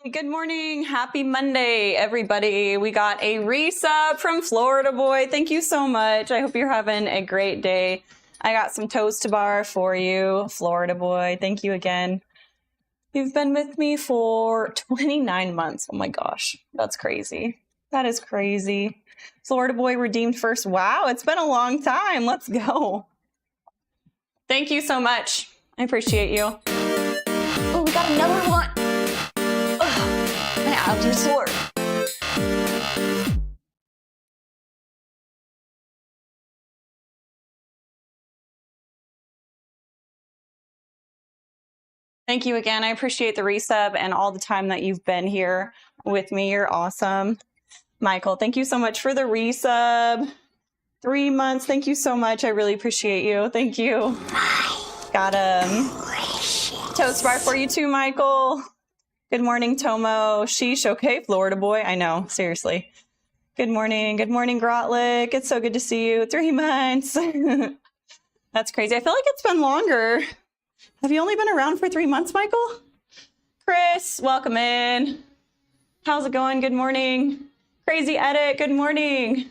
Good morning. Happy Monday, everybody. We got a resub from Florida Boy. Thank you so much. I hope you're having a great day. I got some toast to bar for you, Florida Boy. Thank you again. You've been with me for 29 months. Oh my gosh, that's crazy. That is crazy. Florida Boy redeemed first. Wow, it's been a long time. Let's go. Thank you so much. I appreciate you. Oh, we got another one. My abs are sore. Thank you again. I appreciate the resub and all the time that you've been here with me. You're awesome. Michael, thank you so much for the resub. 3 months. Thank you so much. I really appreciate you. Thank you. Got a toast bar for you too, Michael. Good morning, Tomo. Sheesh. Okay, Florida Boy. I know. Seriously. Good morning. Good morning, Grotlick. It's so good to see you. 3 months. That's crazy. I feel like it's been longer. Have you only been around for 3 months, Michael? Chris, welcome in. How's it going? Good morning. Crazy Edit, good morning.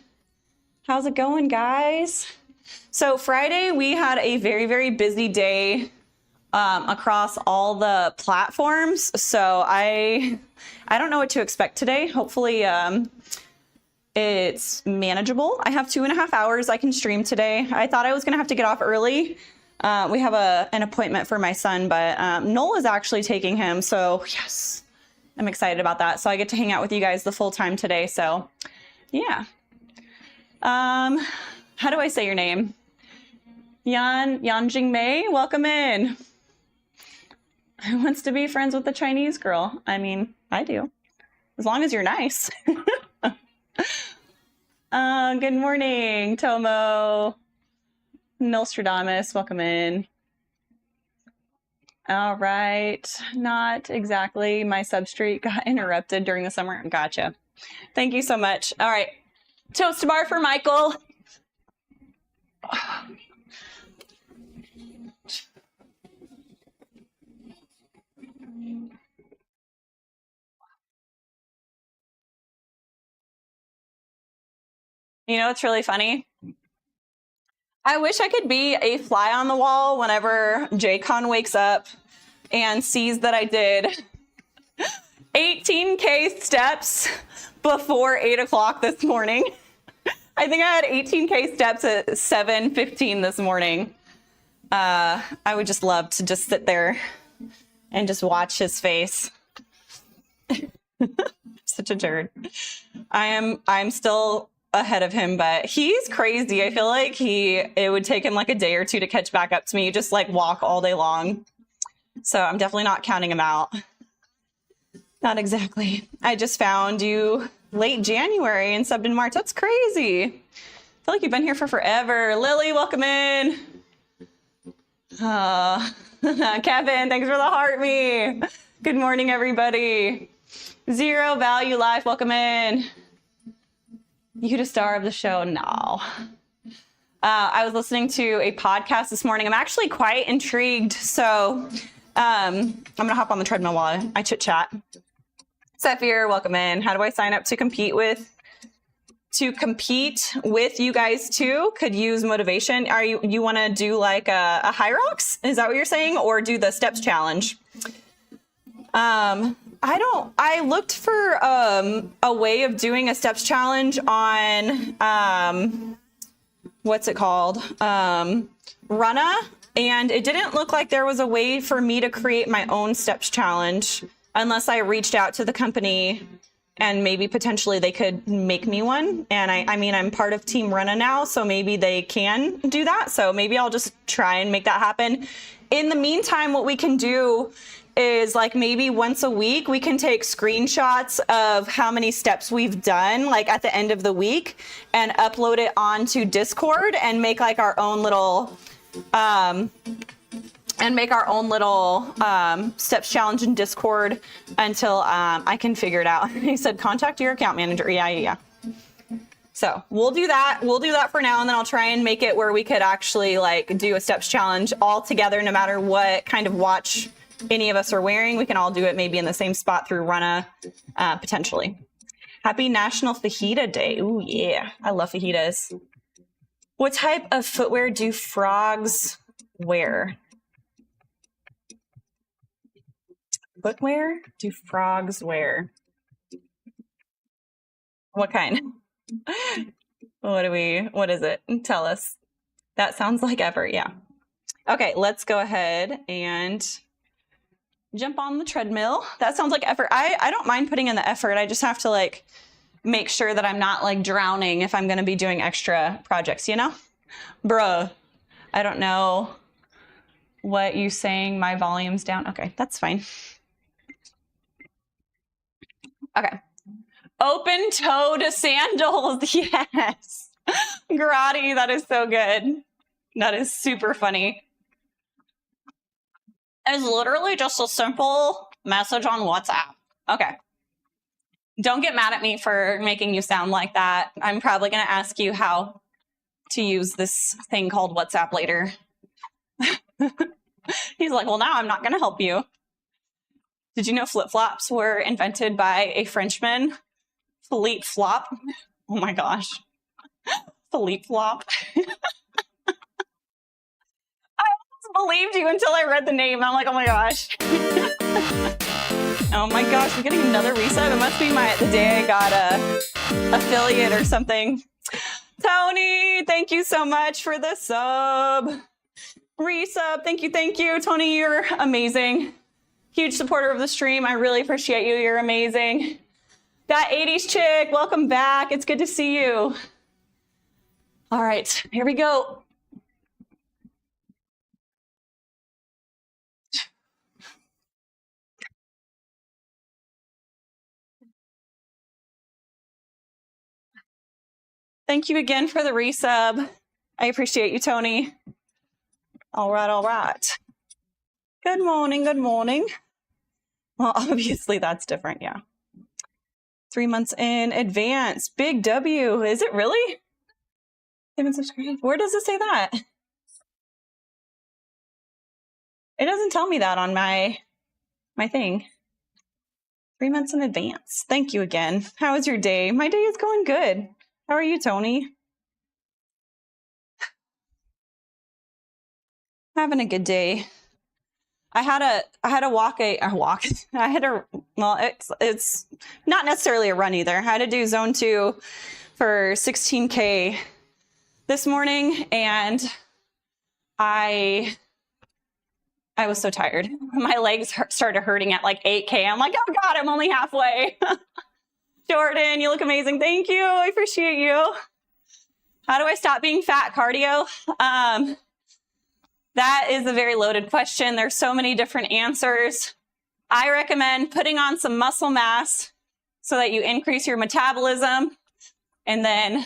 How's it going, guys? So Friday, we had a very, very busy day across all the platforms. So I don't know what to expect today. Hopefully it's manageable. I have 2.5 hours I can stream today. I thought I was gonna have to get off early. We have an appointment for my son, but Knoll is actually taking him. So yes, I'm excited about that. So I get to hang out with you guys the full time today. So yeah. How do I say your name? Yanjing Mei, welcome in. Who wants to be friends with the Chinese girl? I mean, I do, as long as you're nice. Good morning, Tomo. Nostradamus, welcome in. All right, not exactly. My substreet got interrupted during the summer. Gotcha. Thank you so much. All right, toast to bar for Michael. You know, it's really funny. I wish I could be a fly on the wall whenever JCon wakes up and sees that I did 18K steps before 8 o'clock this morning. I think I had 18K steps at 7:15 this morning. I would just love to just sit there and just watch his face. Such a turd. I'm still ahead of him, but he's crazy. I feel like it would take him like a day or two to catch back up to me. Just like walk all day long. So I'm definitely not counting him out. Not exactly. I just found you late January and subbed in March. That's crazy. I feel like you've been here for forever. Lily, welcome in. Kevin, thanks for the heart me. Good morning, everybody. Zero Value Life, welcome in. You the star of the show? No. I was listening to a podcast this morning. I'm actually quite intrigued. So I'm going to hop on the treadmill while I chit chat. Zephyr, welcome in. How do I sign up to compete with you guys too? Could use motivation. You want to do like a HYROX? Is that what you're saying? Or do the steps challenge? I looked for a way of doing a steps challenge on what's it called? Runna, and it didn't look like there was a way for me to create my own steps challenge unless I reached out to the company and maybe potentially they could make me one. And I mean, I'm part of Team Runna now, so maybe they can do that. So maybe I'll just try and make that happen. In the meantime, what we can do is like maybe once a week, we can take screenshots of how many steps we've done, like at the end of the week, and upload it onto Discord and make like our own little, steps challenge in Discord until I can figure it out. He said, contact your account manager. Yeah. So we'll do that. We'll do that for now, and then I'll try and make it where we could actually like do a steps challenge all together, no matter what kind of watch any of us are wearing. We can all do it maybe in the same spot through Runna, potentially. Happy National Fajita Day. Ooh, yeah. I love fajitas. What type of footwear do frogs wear? Footwear do frogs wear? What kind? What is it? Tell us. That sounds like effort, yeah. Okay, let's go ahead and jump on the treadmill. That sounds like effort. I don't mind putting in the effort. I just have to like make sure that I'm not like drowning if I'm gonna be doing extra projects, you know? Bruh, I don't know what you saying, my volume's down. Okay, that's fine. Okay. Open-toed sandals, yes. Grotty, that is so good. That is super funny. It's literally just a simple message on WhatsApp. Okay. Don't get mad at me for making you sound like that. I'm probably going to ask you how to use this thing called WhatsApp later. He's like, well, now I'm not going to help you. Did you know flip-flops were invented by a Frenchman? Philippe Flop. Oh my gosh. Philippe Flop. I almost believed you until I read the name. I'm like, oh my gosh. Oh my gosh, I'm getting another resub. It must be the day I got a affiliate or something. Tony, thank you so much for the sub. Resub, thank you, thank you. Tony, you're amazing. Huge supporter of the stream. I really appreciate you. You're amazing. That 80s chick, welcome back. It's good to see you. All right, here we go. Thank you again for the resub. I appreciate you, Tony. All right, all right. Good morning, good morning. Well, obviously that's different, yeah. 3 months in advance. Big W. Is it really? Haven't subscribed. Where does it say that? It doesn't tell me that on my thing. 3 months in advance. Thank you again. How was your day? My day is going good. How are you, Tony? Having a good day. I had to walk. Well, it's not necessarily a run either. I had to do zone 2 for 16K this morning, and I was so tired. My legs started hurting at like 8K. I'm like, oh God, I'm only halfway. Jordan, you look amazing. Thank you. I appreciate you. How do I stop being fat? Cardio? That is a very loaded question. There's so many different answers. I recommend putting on some muscle mass so that you increase your metabolism, and then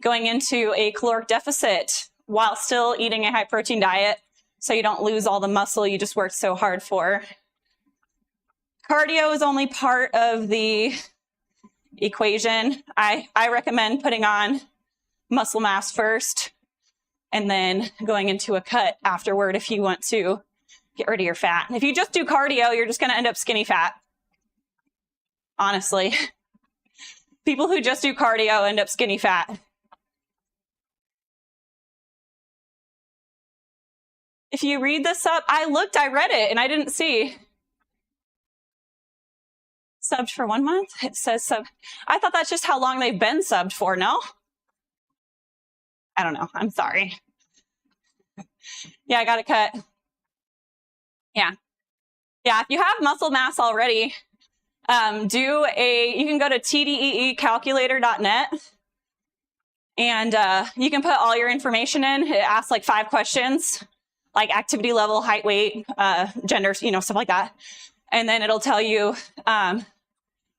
going into a caloric deficit while still eating a high protein diet so you don't lose all the muscle you just worked so hard for. Cardio is only part of the equation. I recommend putting on muscle mass first and then going into a cut afterward if you want to get rid of your fat. If you just do cardio, you're just going to end up skinny fat. Honestly. People who just do cardio end up skinny fat. If you read this up, I read it, and I didn't see. Subbed for 1 month? It says sub. I thought that's just how long they've been subbed for, no? I don't know. I'm sorry. Yeah, I got to cut. Yeah. Yeah, if you have muscle mass already, you can go to tdeecalculator.net, and you can put all your information in. It asks like 5 questions, like activity level, height, weight, gender, stuff like that. And then it'll tell you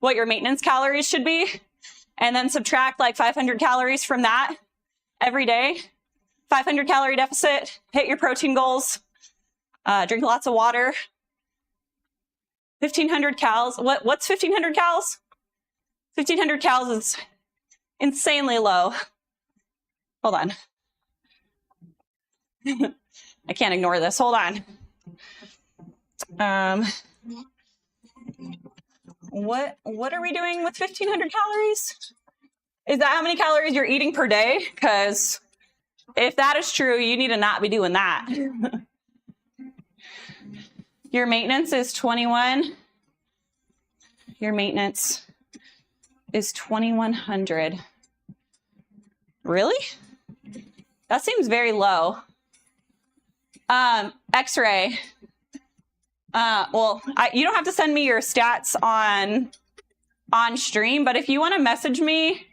what your maintenance calories should be, and then subtract like 500 calories from that every day. 500 calorie deficit, hit your protein goals, drink lots of water. 1,500 calories. What's 1,500 calories? 1,500 calories is insanely low. Hold on. I can't ignore this. Hold on. What are we doing with 1,500 calories? Is that how many calories you're eating per day? Because if that is true, you need to not be doing that. Your maintenance is 21. Your maintenance is 2,100. Really? That seems very low. X-ray. Well, you don't have to send me your stats on stream, but if you want to message me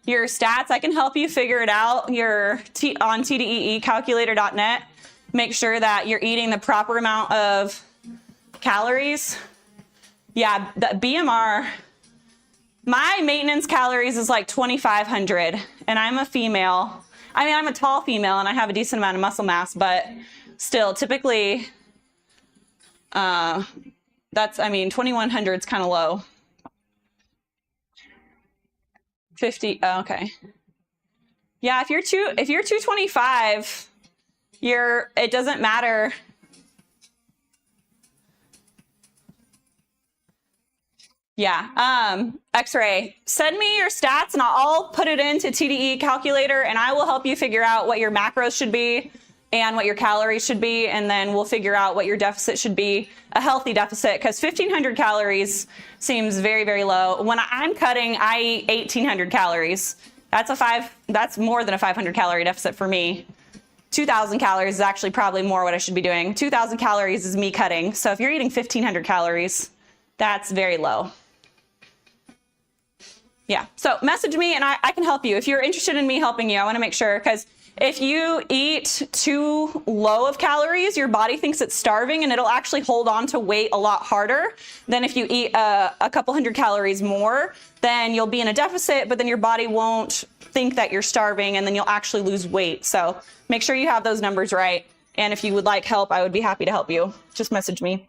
your stats, I can help you figure it out. On TDEE make sure that you're eating the proper amount of calories. Yeah, the BMR, my maintenance calories is like 2,500, and I'm a female. I mean, I'm a tall female and I have a decent amount of muscle mass, but still typically, 2,100 is kind of low. 50, oh, okay. Yeah, if you're 225, it doesn't matter. Yeah, X-ray, send me your stats and I'll put it into TDE calculator and I will help you figure out what your macros should be and what your calories should be, and then we'll figure out what your deficit should be, a healthy deficit, because 1,500 calories seems very, very low. When I'm cutting, I eat 1,800 calories. That's more than a 500 calorie deficit for me. 2,000 calories is actually probably more what I should be doing. 2,000 calories is me cutting. So if you're eating 1,500 calories, that's very low. Yeah, so message me and I can help you. If you're interested in me helping you, I want to make sure, because if you eat too low of calories, your body thinks it's starving and it'll actually hold on to weight a lot harder than if you eat a couple hundred calories more. Then you'll be in a deficit, but then your body won't think that you're starving and then you'll actually lose weight. So make sure you have those numbers right. And if you would like help, I would be happy to help you. Just message me.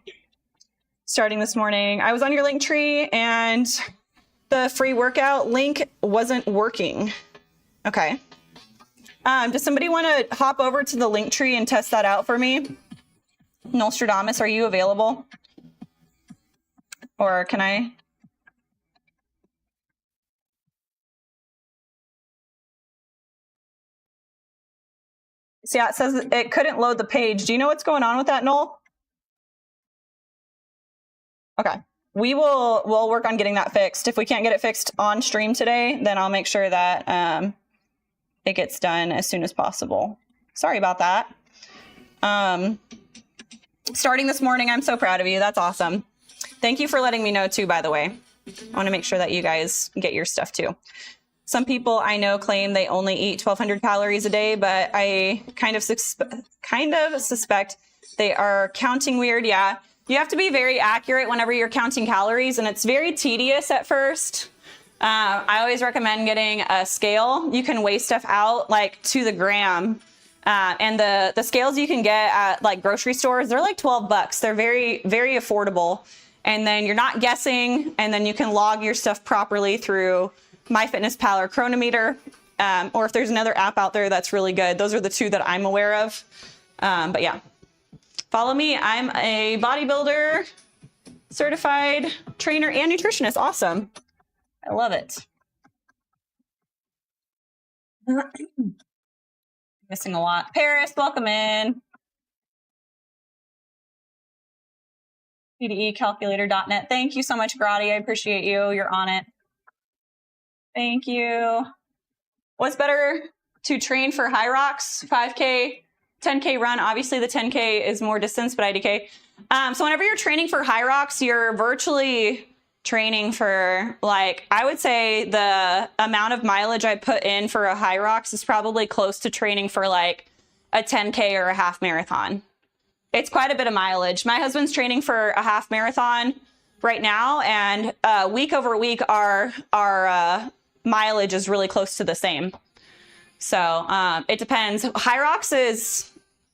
Starting this morning, I was on your Linktree and the free workout link wasn't working. Okay. Does somebody want to hop over to the Linktree and test that out for me? Nostradamus, are you available? Or can I? See, it says it couldn't load the page. Do you know what's going on with that, Noel? Okay. We'll work on getting that fixed. If we can't get it fixed on stream today, then I'll make sure that it gets done as soon as possible. Sorry about that. Starting this morning, I'm so proud of you. That's awesome. Thank you for letting me know too, by the way. I want to make sure that you guys get your stuff too. Some people I know claim they only eat 1,200 calories a day, but I kind of suspect they are counting weird. Yeah. You have to be very accurate whenever you're counting calories, and it's very tedious at first. I always recommend getting a scale. You can weigh stuff out like to the gram. And the scales you can get at like grocery stores, they're like 12 bucks. They're very, very affordable. And then you're not guessing, and then you can log your stuff properly through MyFitnessPal or Chronometer. Or if there's another app out there that's really good. Those are the two that I'm aware of. But yeah. Follow me. I'm a bodybuilder, certified trainer, and nutritionist. Awesome. I love it. Missing a lot. Paris, welcome in. TDEcalculator.net. Thank you so much, Grady. I appreciate you. You're on it. Thank you. What's better to train for HYROX, 5K, 10K run? Obviously the 10K is more distance, but IDK. So whenever you're training for HYROX, you're virtually training for, like, I would say the amount of mileage I put in for a HYROX is probably close to training for like a 10K or a half marathon. It's quite a bit of mileage. My husband's training for a half marathon right now, and week over week, our mileage is really close to the same. So it depends. HYROX is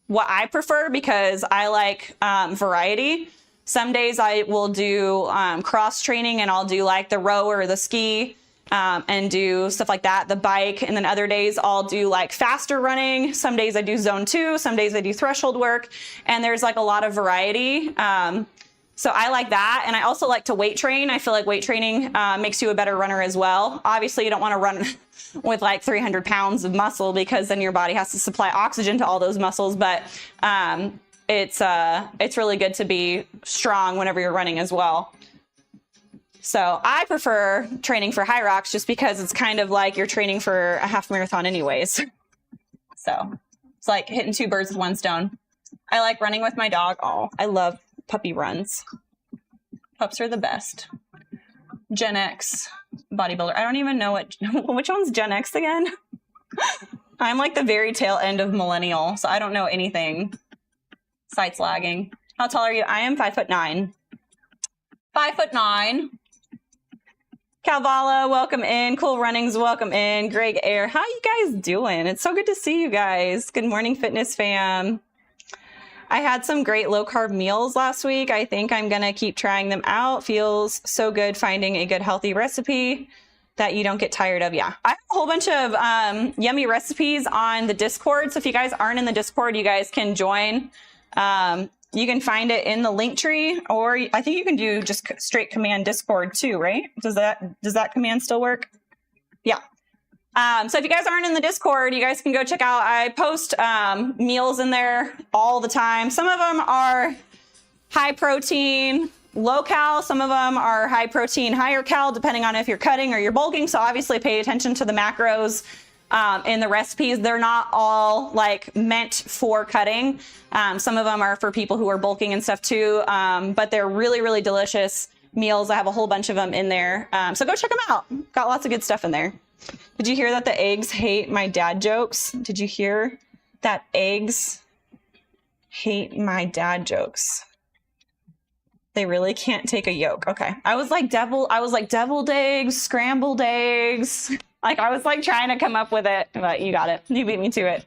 what I prefer because I like variety. Some days I will do cross training and I'll do like the row or the ski, and do stuff like that, the bike. And then other days I'll do like faster running. Some days I do zone 2, some days I do threshold work, and there's like a lot of variety. So I like that. And I also like to weight train. I feel like weight training makes you a better runner as well. Obviously you don't want to run with like 300 pounds of muscle, because then your body has to supply oxygen to all those muscles. But it's really good to be strong whenever you're running as well. So I prefer training for HYROX just because it's kind of like you're training for a half marathon anyways. So it's like hitting 2 birds with 1 stone. I like running with my dog. Oh, I love puppy runs. Pups are the best. Gen X bodybuilder. I don't even know which one's Gen X again? I'm like the very tail end of millennial, so I don't know anything. Sight's lagging. How tall are you? I am 5'9". 5'9". Calvala, welcome in. Cool Runnings, welcome in. Greg Air, how you guys doing? It's so good to see you guys. Good morning, fitness fam. I had some great low-carb meals last week. I think I'm going to keep trying them out. Feels so good finding a good healthy recipe that you don't get tired of. Yeah, I have a whole bunch of yummy recipes on the Discord. So if you guys aren't in the Discord, you guys can join. You can find it in the link tree, or I think you can do just straight command Discord too, right? Does that command still work? Yeah. So if you guys aren't in the Discord, you guys can go check out. I post meals in there all the time. Some of them are high protein, low cal. Some of them are high protein, higher cal, depending on if you're cutting or you're bulking. So obviously pay attention to the macros in the recipes. They're not all like meant for cutting. Some of them are for people who are bulking and stuff too. But they're really, really delicious meals. I have a whole bunch of them in there. So go check them out. Got lots of good stuff in there. Did you hear that the eggs hate my dad jokes? Did you hear that eggs hate my dad jokes? They really can't take a yolk. Okay. I was like deviled eggs, scrambled eggs. Like I was like trying to come up with it, but you got it. You beat me to it.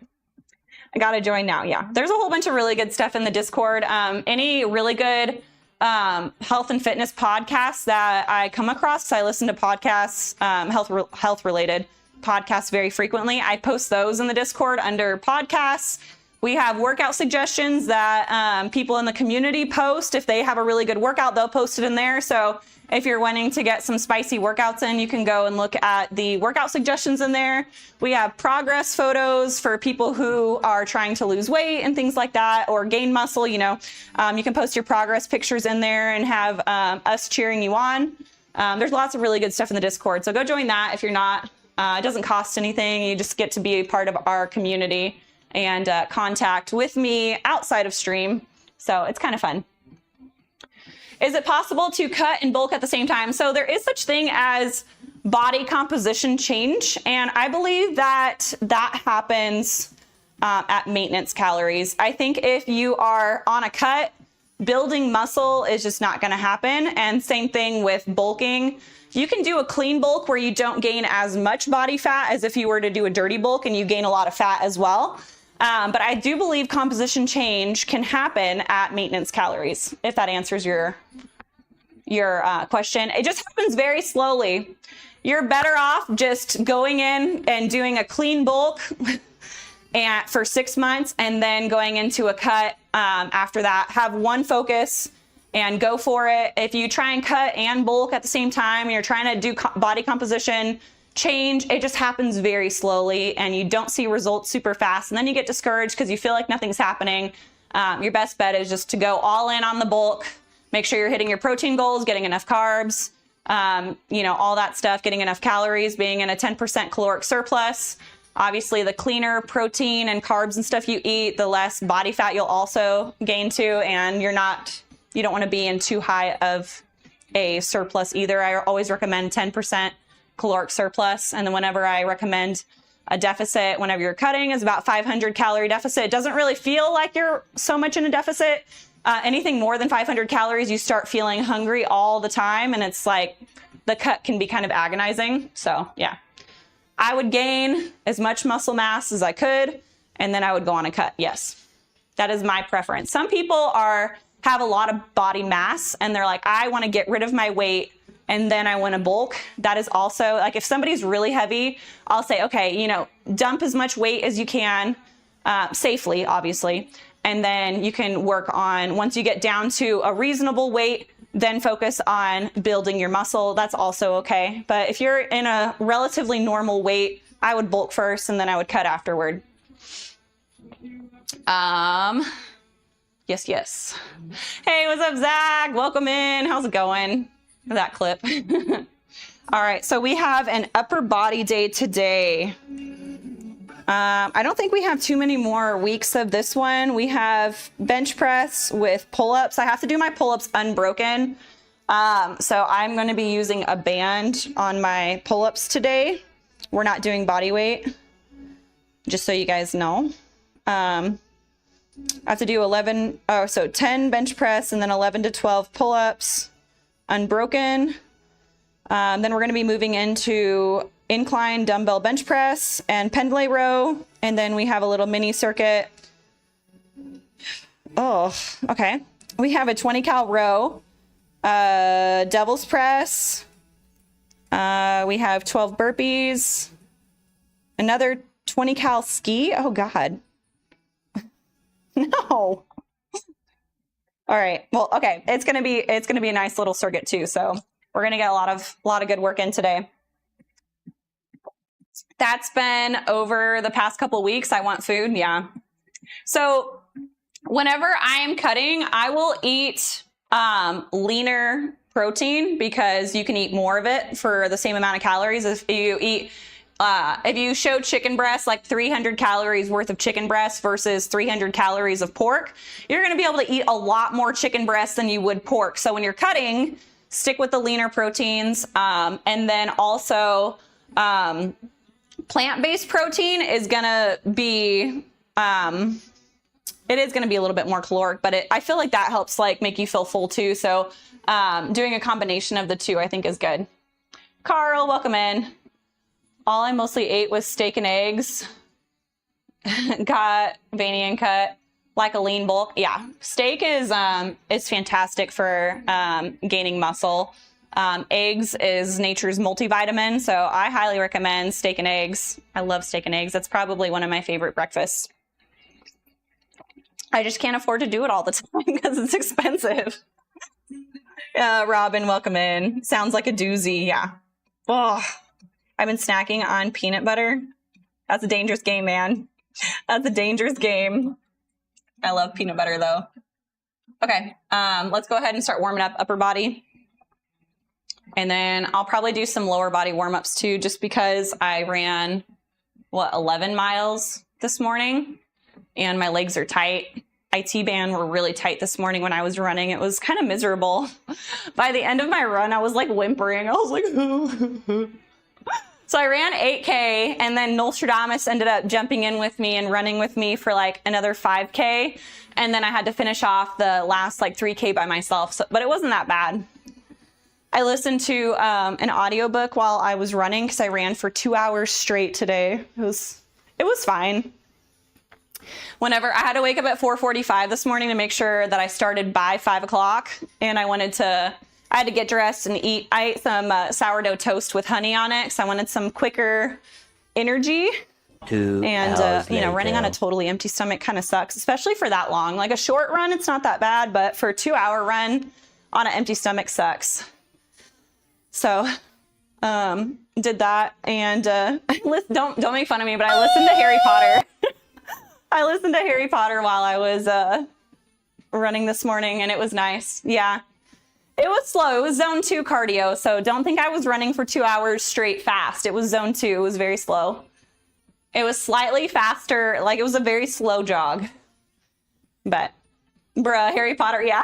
I got to join now. Yeah. There's a whole bunch of really good stuff in the Discord. Any really good health and fitness podcasts that I come across, I listen to podcasts, health related podcasts very frequently. I post those in the Discord under podcasts. We have workout suggestions that people in the community post. If they have a really good workout, they'll post it in there. So if you're wanting to get some spicy workouts in, you can go and look at the workout suggestions in there. We have progress photos for people who are trying to lose weight and things like that, or gain muscle. You know, you can post your progress pictures in there and have us cheering you on. There's lots of really good stuff in the Discord. So go join that if you're not. It doesn't cost anything. You just get to be a part of our community and contact with me outside of stream. So it's kind of fun. Is it possible to cut and bulk at the same time? So there is such thing as body composition change. And I believe that that happens at maintenance calories. I think if you are on a cut, building muscle is just not going to happen. And same thing with bulking. You can do a clean bulk where you don't gain as much body fat as if you were to do a dirty bulk and you gain a lot of fat as well. But I do believe composition change can happen at maintenance calories, if that answers your question. It just happens very slowly. You're better off just going in and doing a clean bulk for 6 months and then going into a cut after that. Have one focus and go for it. If you try and cut and bulk at the same time, and you're trying to do body composition change, it just happens very slowly and you don't see results super fast. And then you get discouraged because you feel like nothing's happening. Your best bet is just to go all in on the bulk. Make sure you're hitting your protein goals, getting enough carbs, all that stuff, getting enough calories, being in a 10% caloric surplus. Obviously, the cleaner protein and carbs and stuff you eat, the less body fat you'll also gain too. And you don't want to be in too high of a surplus either. I always recommend 10% caloric surplus. And then whenever I recommend a deficit, whenever you're cutting, is about 500 calorie deficit. It doesn't really feel like you're so much in a deficit. Anything more than 500 calories, you start feeling hungry all the time. And it's like the cut can be kind of agonizing. So yeah, I would gain as much muscle mass as I could, and then I would go on a cut. Yes, that is my preference. Some people have a lot of body mass and they're like, I want to get rid of my weight and then I want to bulk. That is also like, if somebody's really heavy, I'll say, okay, you know, dump as much weight as you can, safely, obviously. And then you can work on, once you get down to a reasonable weight, then focus on building your muscle. That's also okay. But if you're in a relatively normal weight, I would bulk first and then I would cut afterward. Yes. Hey, what's up, Zach? Welcome in. How's it going? That clip. All right, so we have an upper body day today. I don't think we have too many more weeks of this one. We have bench press with pull-ups. I have to do my pull-ups unbroken. So I'm going to be using a band on my pull-ups today. We're not doing body weight, just so you guys know. I have to do 10 bench press and then 11 to 12 pull-ups unbroken. Then we're going to be moving into incline dumbbell bench press and pendlay row. And then we have a little mini circuit. Oh, okay. We have a 20 cal row, devil's press. We have 12 burpees, another 20 cal ski. Oh God. No. All right. Well, okay. It's going to be a nice little circuit too. So we're going to get a lot of good work in today. That's been over the past couple of weeks. I want food. Yeah. So whenever I'm cutting, I will eat leaner protein because you can eat more of it for the same amount of calories. If you show chicken breast, like 300 calories worth of chicken breast versus 300 calories of pork, you're going to be able to eat a lot more chicken breast than you would pork. So when you're cutting, stick with the leaner proteins. And then also, plant-based protein is going to be, it is going to be a little bit more caloric, but I feel like that helps like make you feel full too. So, doing a combination of the two, I think is good. Carl, welcome in. All I mostly ate was steak and eggs. Got veiny and cut like a lean bulk. Yeah, steak is fantastic for gaining muscle. Eggs is nature's multivitamin, so I highly recommend steak and eggs. I love steak and eggs. That's probably one of my favorite breakfasts. I just can't afford to do it all the time because it's expensive. Robin, welcome in. Sounds like a doozy. Yeah. Oh. I've been snacking on peanut butter. That's a dangerous game, man. That's a dangerous game. I love peanut butter though. Okay, let's go ahead and start warming up upper body. And then I'll probably do some lower body warm-ups too, just because I ran, 11 miles this morning and my legs are tight. IT band were really tight this morning when I was running. It was kind of miserable. By the end of my run, I was like whimpering. I was like, So I ran 8K and then Nostradamus ended up jumping in with me and running with me for like another 5K. And then I had to finish off the last like 3K by myself. But it wasn't that bad. I listened to an audiobook while I was running because I ran for 2 hours straight today. It was fine. Whenever I had to wake up at 4:45 this morning to make sure that I started by 5 o'clock, and I had to get dressed and eat. I ate some sourdough toast with honey on it because I wanted some quicker energy. 2 and hours you know, later. running on a totally empty stomach kind of sucks, especially for that long. Like a short run, it's not that bad, but for a 2 hour run on an empty stomach sucks. So did that, and don't make fun of me, but I listened to Harry Potter. I listened to Harry Potter while I was running this morning, and it was nice. Yeah, it was slow. It was zone 2 cardio, so don't think I was running for 2 hours straight fast. It was zone 2. It was very slow. It was slightly faster, like it was a very slow jog. But, Harry Potter, yeah.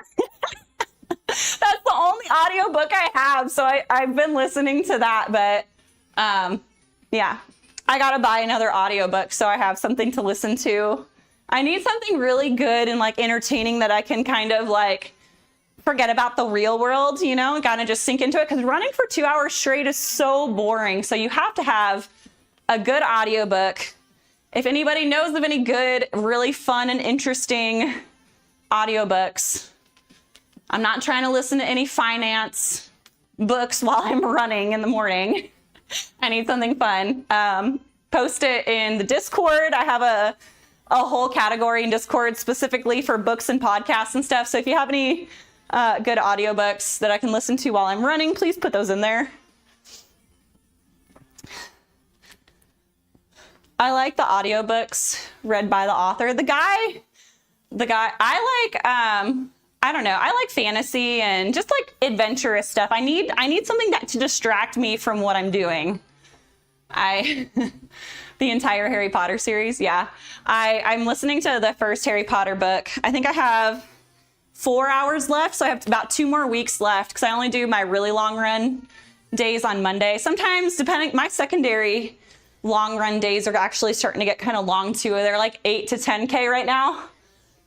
That's the only audiobook I have, so I've been listening to that, but yeah. I gotta buy another audiobook so I have something to listen to. I need something really good and like entertaining that I can kind of like forget about the real world, you know, and kind of just sink into it, because running for 2 hours straight is so boring. So you have to have a good audiobook. If anybody knows of any good, really fun and interesting audiobooks, I'm not trying to listen to any finance books while I'm running in the morning. I need something fun. Post it in the Discord. I have a whole category in Discord specifically for books and podcasts and stuff. So if you have any good audiobooks that I can listen to while I'm running, please put those in there. I like the audiobooks read by the author. The guy, I like, I don't know. I like fantasy and just like adventurous stuff. I need something to distract me from what I'm doing. The entire Harry Potter series. Yeah. I'm listening to the first Harry Potter book. I think I have 4 hours left. So I have about 2 more weeks left because I only do my really long run days on Monday. Sometimes depending, my secondary long run days are actually starting to get kind of long too. They're like 8 to 10K right now.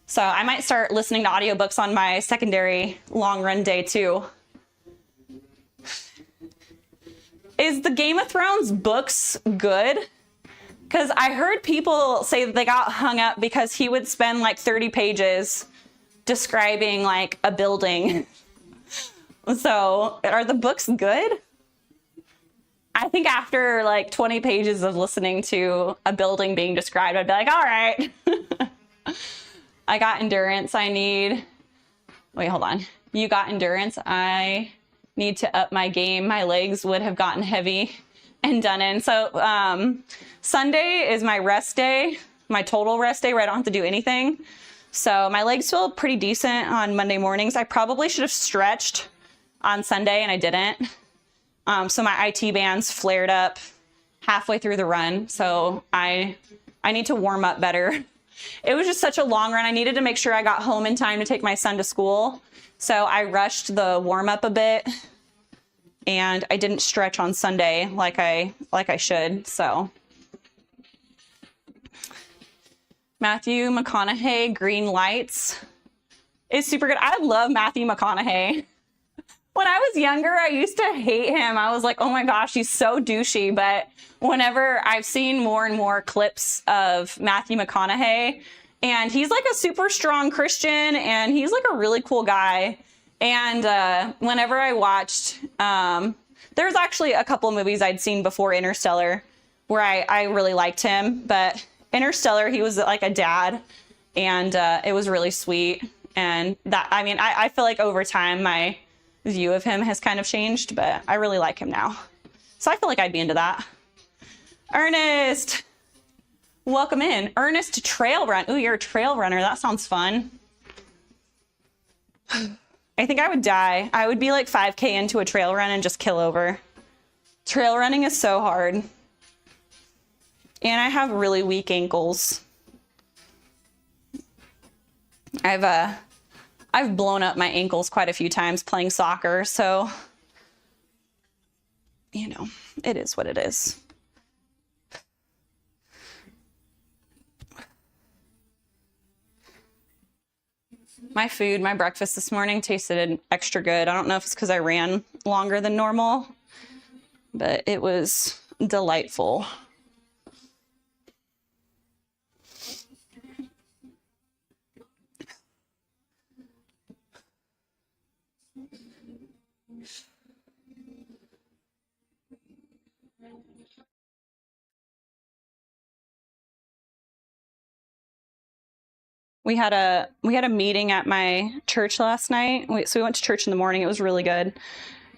So I might start listening to audiobooks on my secondary long run day too. Is the Game of Thrones books good? Because I heard people say that they got hung up because he would spend like 30 pages describing like a building. So are the books good? I think after like 20 pages of listening to a building being described, I'd be like, all right. I got endurance. Wait, hold on. You got endurance. I need to up my game. My legs would have gotten heavy and done in. So Sunday is my rest day, my total rest day where I don't have to do anything. So my legs feel pretty decent on Monday mornings. I probably should have stretched on Sunday and I didn't. So my IT bands flared up halfway through the run. So I need to warm up better. It was just such a long run. I needed to make sure I got home in time to take my son to school. So I rushed the warm up a bit and I didn't stretch on Sunday like I should. So Matthew McConaughey, Green Lights is super good. I love Matthew McConaughey. When I was younger, I used to hate him. I was like, oh my gosh, he's so douchey. But whenever I've seen more and more clips of Matthew McConaughey, and he's like a super strong Christian, and he's like a really cool guy. And whenever I watched, there's actually a couple of movies I'd seen before Interstellar where I really liked him. But Interstellar, he was like a dad, and it was really sweet. And that, I mean, I feel like over time, my view of him has kind of changed, but I really like him now. So I feel like I'd be into that. Ernest, welcome in. Ernest to trail run. Ooh, you're a trail runner. That sounds fun. I think I would die. I would be like 5K into a trail run and just kill over. Trail running is so hard. And I have really weak ankles. I've blown up my ankles quite a few times playing soccer, so, you know, it is what it is. My breakfast this morning tasted extra good. I don't know if it's because I ran longer than normal, but it was delightful. We had a meeting at my church last night. So we went to church in the morning. It was really good.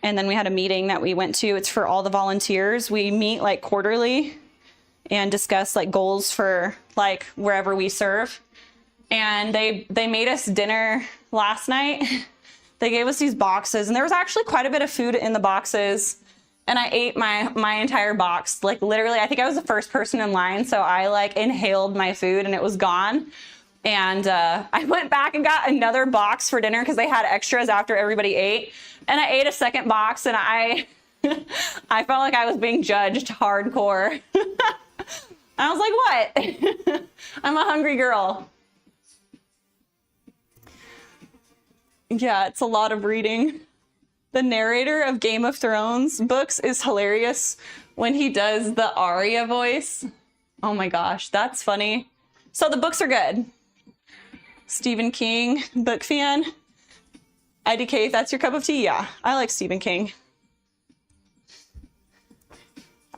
And then we had a meeting that we went to. It's for all the volunteers. We meet like quarterly and discuss like goals for like wherever we serve. And they made us dinner last night. They gave us these boxes, and there was actually quite a bit of food in the boxes. And I ate my entire box. Like literally, I think I was the first person in line. So I like inhaled my food and it was gone. And I went back and got another box for dinner because they had extras after everybody ate. And I ate a second box, and I felt like I was being judged hardcore. I was like, what? I'm a hungry girl. Yeah, it's a lot of reading. The narrator of Game of Thrones books is hilarious when he does the Arya voice. Oh my gosh, that's funny. So the books are good. Stephen King, book fan. IDK, if that's your cup of tea, yeah, I like Stephen King.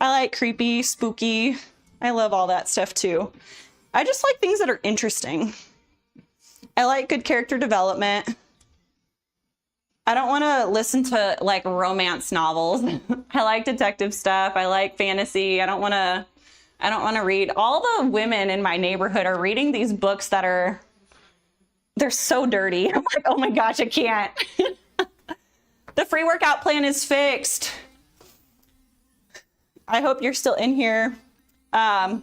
I like creepy, spooky. I love all that stuff too. I just like things that are interesting. I like good character development. I don't want to listen to like romance novels. I like detective stuff. I like fantasy. I don't want to read. All the women in my neighborhood are reading these books that they're so dirty. I'm like, oh my gosh, I can't. The free workout plan is fixed. I hope you're still in here. That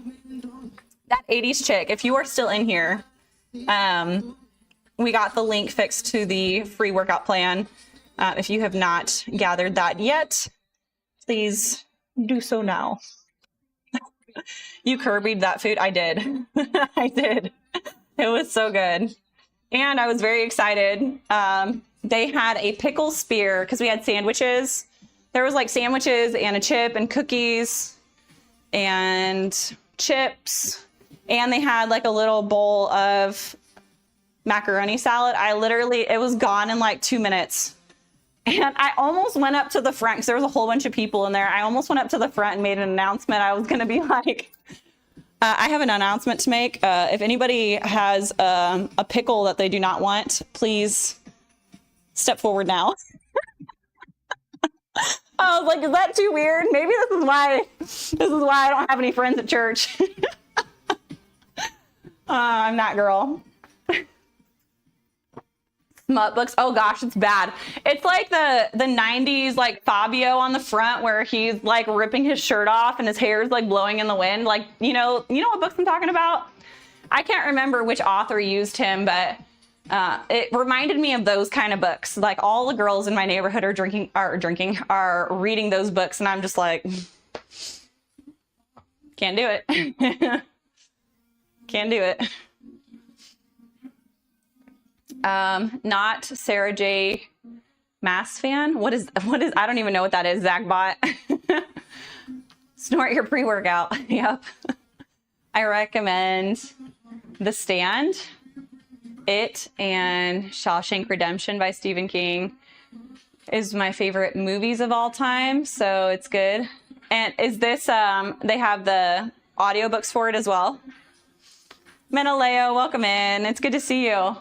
80s chick, if you are still in here, we got the link fixed to the free workout plan. If you have not gathered that yet, please do so now. You Kirby'd that food? I did. I did. It was so good. And I was very excited. They had a pickle spear because we had sandwiches. There was like sandwiches and a chip and cookies and chips. And they had like a little bowl of macaroni salad. It was gone in like 2 minutes. And I almost went up to the front because there was a whole bunch of people in there. I almost went up to the front and made an announcement. I was going to be like, I have an announcement to make. If anybody has a pickle that they do not want, please step forward now. I was like, is that too weird? Maybe this is why I don't have any friends at church. I'm that girl. Smut books. Oh gosh, it's bad. It's like the 90s like Fabio on the front where he's like ripping his shirt off and his hair is like blowing in the wind. Like, you know what books I'm talking about? I can't remember which author used him, but it reminded me of those kind of books. Like all the girls in my neighborhood are reading those books, and I'm just like, can't do it. Can't do it. Not Sarah J. Mass fan. What is, I don't even know what that is, Zachbot. Snort your pre-workout. Yep. I recommend The Stand, It, and Shawshank Redemption by Stephen King is my favorite movies of all time. So it's good. And is this, they have the audiobooks for it as well. Meneleo, welcome in. It's good to see you.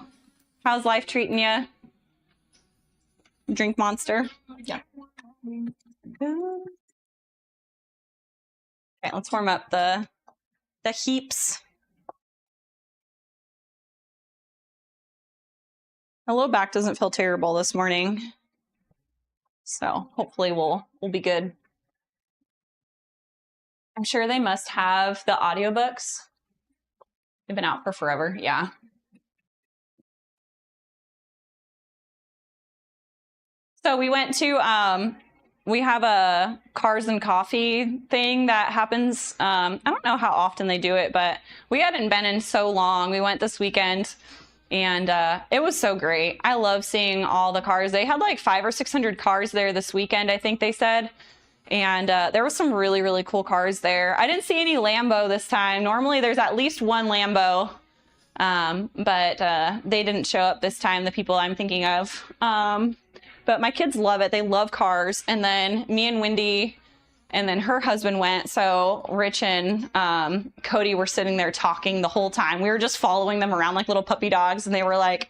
How's life treating you? Drink Monster? Yeah. Okay, let's warm up the heaps. My low back doesn't feel terrible this morning, so hopefully we'll be good. I'm sure they must have the audiobooks. They've been out for forever, yeah. So we went to, we have a cars and coffee thing that happens. I don't know how often they do it, but we hadn't been in so long. We went this weekend and it was so great. I love seeing all the cars. They had like 500 or 600 cars there this weekend, I think they said. And there was some really, really cool cars there. I didn't see any Lambo this time. Normally there's at least one Lambo, but they didn't show up this time, the people I'm thinking of. But my kids love it. They love cars. And then me and Wendy and then her husband went. So Rich and Cody were sitting there talking the whole time. We were just following them around like little puppy dogs. And they're like,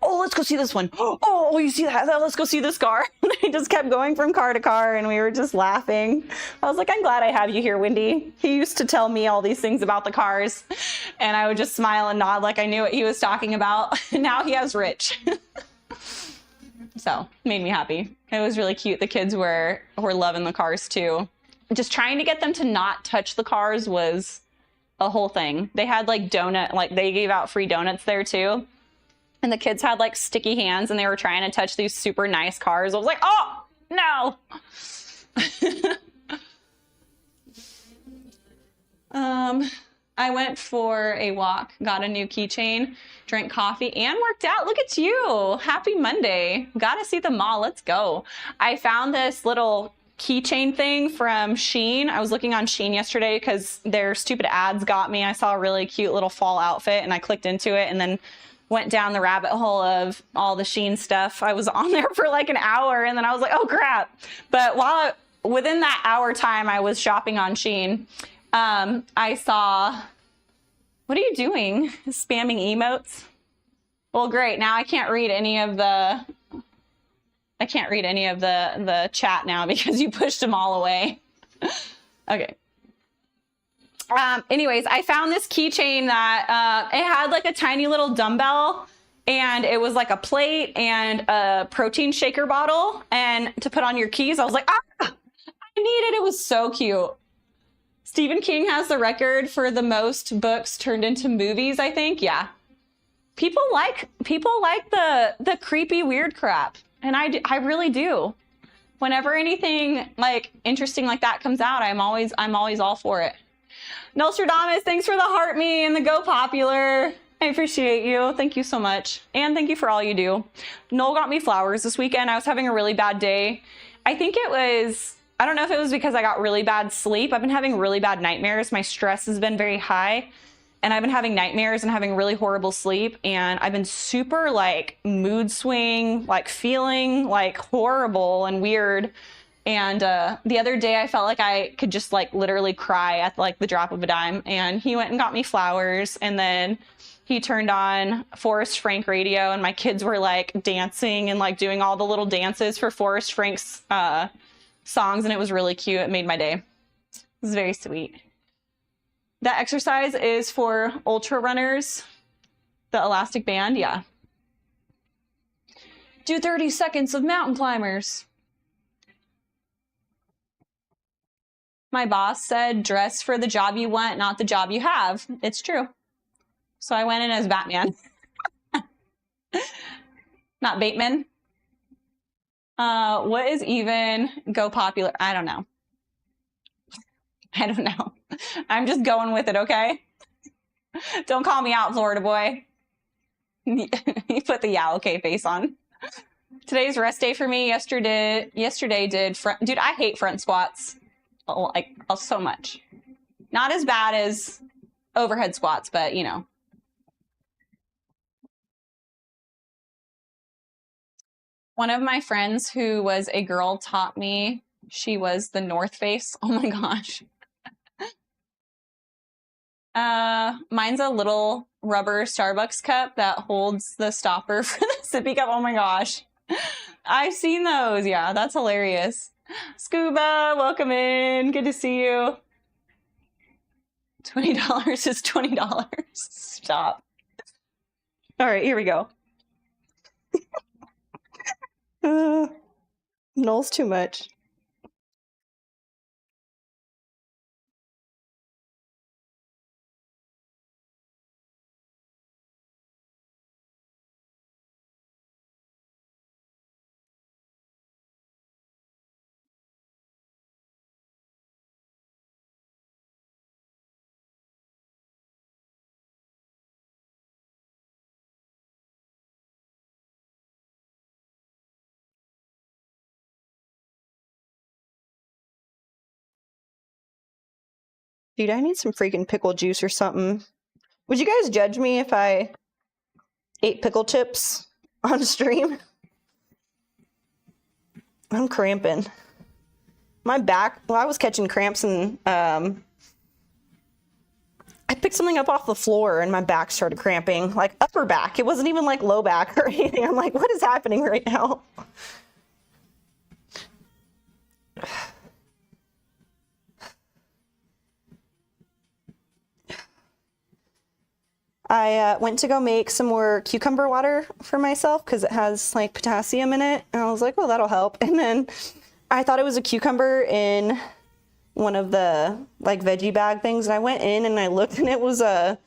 oh, let's go see this one. Oh, you see that? Let's go see this car. They just kept going from car to car and we were just laughing. I was like, I'm glad I have you here, Wendy. He used to tell me all these things about the cars and I would just smile and nod like I knew what he was talking about. Now he has Rich. So made me happy. It was really cute. The kids were loving the cars too. Just trying to get them to not touch the cars was a whole thing. They had like they gave out free donuts there too. And the kids had like sticky hands and they were trying to touch these super nice cars. I was like, oh, no. I went for a walk, got a new keychain, drank coffee, and worked out. Look at you. Happy Monday. Gotta see the mall. Let's go. I found this little keychain thing from Shein. I was looking on Shein yesterday because their stupid ads got me. I saw a really cute little fall outfit and I clicked into it and then went down the rabbit hole of all the Shein stuff. I was on there for like an hour and then I was like, oh crap. But while within that hour time I was shopping on Shein, I saw, what are you doing? Spamming emotes? Well, great. Now I can't read any of the chat now because you pushed them all away. Okay. Anyways, I found this keychain that it had like a tiny little dumbbell, and it was like a plate and a protein shaker bottle, and to put on your keys. I was like, ah, I need it. It was so cute. Stephen King has the record for the most books turned into movies, I think. Yeah. People like the creepy weird crap, and I really do. Whenever anything like interesting like that comes out, I'm always all for it. Nostradamus, thanks for the heart me and the go popular. I appreciate you. Thank you so much. And thank you for all you do. Noel got me flowers this weekend. I was having a really bad day. I think it was, I don't know if it was because I got really bad sleep. I've been having really bad nightmares. My stress has been very high, and I've been having nightmares and having really horrible sleep. And I've been super like mood swing, like feeling like horrible and weird. And the other day I felt like I could just like literally cry at like the drop of a dime. And he went and got me flowers, and then he turned on Forrest Frank radio, and my kids were like dancing and like doing all the little dances for Forrest Frank's songs, and it was really cute. It made my day. It was very sweet. That exercise is for ultra runners, the elastic band. Yeah. Do 30 seconds of mountain climbers. My boss said, dress for the job you want, not the job you have. It's true. So I went in as Batman. Not Bateman. What is even go popular? I don't know. I don't know. I'm just going with it, okay? Don't call me out, Florida boy. He put the yeah, okay face on. Today's rest day for me. Yesterday did front. Dude, I hate front squats. Like so much. Not as bad as overhead squats, but you know. One of my friends who was a girl taught me, she was the North Face. Oh my gosh. Mine's a little rubber Starbucks cup that holds the stopper for the sippy cup. Oh my gosh. I've seen those. Yeah, that's hilarious. Scuba, welcome in. Good to see you. $20 is $20. Stop. All right, here we go. Noel's too much. Dude, I need some freaking pickle juice or something. Would you guys judge me if I ate pickle chips on stream? I'm cramping. My back, well, I was catching cramps, and I picked something up off the floor and my back started cramping, like upper back. It wasn't even like low back or anything. I'm like, what is happening right now? I went to go make some more cucumber water for myself because it has like potassium in it. And I was like, well, that'll help. And then I thought it was a cucumber in one of the like veggie bag things. And I went in and I looked, and it was a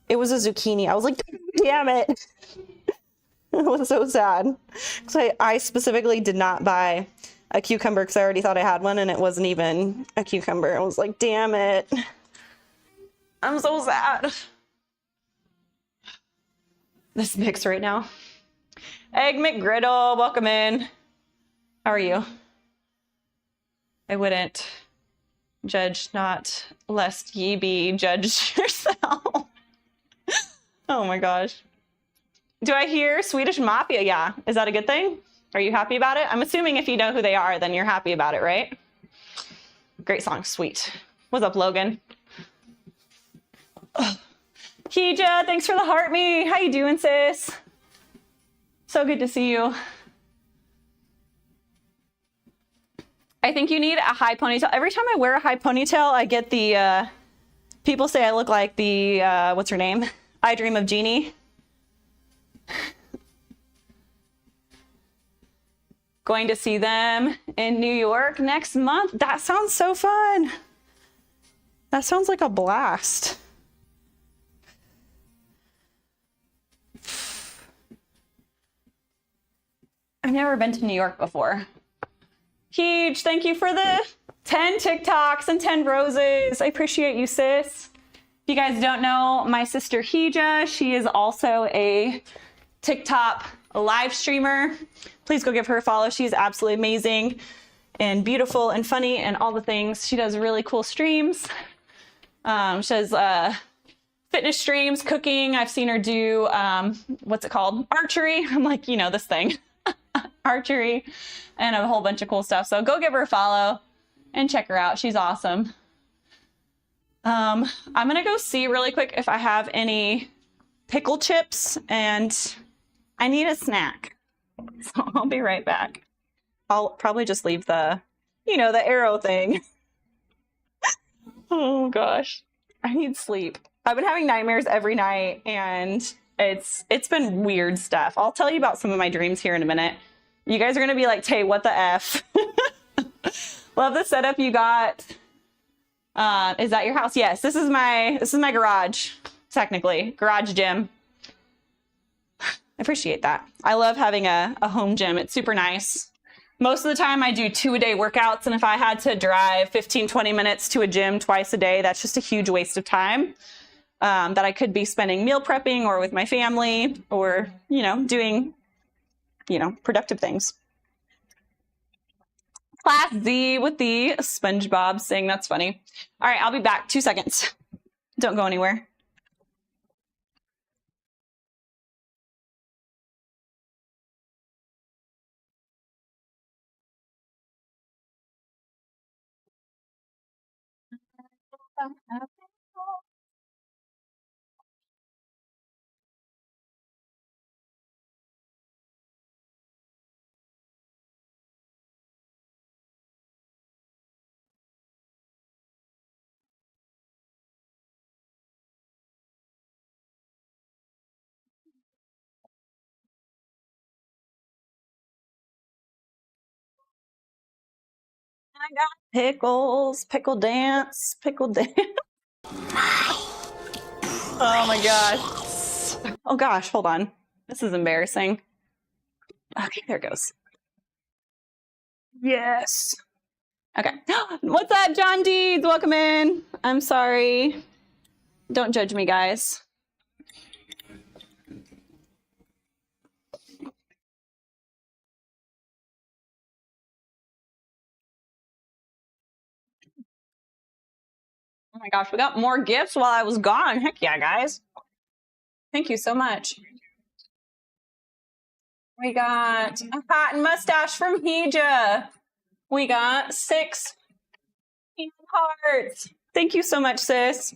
zucchini. I was like, damn it. It was so sad. So I specifically did not buy a cucumber because I already thought I had one, and it wasn't even a cucumber. I was like, damn it. I'm so sad. This mix right now. Egg McGriddle, welcome in. How are you? I wouldn't judge not, lest ye be judged yourself. Oh my gosh. Do I hear Swedish Mafia? Yeah. Is that a good thing? Are you happy about it? I'm assuming if you know who they are, then you're happy about it, right? Great song. Sweet. What's up, Logan? Oh. Kija, thanks for the heart me. How you doing, sis? So good to see you. I think you need a high ponytail. Every time I wear a high ponytail, I get the, people say I look like the, what's her name? I Dream of Jeannie. Going to see them in New York next month. That sounds so fun. That sounds like a blast. I've never been to New York before. Huge, thank you for the 10 TikToks and 10 roses. I appreciate you, sis. If you guys don't know, my sister Hija, she is also a TikTok live streamer. Please go give her a follow. She's absolutely amazing and beautiful and funny and all the things. She does really cool streams. She does fitness streams, cooking. I've seen her do, what's it called? Archery. I'm like, you know, this thing. Archery and a whole bunch of cool stuff. So go give her a follow and check her out. She's awesome. I'm gonna go see really quick if I have any pickle chips, and I need a snack. So I'll be right back. I'll probably just leave the, you know, the arrow thing. Oh gosh, I need sleep. I've been having nightmares every night, and it's been weird stuff. I'll tell you about some of my dreams here in a minute. You guys are gonna be like, Tay, what the F? Love the setup you got. Is that your house? Yes, this is my garage, technically. Garage gym. I appreciate that. I love having a home gym. It's super nice. Most of the time I do 2-a-day workouts, and if I had to drive 15-20 minutes to a gym twice a day, that's just a huge waste of time that I could be spending meal prepping or with my family or, you know, doing, you know, productive things. Class Z with the SpongeBob sing. That's funny. All right, I'll be back. 2 seconds. Don't go anywhere. I got pickles, pickle dance. Oh my gosh. Oh gosh, hold on. This is embarrassing. Okay, there it goes. Yes. Okay. What's up, John Deeds? Welcome in. I'm sorry. Don't judge me, guys. Oh my gosh, we got more gifts while I was gone. Heck yeah, guys. Thank you so much. We got a hat and mustache from Hija. We got 6 hearts. Thank you so much, sis.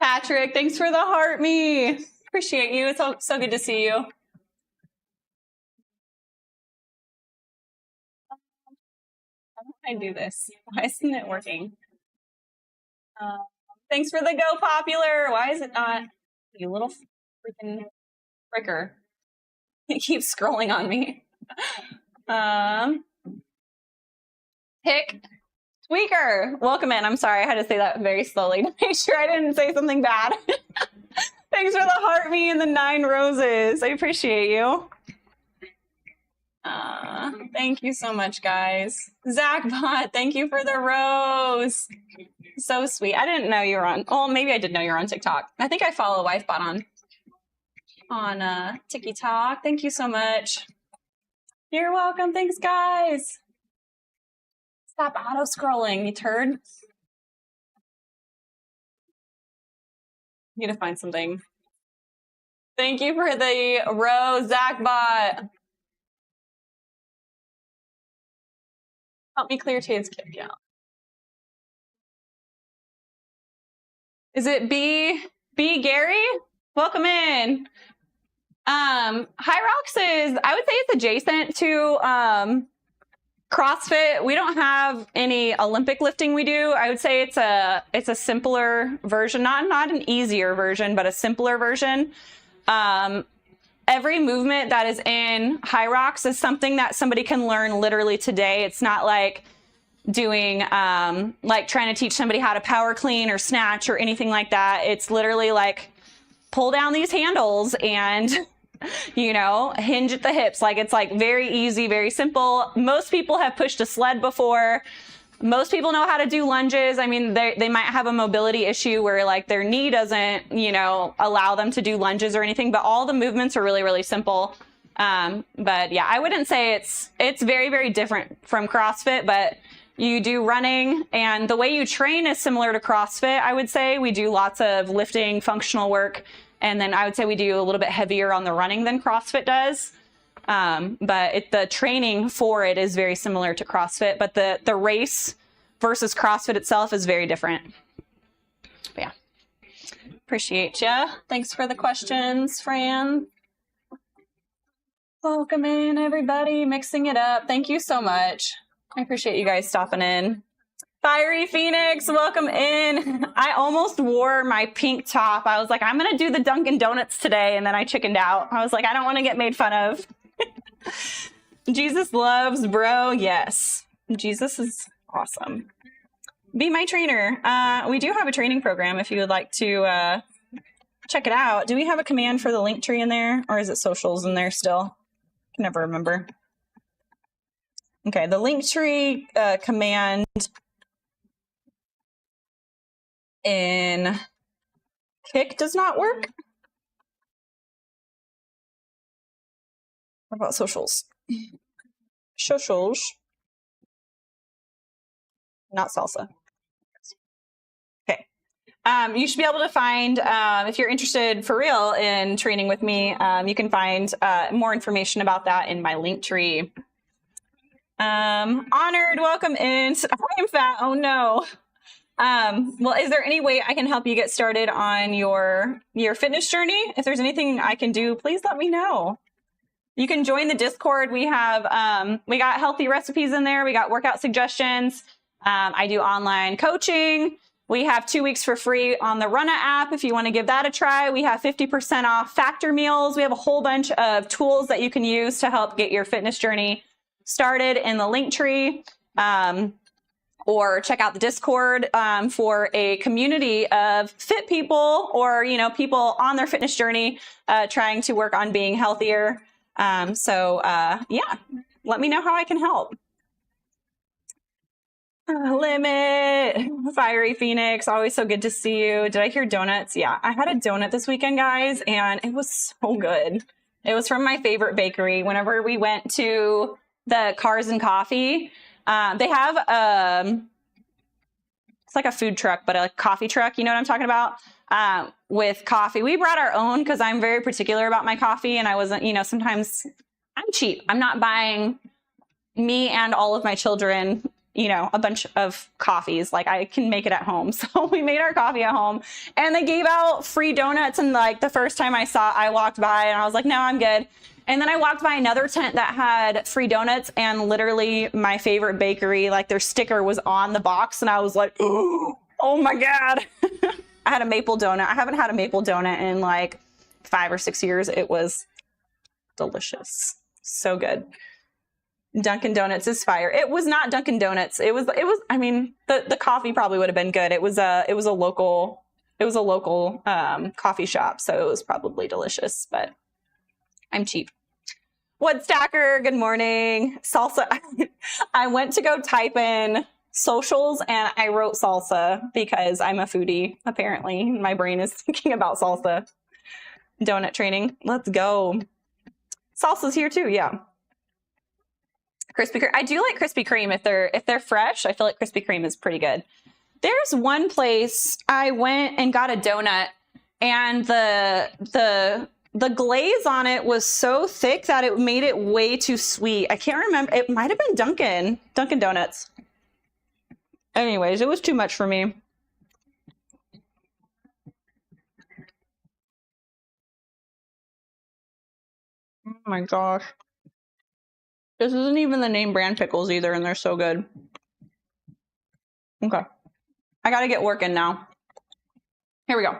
Patrick, thanks for the heart me. Appreciate you. It's so good to see you. How do I do this? Why isn't it working? Thanks for the go popular. Why is it not? You little freaking fricker. It keeps scrolling on me. Pick Tweaker. Welcome in. I'm sorry. I had to say that very slowly to make sure I didn't say something bad. Thanks for the heart me and the 9 roses. I appreciate you. Thank you so much, guys. Zachbot, thank you for the rose. So sweet. I didn't know you were on. Oh, maybe I did know you're on TikTok. I think I follow Wifebot on TikTok. Thank you so much. You're welcome. Thanks, guys. Stop auto scrolling, you turd. Need to find something. Thank you for the rose, Zachbot. Help me clear Tate's kid. Yeah. Is it B Gary? Welcome in. HYROX is, I would say it's adjacent to CrossFit. We don't have any Olympic lifting we do. I would say it's a simpler version, not an easier version, but a simpler version. Every movement that is in HYROX is something that somebody can learn literally today. It's not like doing like trying to teach somebody how to power clean or snatch or anything like that. It's literally like pull down these handles and you know, hinge at the hips. Like it's like very easy, very simple. Most people have pushed a sled before. Most people know how to do lunges. I mean, they might have a mobility issue where like their knee doesn't, you know, allow them to do lunges or anything, but all the movements are really, really simple. But yeah, I wouldn't say it's very, very different from CrossFit, but you do running and the way you train is similar to CrossFit. I would say we do lots of lifting, functional work. And then I would say we do a little bit heavier on the running than CrossFit does. But the training for it is very similar to CrossFit, but the race versus CrossFit itself is very different. But yeah, appreciate you. Thanks for the questions, Fran. Welcome in, everybody, mixing it up. Thank you so much. I appreciate you guys stopping in. Fiery Phoenix, welcome in. I almost wore my pink top. I was like, I'm going to do the Dunkin' Donuts today. And then I chickened out. I was like, I don't want to get made fun of. Jesus loves, bro. Yes. Jesus is awesome. Be my trainer. We do have a training program if you would like to check it out. Do we have a command for the link tree in there? Or is it socials in there still? I can never remember. Okay, the linktree command in Kick does not work. What about socials? Socials, not salsa. Okay. You should be able to find, if you're interested for real in training with me, you can find more information about that in my link tree. Honored, welcome in. I am fat. Oh no. Well, is there any way I can help you get started on your fitness journey? If there's anything I can do, please let me know. You can join the Discord. We have, we got healthy recipes in there. We got workout suggestions. I do online coaching. We have 2 weeks for free on the Runna app. If you want to give that a try, we have 50% off factor meals. We have a whole bunch of tools that you can use to help get your fitness journey started in the link tree, or check out the Discord for a community of fit people or, you know, people on their fitness journey trying to work on being healthier. Yeah, let me know how I can help. Limit, Fiery Phoenix, always so good to see you. Did I hear donuts? Yeah, I had a donut this weekend, guys, and it was so good. It was from my favorite bakery. Whenever we went to the Cars and Coffee, they have it's like a food truck, but a coffee truck. You know what I'm talking about? With coffee. We brought our own because I'm very particular about my coffee, and I wasn't, you know, sometimes I'm cheap. I'm not buying me and all of my children, you know, a bunch of coffees. Like I can make it at home. So we made our coffee at home, and they gave out free donuts. And like the first time I walked by and I was like, no, I'm good. And then I walked by another tent that had free donuts, and literally my favorite bakery, like their sticker was on the box. And I was like, oh my God. I had a maple donut. I haven't had a maple donut in like 5 or 6 years. It was delicious. So good. Dunkin' Donuts is fire. It was not Dunkin' Donuts. It was, I mean, the coffee probably would have been good. It was a local coffee shop. So it was probably delicious, but I'm cheap. Woodstacker, good morning. Salsa. I went to go type in socials and I wrote salsa because I'm a foodie. Apparently my brain is thinking about salsa. Donut training. Let's go. Salsa's here too. Yeah. Krispy Kreme. I do like Krispy Kreme if they're fresh. I feel like Krispy Kreme is pretty good. There's one place I went and got a donut, and the glaze on it was so thick that it made it way too sweet. I can't remember. It might have been Dunkin' Donuts. Anyways, it was too much for me. Oh my gosh. This isn't even the name brand pickles either, and they're so good. Okay. I gotta get working now. Here we go.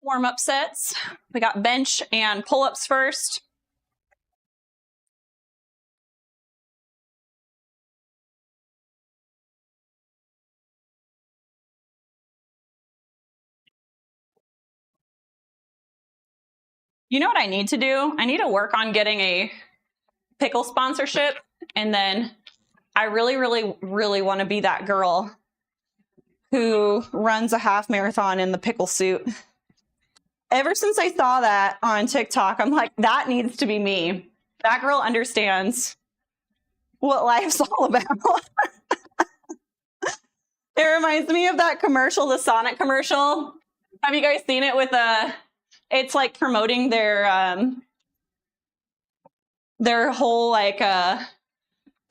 Warm-up sets. We got bench and pull-ups first. You know what I need to do? I need to work on getting a pickle sponsorship, and then I really, really, really want to be that girl who runs a half marathon in the pickle suit. Ever since I saw that on TikTok, I'm like, that needs to be me. That girl understands what life's all about. It reminds me of that commercial, the Sonic commercial. Have you guys seen it with it's like promoting their whole like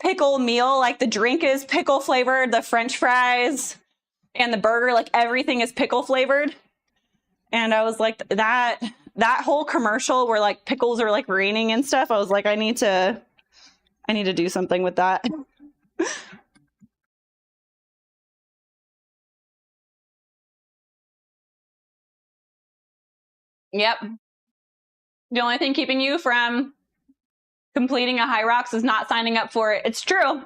pickle meal, like the drink is pickle flavored, the French fries and the burger, like everything is pickle flavored. And I was like, that whole commercial where like pickles are like raining and stuff, I was like, I need to do something with that. Yep. The only thing keeping you from completing a HYROX is not signing up for it. It's true. I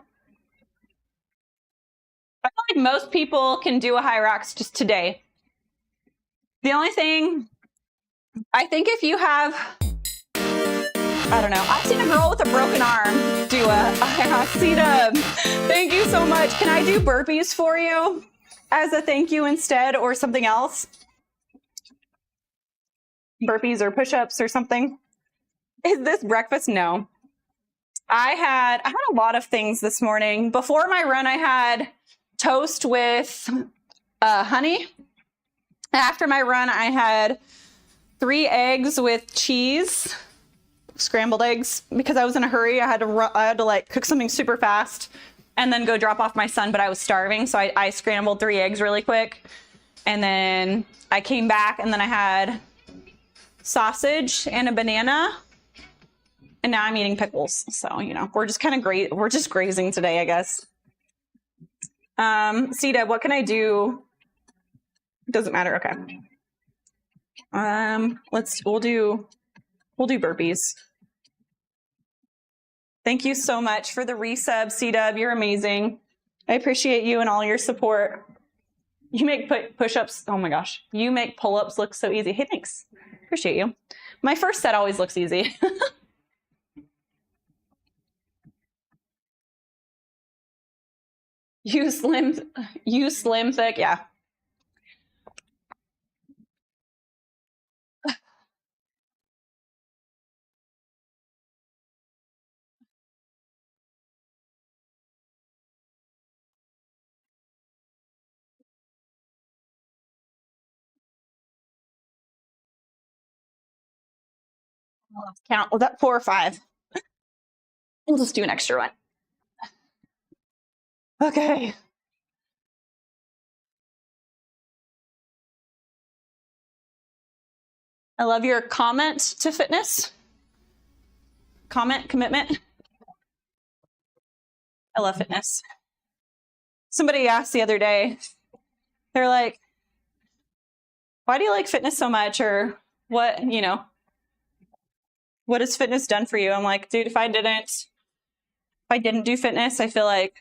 feel like most people can do a HYROX just today. The only thing, I think if you have, I don't know, I've seen a girl with a broken arm do a HYROX. C-Dub, thank you so much. Can I do burpees for you as a thank you instead, or something else? Burpees or push-ups or something? Is this breakfast? No. I had a lot of things this morning. Before my run, I had toast with honey. After my run, I had 3 eggs with cheese, scrambled eggs, because I was in a hurry. I had to like cook something super fast and then go drop off my son, but I was starving, so I scrambled 3 eggs really quick. And then I came back, and then I had sausage and a banana. And now I'm eating pickles. So, you know, we're just kind of great. We're just grazing today, I guess. C-Dub, what can I do? Doesn't matter. Okay. We'll do burpees. Thank you so much for the resub, C-Dub. You're amazing. I appreciate you and all your support. You make push-ups. Oh my gosh. You make pull-ups look so easy. Hey, thanks. Appreciate you. My first set always looks easy. You slim thick, yeah. Count. Was that 4 or 5? We'll just do an extra one. Okay. I love your comment to fitness. Commitment. I love fitness. Somebody asked the other day, they're like, why do you like fitness so much? Or what, you know, what has fitness done for you? I'm like, dude, if I didn't do fitness, I feel like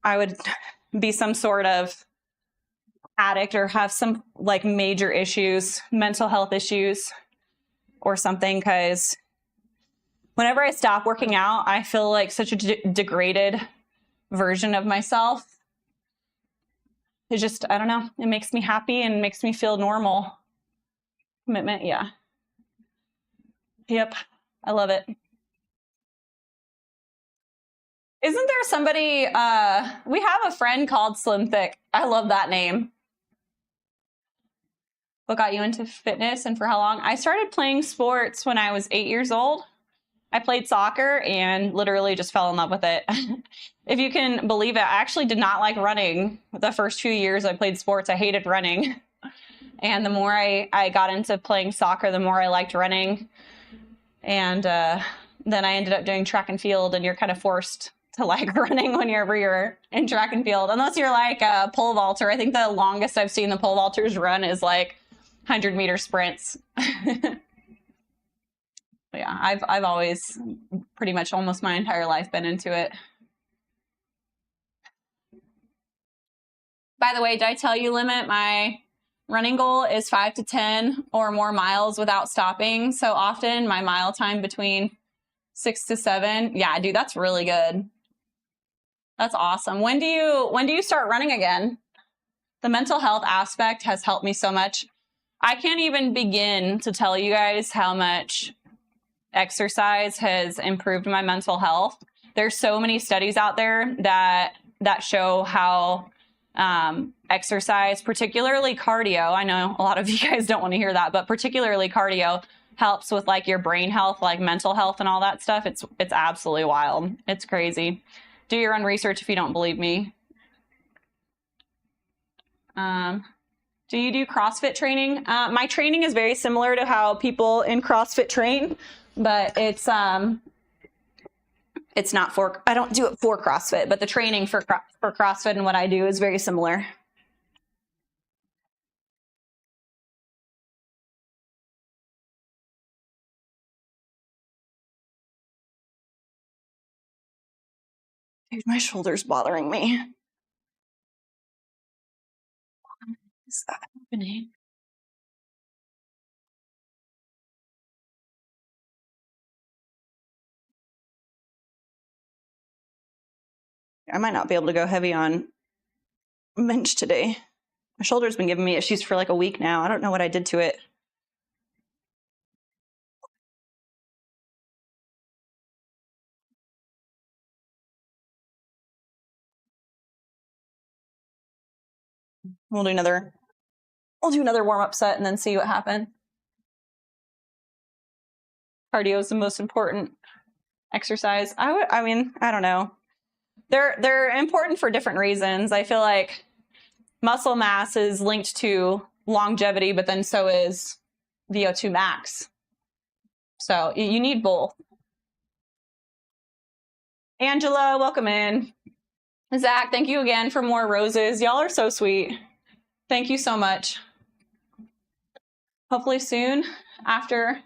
I would be some sort of addict or have some like major issues, mental health issues or something. Because whenever I stop working out, I feel like such a degraded version of myself. It's just, I don't know, it makes me happy and makes me feel normal. Commitment, yeah. Yep, I love it. Isn't there somebody, we have a friend called Slim Thick. I love that name. What got you into fitness and for how long? I started playing sports when I was 8 years old. I played soccer and literally just fell in love with it. If you can believe it, I actually did not like running the first few years I played sports. I hated running. And the more I got into playing soccer, the more I liked running. And then I ended up doing track and field, and you're kind of forced to like running whenever you're in track and field, unless you're like a pole vaulter. I think the longest I've seen the pole vaulters run is like 100-meter sprints. Yeah, I've always pretty much almost my entire life been into it. By the way, did I tell you, Limit, my running goal is 5 to 10 or more miles without stopping. So often my mile time between 6 to 7. Yeah, dude, that's really good. That's awesome. When do you start running again? The mental health aspect has helped me so much. I can't even begin to tell you guys how much exercise has improved my mental health. There's so many studies out there that show how exercise, particularly cardio, I know a lot of you guys don't want to hear that, but particularly cardio helps with like your brain health, like mental health and all that stuff. It's absolutely wild. It's crazy. Do your own research if you don't believe me. Do you do CrossFit training? My training is very similar to how people in CrossFit train, but it's not for, I don't do it for CrossFit, but the training for CrossFit and what I do is very similar. Dude, my shoulder's bothering me. What is that happening? I might not be able to go heavy on bench today. My shoulder's been giving me issues for like a week now. I don't know what I did to it. We'll do another warm-up set and then see what happens. Cardio is the most important exercise. I mean, I don't know. They're important for different reasons. I feel like muscle mass is linked to longevity, but then so is VO2 max. So you need both. Angela, welcome in. Zach, thank you again for more roses. Y'all are so sweet. Thank you so much. Hopefully soon after,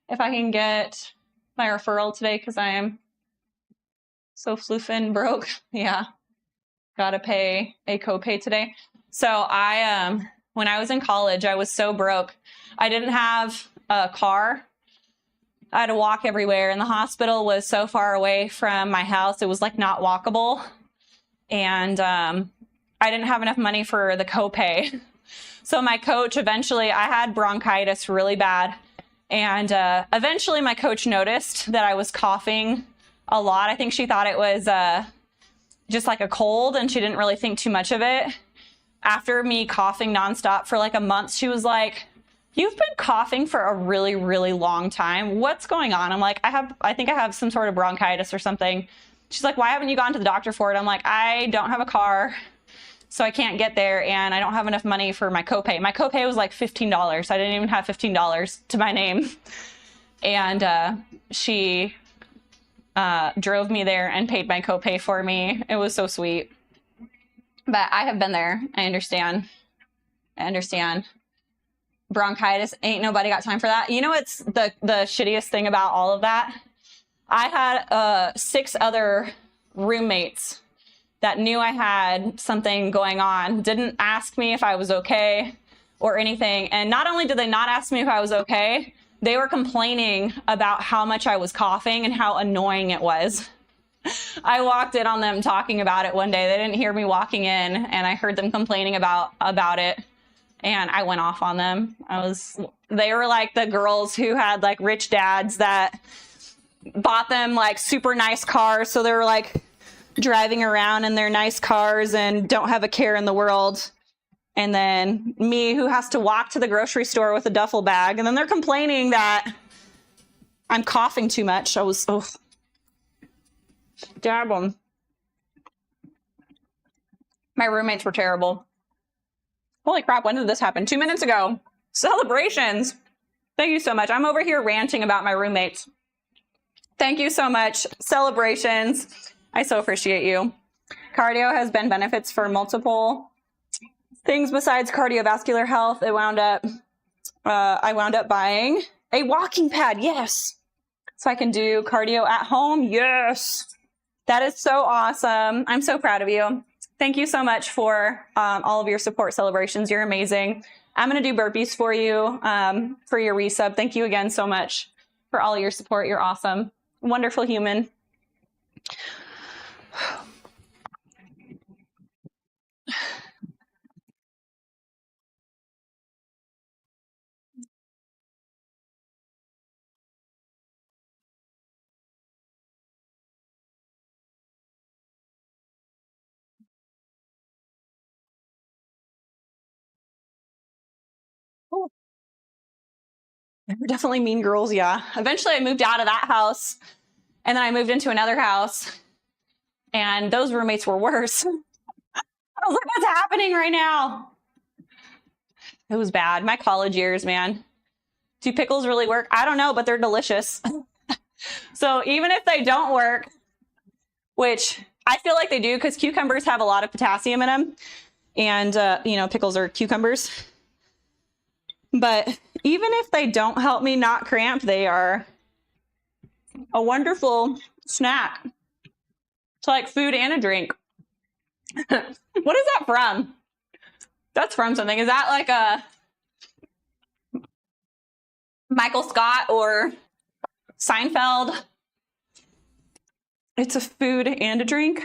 if I can get my referral today, because I am so floofing broke. Yeah, gotta pay a copay today. So when I was in college, I was so broke. I didn't have a car. I had to walk everywhere, and the hospital was so far away from my house. It was like not walkable. And I didn't have enough money for the copay. So my coach eventually, I had bronchitis really bad. And eventually my coach noticed that I was coughing a lot. I think she thought it was just like a cold, and she didn't really think too much of it. After me coughing nonstop for like a month, she was like, "You've been coughing for a really, really long time. What's going on?" I'm like, I think I have some sort of bronchitis or something. She's like, "Why haven't you gone to the doctor for it?" I'm like, "I don't have a car, so I can't get there, and I don't have enough money for my copay." My copay was like $15. I didn't even have $15 to my name. And she drove me there and paid my copay for me. It was so sweet. But I have been there. I understand. Bronchitis, ain't nobody got time for that. You know what's the shittiest thing about all of that? I had 6 other roommates that knew I had something going on, didn't ask me if I was okay or anything. And not only did they not ask me if I was okay, they were complaining about how much I was coughing and how annoying it was. I walked in on them talking about it one day. They didn't hear me walking in, and I heard them complaining about it. And I went off on them. They were like the girls who had like rich dads that bought them like super nice cars. So they were like driving around in their nice cars and don't have a care in the world. And then me, who has to walk to the grocery store with a duffel bag. And then they're complaining that I'm coughing too much. Dab 'em. My roommates were terrible. Holy crap, when did this happen? 2 minutes ago. Celebrations. Thank you so much. I'm over here ranting about my roommates. Thank you so much. Celebrations. I so appreciate you. Cardio has been benefits for multiple things besides cardiovascular health. I wound up buying a walking pad. Yes. So I can do cardio at home. Yes. That is so awesome. I'm so proud of you. Thank you so much for all of your support celebrations. You're amazing. I'm going to do burpees for you for your resub. Thank you again so much for all your support. You're awesome. Wonderful human. They were definitely mean girls, yeah. Eventually I moved out of that house and then I moved into another house and those roommates were worse. I was like, what's happening right now? It was bad. My college years, man. Do pickles really work? I don't know, but they're delicious. So even if they don't work, which I feel like they do because cucumbers have a lot of potassium in them and, pickles are cucumbers. But even if they don't help me not cramp, they are a wonderful snack. It's like food and a drink. What is that from? That's from something. Is that like a Michael Scott or Seinfeld? It's a food and a drink.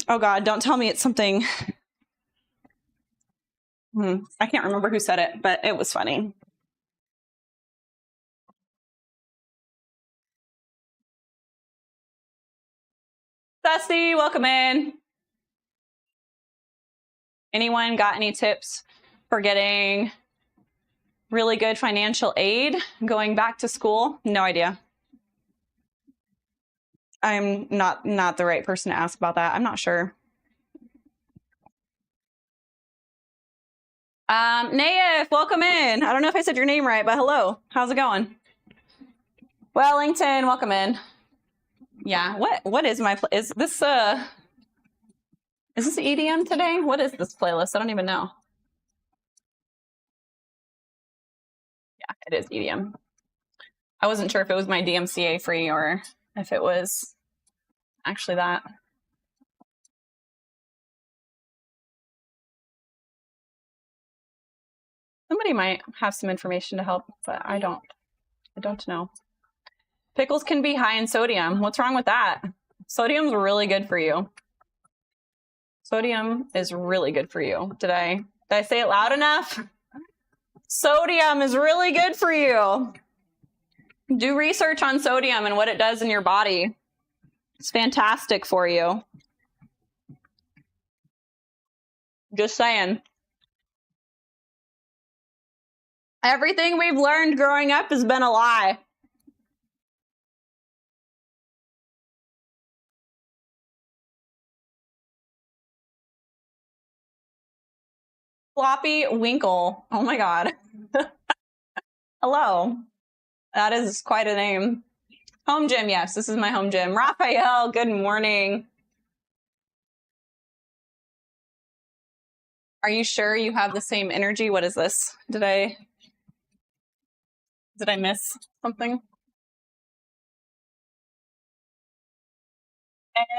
Oh God, don't tell me it's something. I can't remember who said it, but it was funny. Dusty, welcome in. Anyone got any tips for getting really good financial aid going back to school? No idea. I'm not the right person to ask about that. I'm not sure. Naif, welcome in. I don't know if I said your name right, but hello. How's it going? Wellington, welcome in. Yeah, what is my is this EDM today? What is this playlist? I don't even know. Yeah, it is EDM. I wasn't sure if it was my DMCA free or if it was actually that. Somebody might have some information to help, but I don't know. Pickles can be high in sodium. What's wrong with that? Sodium's really good for you. Sodium is really good for you. Did I say it loud enough? Sodium is really good for you. Do research on sodium and what it does in your body. It's fantastic for you. Just saying. Everything we've learned growing up has been a lie. Floppy Winkle. Oh my God. Hello. That is quite a name. Home gym. Yes, this is my home gym. Raphael, good morning. Are you sure you have the same energy? What is this? Did I miss something?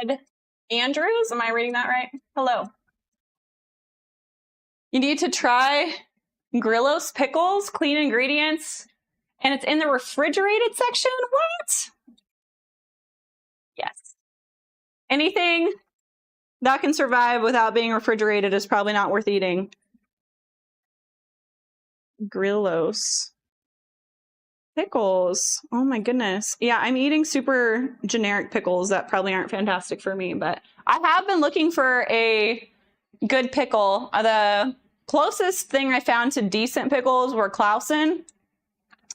Ed Andrews, am I reading that right? Hello. You need to try Grillos pickles, clean ingredients, and it's in the refrigerated section? What? Yes. Anything that can survive without being refrigerated is probably not worth eating. Grillos pickles. Oh my goodness. Yeah, I'm eating super generic pickles that probably aren't fantastic for me, but I have been looking for a good pickle. The closest thing I found to decent pickles were Clausen.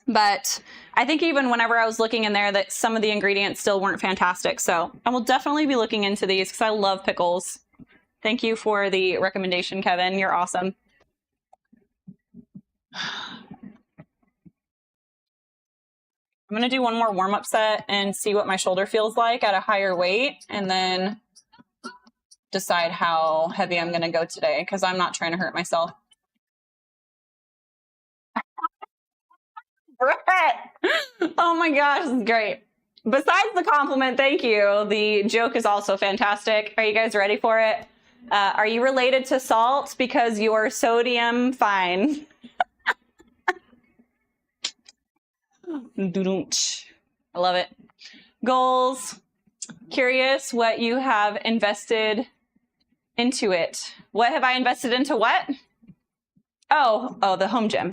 But I think even whenever I was looking in there that some of the ingredients still weren't fantastic. So I will definitely be looking into these because I love pickles. Thank you for the recommendation, Kevin. You're awesome. I'm going to do one more warm-up set and see what my shoulder feels like at a higher weight and then decide how heavy I'm going to go today because I'm not trying to hurt myself. Brett! Oh my gosh, this is great. Besides the compliment, thank you. The joke is also fantastic. Are you guys ready for it? Are you related to salt because you're sodium fine? I love it. Goals. Curious what you have invested into it. What have I invested into what? Oh, the home gym.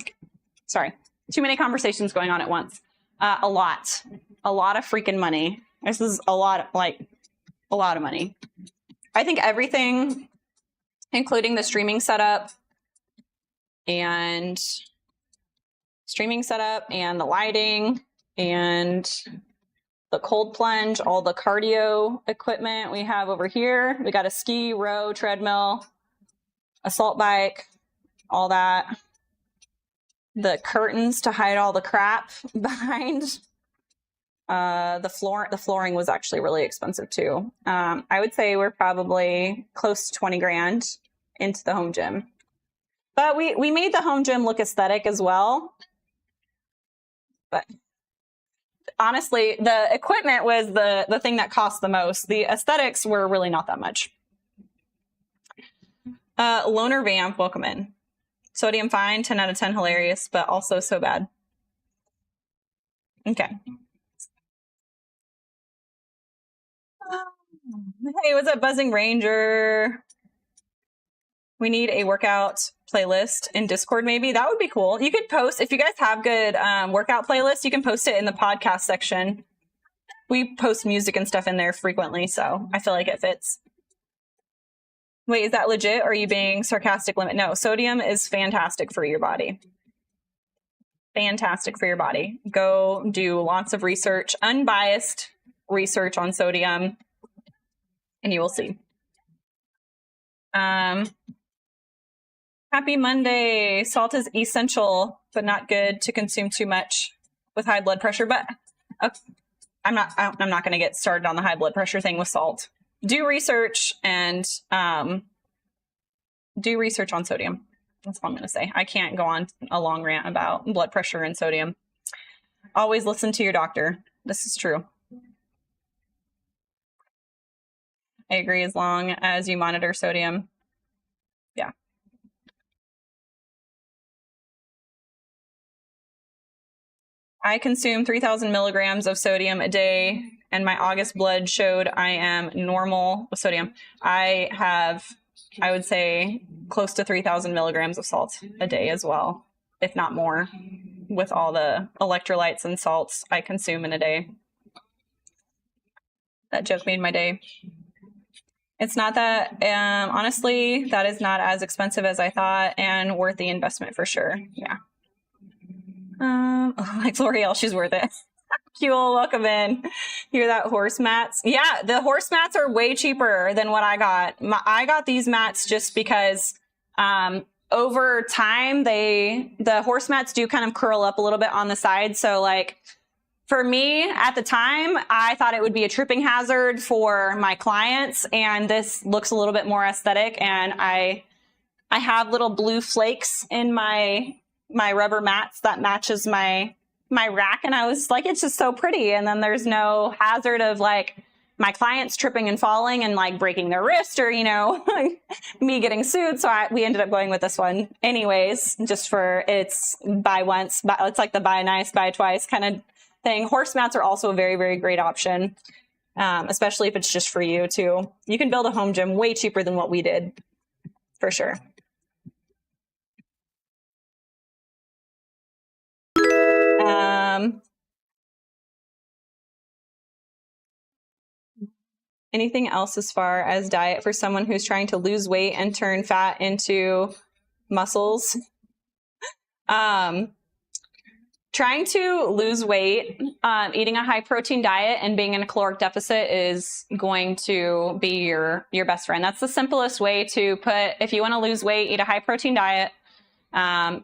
Sorry. Too many conversations going on at once. A lot of freaking money. This is a lot of money. I think everything, including the streaming setup and the lighting and the cold plunge, all the cardio equipment we have over here. We got a ski, row, treadmill, assault bike, all that. The curtains to hide all the crap behind. The flooring was actually really expensive too. I would say we're probably close to 20 grand into the home gym. But we made the home gym look aesthetic as well. But honestly, the equipment was the thing that cost the most. The aesthetics were really not that much. Loner Vamp, welcome in. Sodium fine, 10 out of 10, hilarious, but also so bad. Okay. Hey, what's up, Buzzing Ranger? We need a workout playlist in Discord, maybe. That would be cool. You could post, if you guys have good workout playlists, you can post it in the podcast section. We post music and stuff in there frequently, so I feel like it fits. Wait, is that legit or are you being sarcastic? No, sodium is fantastic for your body. Fantastic for your body. Go do lots of research, unbiased research on sodium, and you will see. Happy Monday. Salt is essential, but not good to consume too much with high blood pressure. But I'm not going to get started on the high blood pressure thing with salt. Do research and do research on sodium. That's all I'm going to say. I can't go on a long rant about blood pressure and sodium. Always listen to your doctor. This is true. I agree, as long as you monitor sodium. Yeah. I consume 3,000 milligrams of sodium a day, and my August blood showed I am normal with sodium. I have, I would say, close to 3,000 milligrams of salt a day as well, if not more, with all the electrolytes and salts I consume in a day. That joke made my day. It's not that, honestly, that is not as expensive as I thought and worth the investment for sure. Yeah. Like L'Oreal, she's worth it. Fuel, welcome in. Hear that? Horse mats? Yeah, the horse mats are way cheaper than what I got. I got these mats just because over time, the horse mats do kind of curl up a little bit on the side. So like for me at the time, I thought it would be a tripping hazard for my clients. And this looks a little bit more aesthetic. And I have little blue flakes in my rubber mats that matches my rack. And I was like, it's just so pretty. And then there's no hazard of like my clients tripping and falling and like breaking their wrist or, you know, me getting sued. So we ended up going with this one anyways, just for it's buy once, but it's like the buy nice, buy twice kind of thing. Horse mats are also a very, very great option, especially if it's just for you too. You can build a home gym way cheaper than what we did, for sure. Anything else as far as diet for someone who's trying to lose weight and turn fat into muscles? Trying to lose weight, eating a high protein diet and being in a caloric deficit is going to be your best friend. That's the simplest way to put, if you want to lose weight, eat a high protein diet. So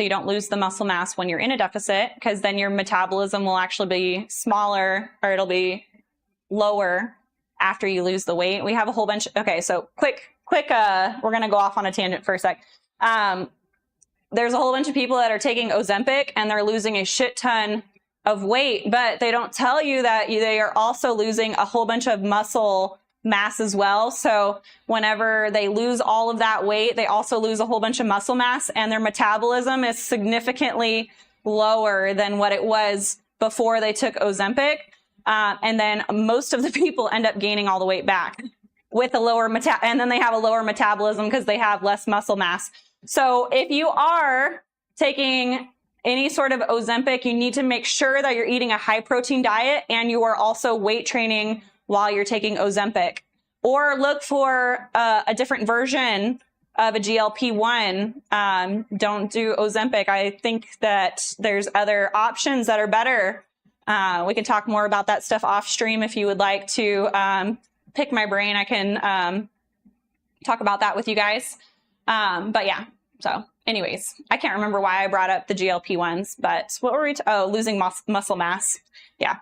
you don't lose the muscle mass when you're in a deficit, because then your metabolism will actually be smaller, or it'll be lower after you lose the weight. We have a whole bunch. Okay, so quick, we're going to go off on a tangent for a sec. There's a whole bunch of people that are taking Ozempic and they're losing a shit ton of weight, but they don't tell you that they are also losing a whole bunch of muscle mass as well. So whenever they lose all of that weight, they also lose a whole bunch of muscle mass, and their metabolism is significantly lower than what it was before they took Ozempic. And then most of the people end up gaining all the weight back with a lower and then they have a lower metabolism because they have less muscle mass. So if you are taking any sort of Ozempic, you need to make sure that you're eating a high protein diet and you are also weight training while you're taking Ozempic, or look for a different version of a GLP-1. Don't do Ozempic. I think that there's other options that are better. We can talk more about that stuff off stream if you would like to pick my brain. I can talk about that with you guys. But yeah, so anyways, I can't remember why I brought up the GLP-1s, but what were we, losing muscle mass. Yeah.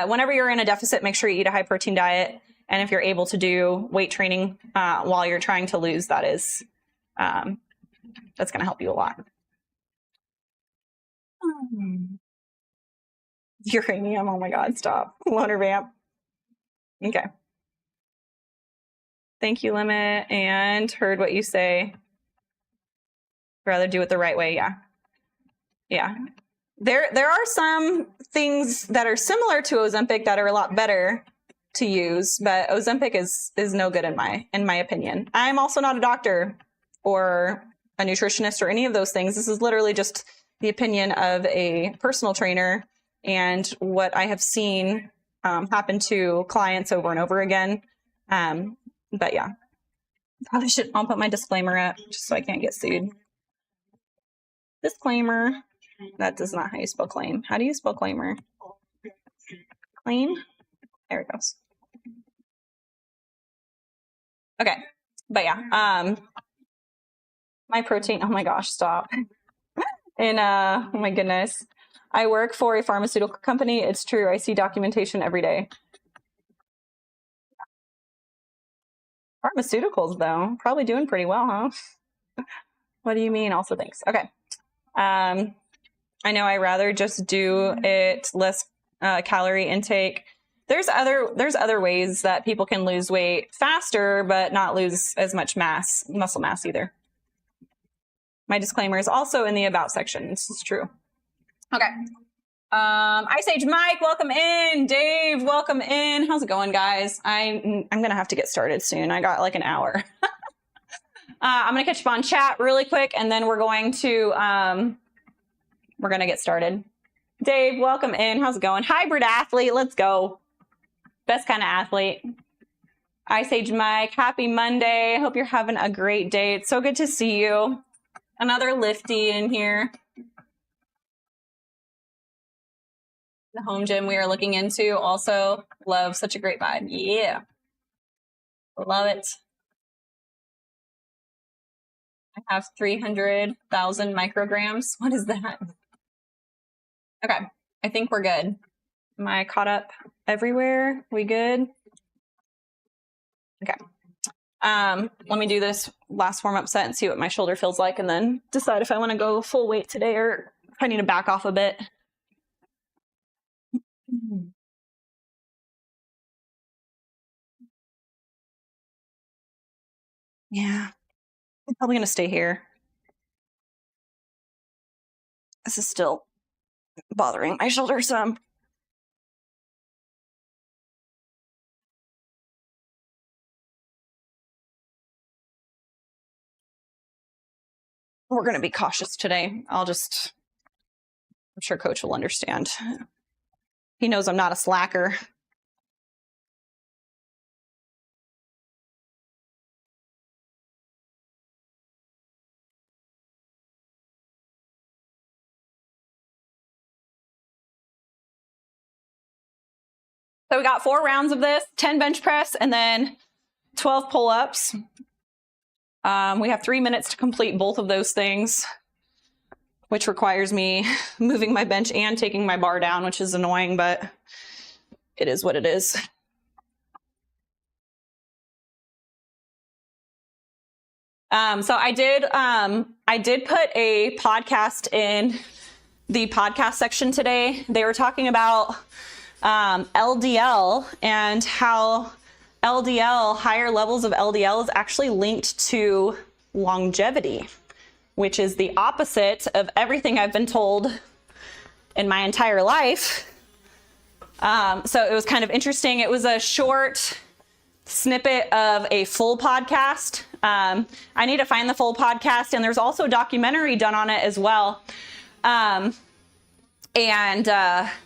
Whenever you're in a deficit, make sure you eat a high protein diet. And if you're able to do weight training, while you're trying to lose, that's going to help you a lot. Uranium. Oh my God, stop. Loner vamp. Okay. Thank you, Limit, and heard what you say. Rather do it the right way. Yeah. Yeah. There are some things that are similar to Ozempic that are a lot better to use, but Ozempic is no good in my opinion. I'm also not a doctor or a nutritionist or any of those things. This is literally just the opinion of a personal trainer and what I have seen happen to clients over and over again. But yeah, probably should. I'll put my disclaimer up just so I can't get sued. Disclaimer. That is not how you spell claim. How do you spell claimer? Claim? There it goes. Okay. But yeah, my protein. Oh my gosh, stop. And oh my goodness. I work for a pharmaceutical company. It's true. I see documentation every day. Pharmaceuticals, though, probably doing pretty well, huh? What do you mean? Also, thanks. Okay. I know I rather just do it less calorie intake. There's other ways that people can lose weight faster, but not lose as much muscle mass either. My disclaimer is also in the about section. This is true. Okay. Ice Age Mike, welcome in. Dave, welcome in. How's it going, guys? I'm gonna have to get started soon. I got like an hour. I'm gonna catch up on chat really quick, and then we're gonna get started. Dave, welcome in. How's it going? Hybrid athlete, let's go. Best kind of athlete. Ice Age Mike, happy Monday. Hope you're having a great day. It's so good to see you. Another lifty in here. The home gym we are looking into also. Love, such a great vibe. Yeah. Love it. I have 300,000 micrograms. What is that? Okay. I think we're good. Am I caught up everywhere? We good? Okay. Let me do this last warm-up set and see what my shoulder feels like, and then decide if I want to go full weight today or if I need to back off a bit. Yeah, I'm probably gonna stay here. This is still bothering my shoulder some. We're gonna be cautious today. I'm sure Coach will understand. He knows I'm not a slacker. So we got 4 rounds of this, 10 bench press, and then 12 pull-ups. We have 3 minutes to complete both of those things, which requires me moving my bench and taking my bar down, which is annoying, but it is what it is. So I did put a podcast in the podcast section today. They were talking about LDL and how LDL, higher levels of LDL, is actually linked to longevity, which is the opposite of everything I've been told in my entire life. So it was kind of interesting. It was a short snippet of a full podcast. I need to find the full podcast, and there's also a documentary done on it as well.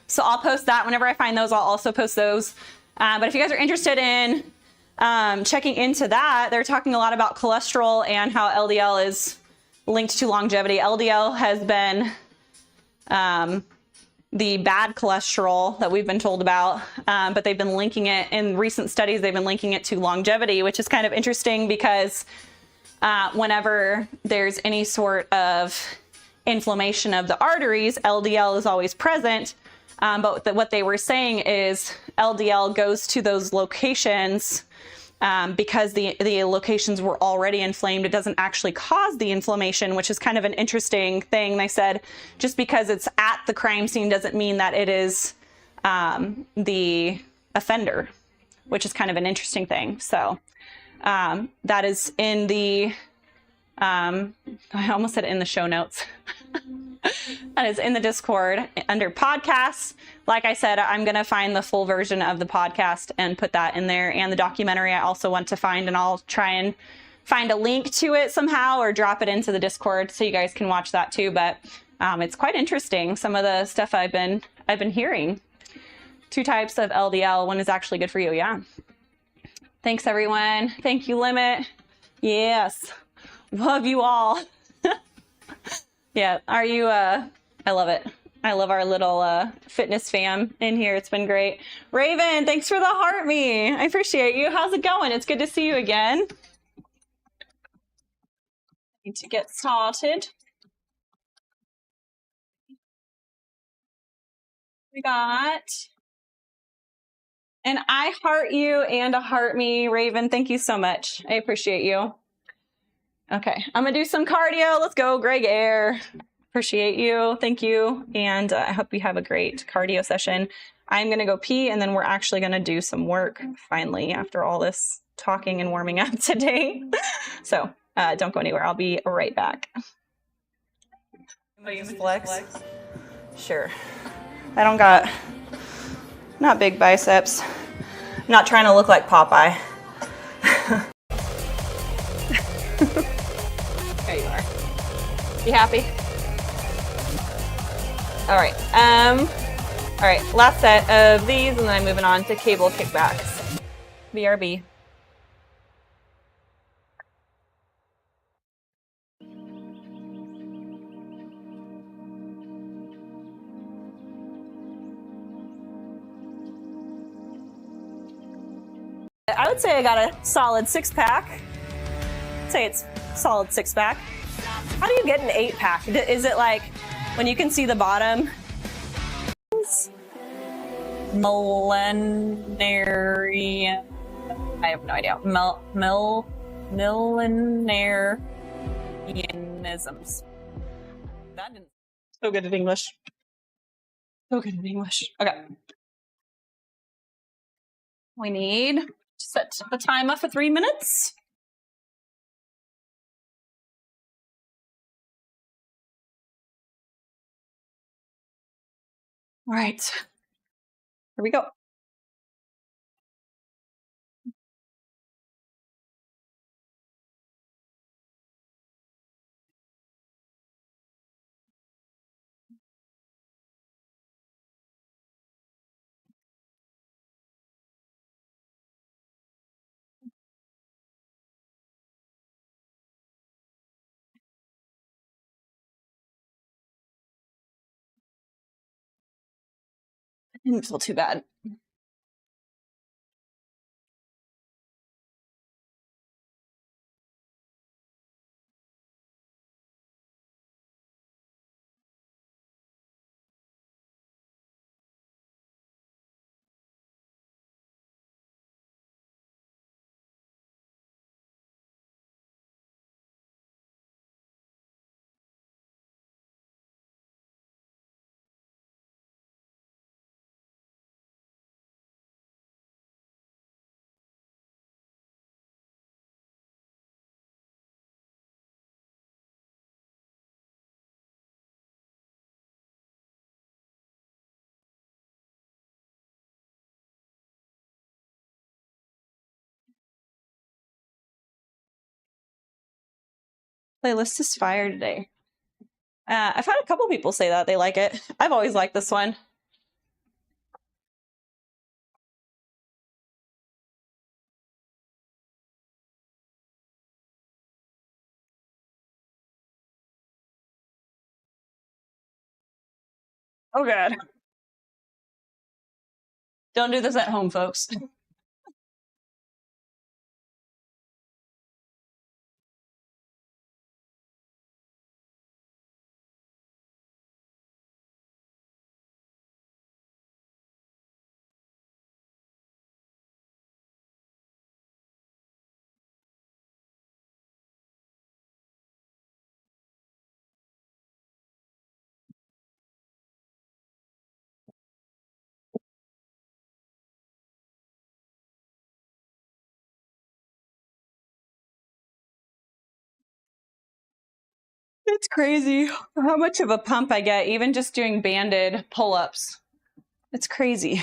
So I'll post that. Whenever I find those, I'll also post those. But if you guys are interested in checking into that, they're talking a lot about cholesterol and how LDL is linked to longevity. LDL has been the bad cholesterol that we've been told about, but they've been linking it in recent studies. They've been linking it to longevity, which is kind of interesting because whenever there's any sort of inflammation of the arteries, LDL is always present. But what they were saying is LDL goes to those locations because the locations were already inflamed. It doesn't actually cause the inflammation, which is kind of an interesting thing. They said just because it's at the crime scene doesn't mean that it is the offender, which is kind of an interesting thing. So that is in the, I almost said in the show notes. That is in the Discord under podcasts. Like I said, I'm going to find the full version of the podcast and put that in there. And the documentary I also want to find, and I'll try and find a link to it somehow or drop it into the Discord so you guys can watch that too. But it's quite interesting, some of the stuff I've been hearing. 2 types of LDL. One is actually good for you. Yeah. Thanks, everyone. Thank you, Limit. Yes. Love you all. Yeah. Are you, I love it. I love our little fitness fam in here. It's been great. Raven, thanks for the heart me. I appreciate you. How's it going? It's good to see you again. Need to get started. We got an I heart you and a heart me. Raven, thank you so much. I appreciate you. Okay, I'm gonna do some cardio. Let's go, Greg Air. Appreciate you. Thank you. And I hope you have a great cardio session. I'm going to go pee, and then we're actually going to do some work finally after all this talking and warming up today. So don't go anywhere. I'll be right back. Flex. Sure. I don't got, not big biceps. I'm not trying to look like Popeye. There you are. You happy? All right, last set of these, and then I'm moving on to cable kickbacks. BRB. I would say I got a solid 6-pack. I'd say it's solid 6-pack. How do you get an 8-pack? Is it like when you can see the bottom? Millenarian. I have no idea. Millenarianisms. That didn't. So good at English. So good at English. Okay. We need to set the timer for 3 minutes. All right, here we go. Didn't feel too bad. Playlist is fire today. I've had a couple people say that they like it. I've always liked this one. Oh, God. Don't do this at home, folks. It's crazy how much of a pump I get, even just doing banded pull-ups. It's crazy.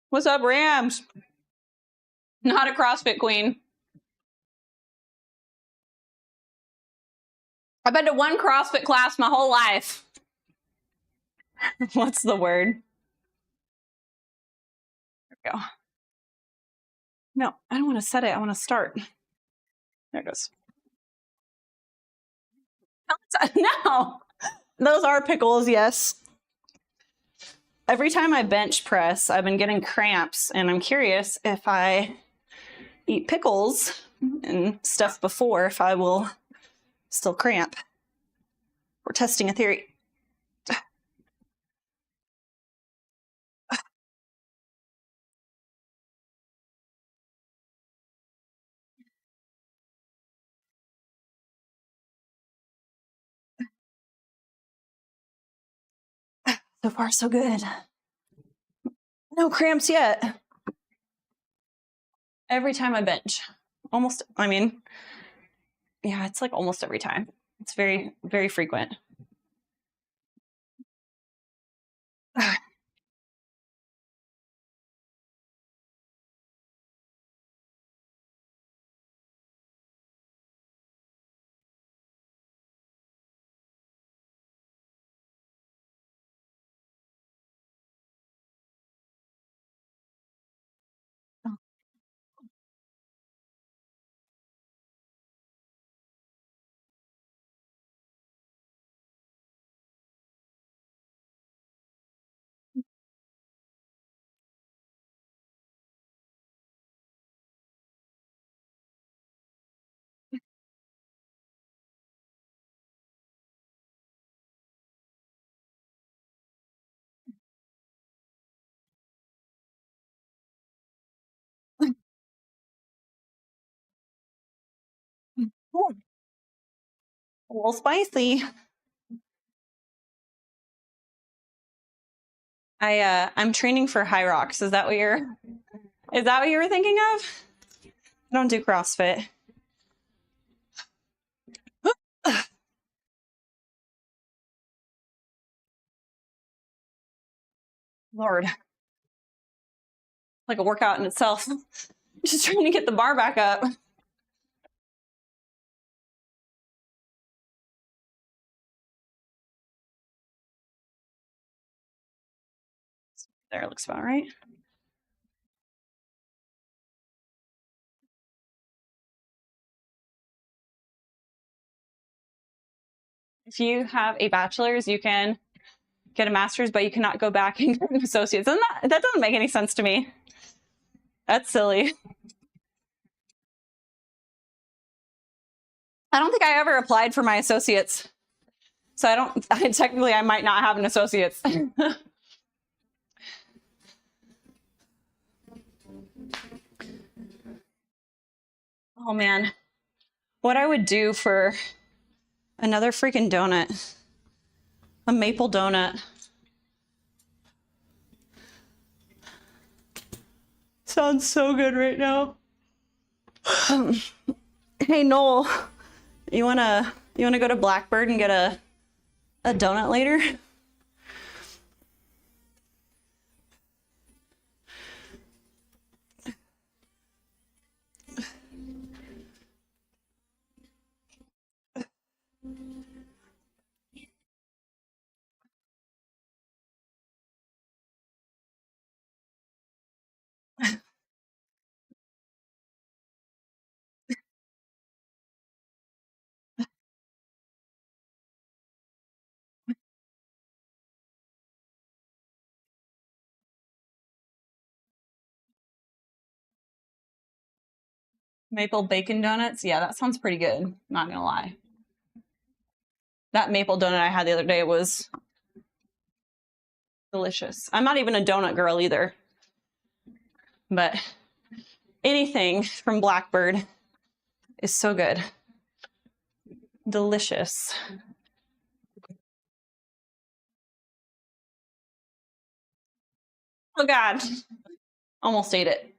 What's up, Rams? Not a CrossFit queen. I've been to one CrossFit class my whole life. What's the word? There we go. No, I don't want to set it. I want to start. There it goes. No, those are pickles, yes. Every time I bench press, I've been getting cramps, and I'm curious if I eat pickles and stuff before, if I will still cramp. We're testing a theory. So far, so good. No cramps yet. Every time I bench. Almost, I mean, yeah, it's like almost every time. It's very, very frequent. Ooh, a little spicy. I'm training for HYROX. Is that what you were thinking of? I don't do CrossFit. Lord. Like a workout in itself. Just trying to get the bar back up. There, it looks about right. If you have a bachelor's, you can get a master's, but you cannot go back and get an associate's. And that doesn't make any sense to me. That's silly. I don't think I ever applied for my associates. So technically I might not have an associate's. Oh man, what I would do for another freaking donut, a maple donut. Sounds so good right now. Hey Noel, you wanna go to Blackbird and get a donut later? Maple bacon donuts? Yeah, that sounds pretty good. Not gonna lie. That maple donut I had the other day was delicious. I'm not even a donut girl either, but anything from Blackbird is so good. Delicious. Oh God, almost ate it.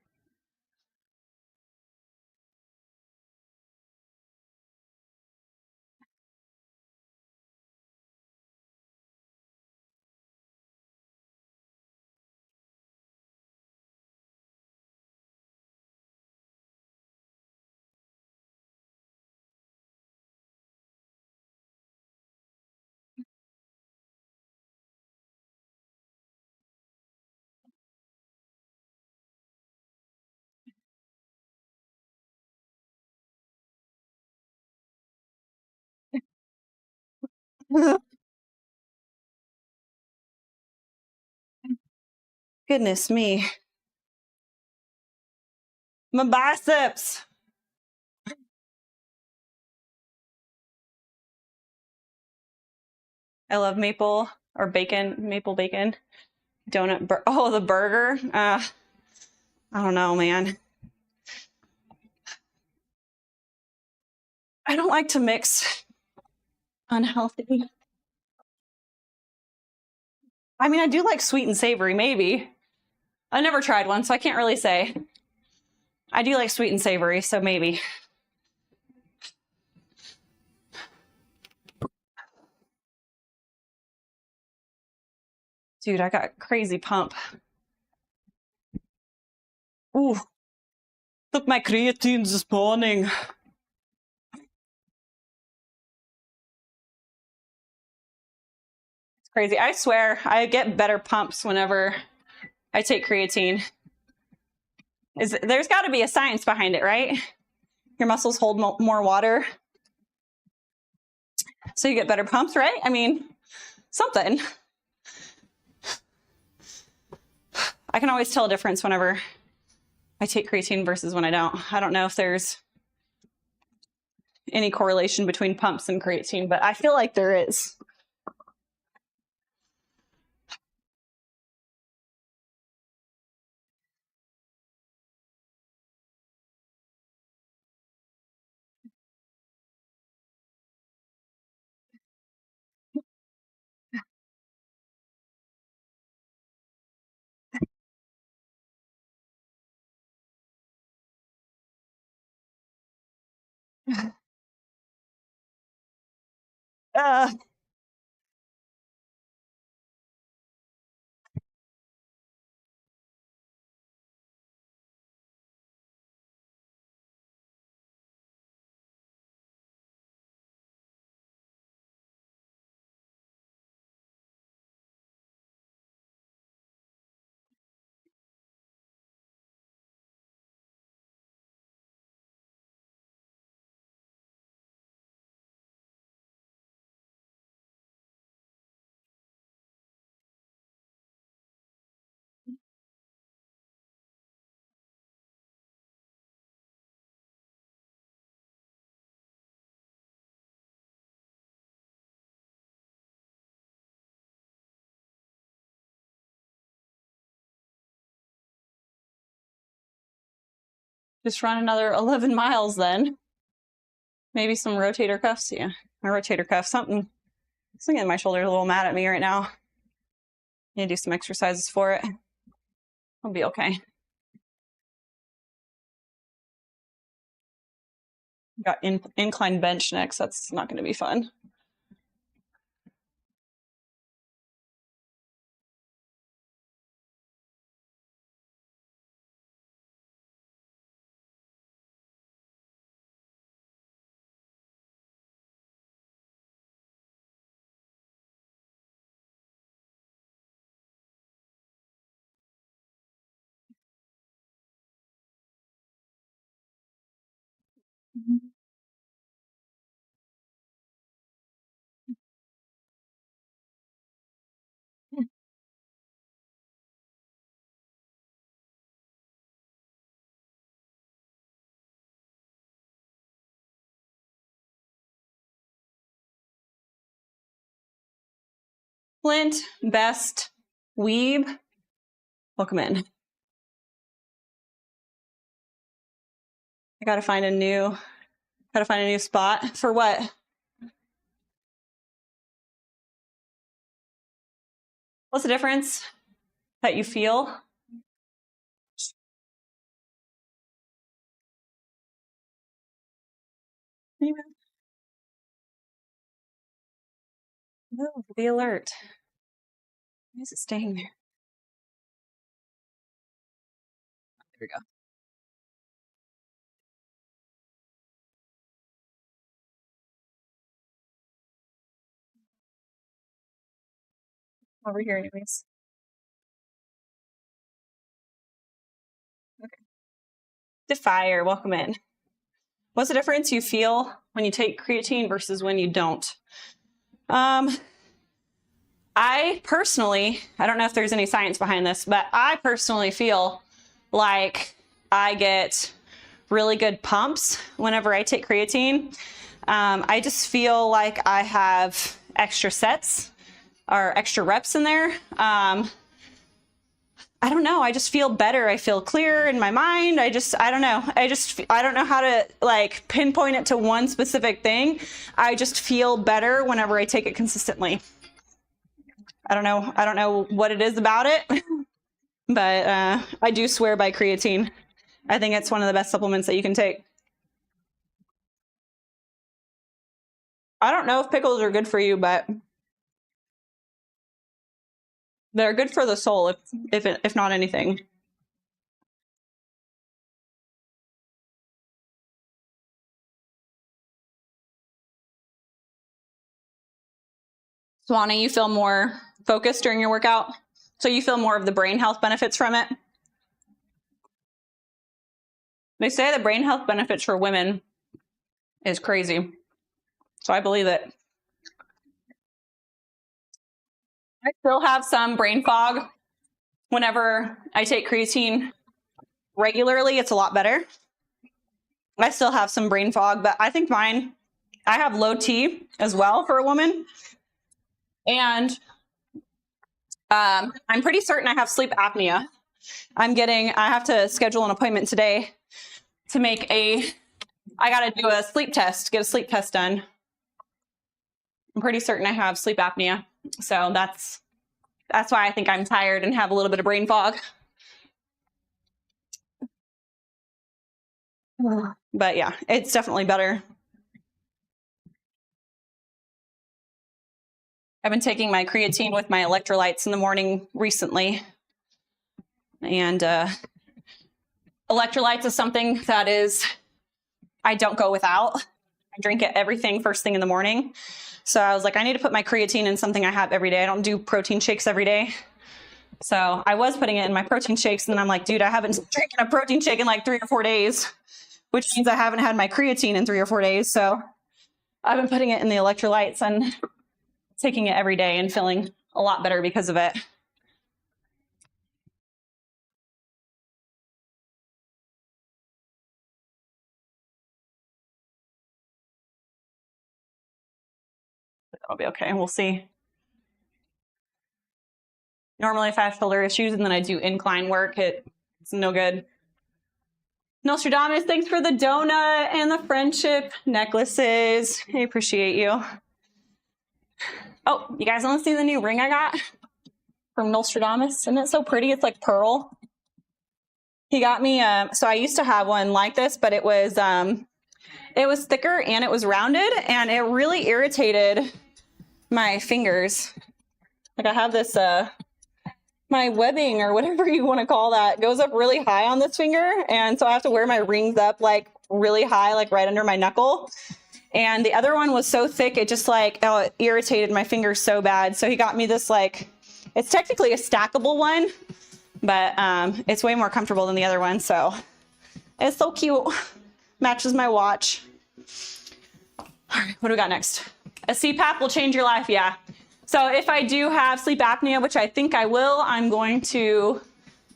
Goodness me. My biceps. I love maple bacon donut. Oh, the burger. I don't know, man. I don't like to mix unhealthy. I mean, I do like sweet and savory, maybe. I've never tried one, so I can't really say. I do like sweet and savory, so maybe. Dude, I got crazy pump. Ooh, took my creatine this morning. It's crazy. I swear, I get better pumps whenever I take creatine. There's got to be a science behind it, right? Your muscles hold more water, so you get better pumps, right? I mean, something. I can always tell a difference whenever I take creatine versus when I don't. I don't know if there's any correlation between pumps and creatine, but I feel like there is. Uh, just run another 11 miles then. Maybe some rotator cuffs. Yeah, my rotator cuff. Something in my shoulder is a little mad at me right now. Need to do some exercises for it. I'll be okay. Got incline bench next. That's not going to be fun. Flint, Best, Weeb, welcome in. I gotta find a new spot for what? What's the difference that you feel? No, be alert. Why is it staying there? There we go. Over here anyways. Okay. Defier, welcome in. What's the difference you feel when you take creatine versus when you don't? I personally, I don't know if there's any science behind this, but I personally feel like I get really good pumps whenever I take creatine. I just feel like I have extra sets or extra reps in there. I don't know. I just feel better. I feel clearer in my mind. I don't know. I don't know how to like pinpoint it to one specific thing. I just feel better whenever I take it consistently. I don't know what it is about it, but I do swear by creatine. I think it's one of the best supplements that you can take. I don't know if pickles are good for you, but they're good for the soul, if not anything. Swanee, you feel more focused during your workout? So you feel more of the brain health benefits from it? They say the brain health benefits for women is crazy. So I believe it. I still have some brain fog whenever I take creatine regularly. It's a lot better. I still have some brain fog, but I think I have low T as well for a woman. And I'm pretty certain I have sleep apnea. I have to schedule an appointment today to I got to do a sleep test, get a sleep test done. I'm pretty certain I have sleep apnea. So that's why I think I'm tired and have a little bit of brain fog. But yeah, it's definitely better. I've been taking my creatine with my electrolytes in the morning recently. And electrolytes is something that I don't go without. I drink everything first thing in the morning. So I was like, I need to put my creatine in something I have every day. I don't do protein shakes every day. So I was putting it in my protein shakes, and then I'm like, dude, I haven't drinking a protein shake in like 3 or 4 days, which means I haven't had my creatine in 3 or 4 days. So I've been putting it in the electrolytes and taking it every day and feeling a lot better because of it. That'll be okay. We'll see. Normally, if I have shoulder issues and then I do incline work, it's no good. Nostradamus, thanks for the donut and the friendship necklaces. I appreciate you. Oh, you guys want to see the new ring I got from Nostradamus? Isn't it so pretty? It's like pearl. He got me, so I used to have one like this, but it it was thicker and it was rounded, and it really irritated my fingers. Like I have this, my webbing or whatever you want to call that goes up really high on this finger. And so I have to wear my rings up like really high, like right under my knuckle. And the other one was so thick, it just like, oh, it irritated my fingers so bad. So he got me this, like, it's technically a stackable one, but it's way more comfortable than the other one. So it's so cute. Matches my watch. All right, what do we got next? A CPAP will change your life. Yeah. So if I do have sleep apnea, which I think I will, I'm going to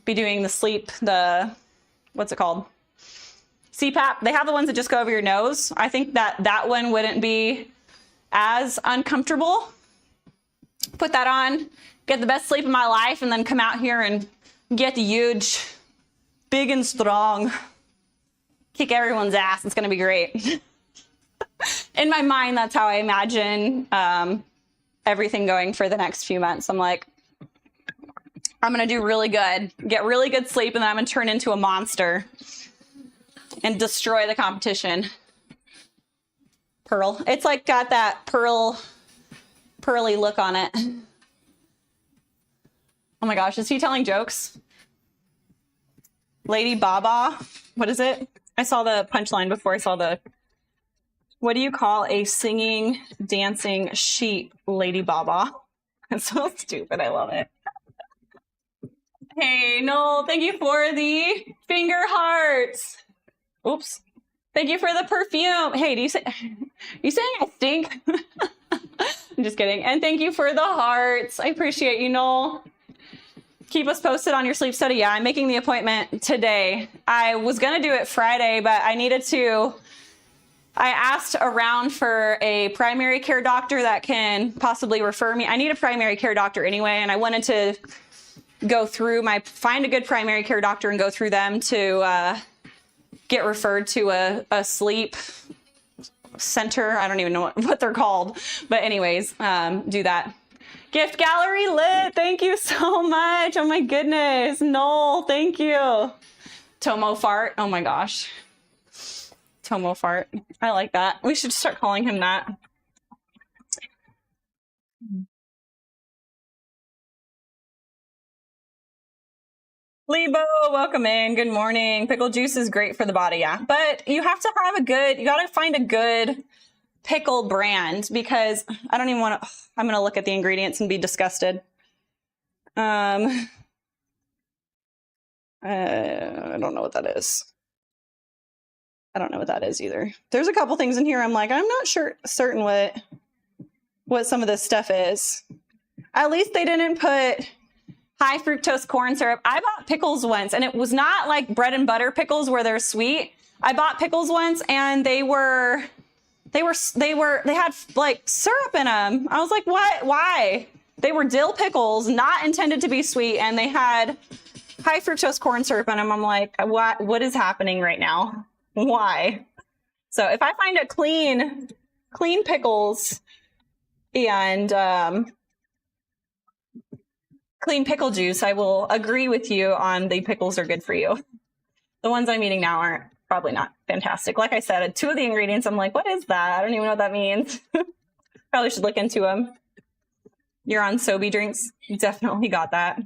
be doing what's it called? CPAP. They have the ones that just go over your nose. I think that one wouldn't be as uncomfortable. Put that on, get the best sleep of my life, and then come out here and get huge, big and strong. Kick everyone's ass. It's going to be great. In my mind, that's how I imagine everything going for the next few months. I'm like, I'm going to do really good, get really good sleep, and then I'm going to turn into a monster and destroy the competition. Pearl. It's like got that pearly look on it. Oh my gosh, is he telling jokes? Lady Baba. What is it? I saw the punchline before I saw the... What do you call a singing, dancing sheep, Lady Baba? That's so stupid. I love it. Hey, Noel, thank you for the finger hearts. Oops. Thank you for the perfume. Hey, you saying I stink? I'm just kidding. And thank you for the hearts. I appreciate you, Noel. Keep us posted on your sleep study. Yeah, I'm making the appointment today. I was going to do it Friday, but I asked around for a primary care doctor that can possibly refer me. I need a primary care doctor anyway, and I wanted to go through find a good primary care doctor and go through them to get referred to a sleep center. I don't even know what they're called, but anyways, do that. Gift gallery lit. Thank you so much. Oh my goodness. Noel, thank you. Tomo fart. Oh my gosh. Tomo fart. I like that. We should start calling him that. Lebo, welcome in. Good morning. Pickle juice is great for the body, yeah. But you have to have you got to find a good pickle brand, because I don't even want to, I'm going to look at the ingredients and be disgusted. I don't know what that is. I don't know what that is either. There's a couple things in here I'm like, I'm not certain what some of this stuff is. At least they didn't put high fructose corn syrup. I bought pickles once, and it was not like bread and butter pickles where they're sweet. I bought pickles once, and they had like syrup in them. I was like, what? Why? They were dill pickles, not intended to be sweet, and they had high fructose corn syrup in them. I'm like, what is happening right now? Why? So if I find a clean pickles and clean pickle juice, I will agree with you on the pickles are good for you. The ones I'm eating now aren't, probably not fantastic. Like I said, 2 of the ingredients, I'm like, what is that? I don't even know what that means. Probably should look into them. You're on Sobe drinks. Definitely got that.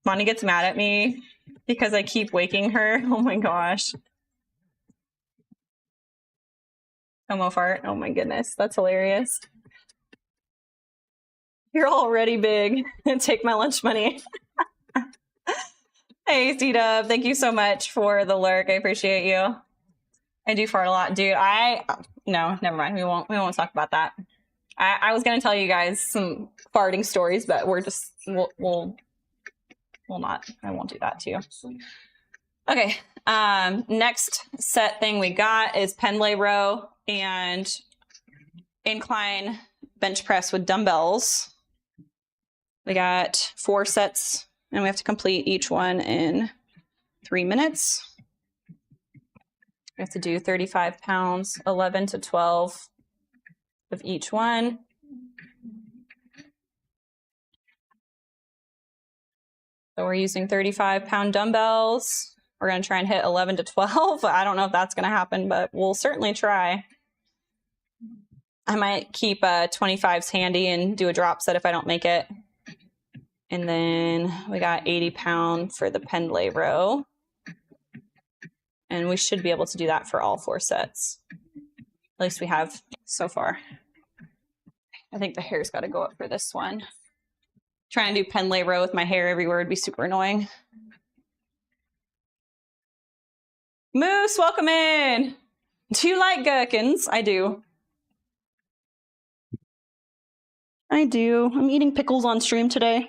Bonnie gets mad at me because I keep waking her. Oh my gosh. Homo fart. Oh my goodness. That's hilarious. You're already big. Take my lunch money. Hey, C-Dub. Thank you so much for the lurk. I appreciate you. I do fart a lot, dude. No, never mind. We won't talk about that. I was going to tell you guys some farting stories, but we'll not. I won't do that to you. Okay. Next set thing we got is pendlay row and incline bench press with dumbbells. We got 4 sets, and we have to complete each one in 3 minutes. We have to do 35 pounds, 11 to 12 of each one. So we're using 35-pound dumbbells. We're going to try and hit 11 to 12. I don't know if that's going to happen, but we'll certainly try. I might keep 25s handy and do a drop set if I don't make it. And then we got 80 pound for the pendlay row. And we should be able to do that for all 4 sets. At least we have so far. I think the hair's got to go up for this one. Trying to do pendlay row with my hair everywhere would be super annoying. Moose, welcome in. Do you like gherkins? I do. I do. I'm eating pickles on stream today.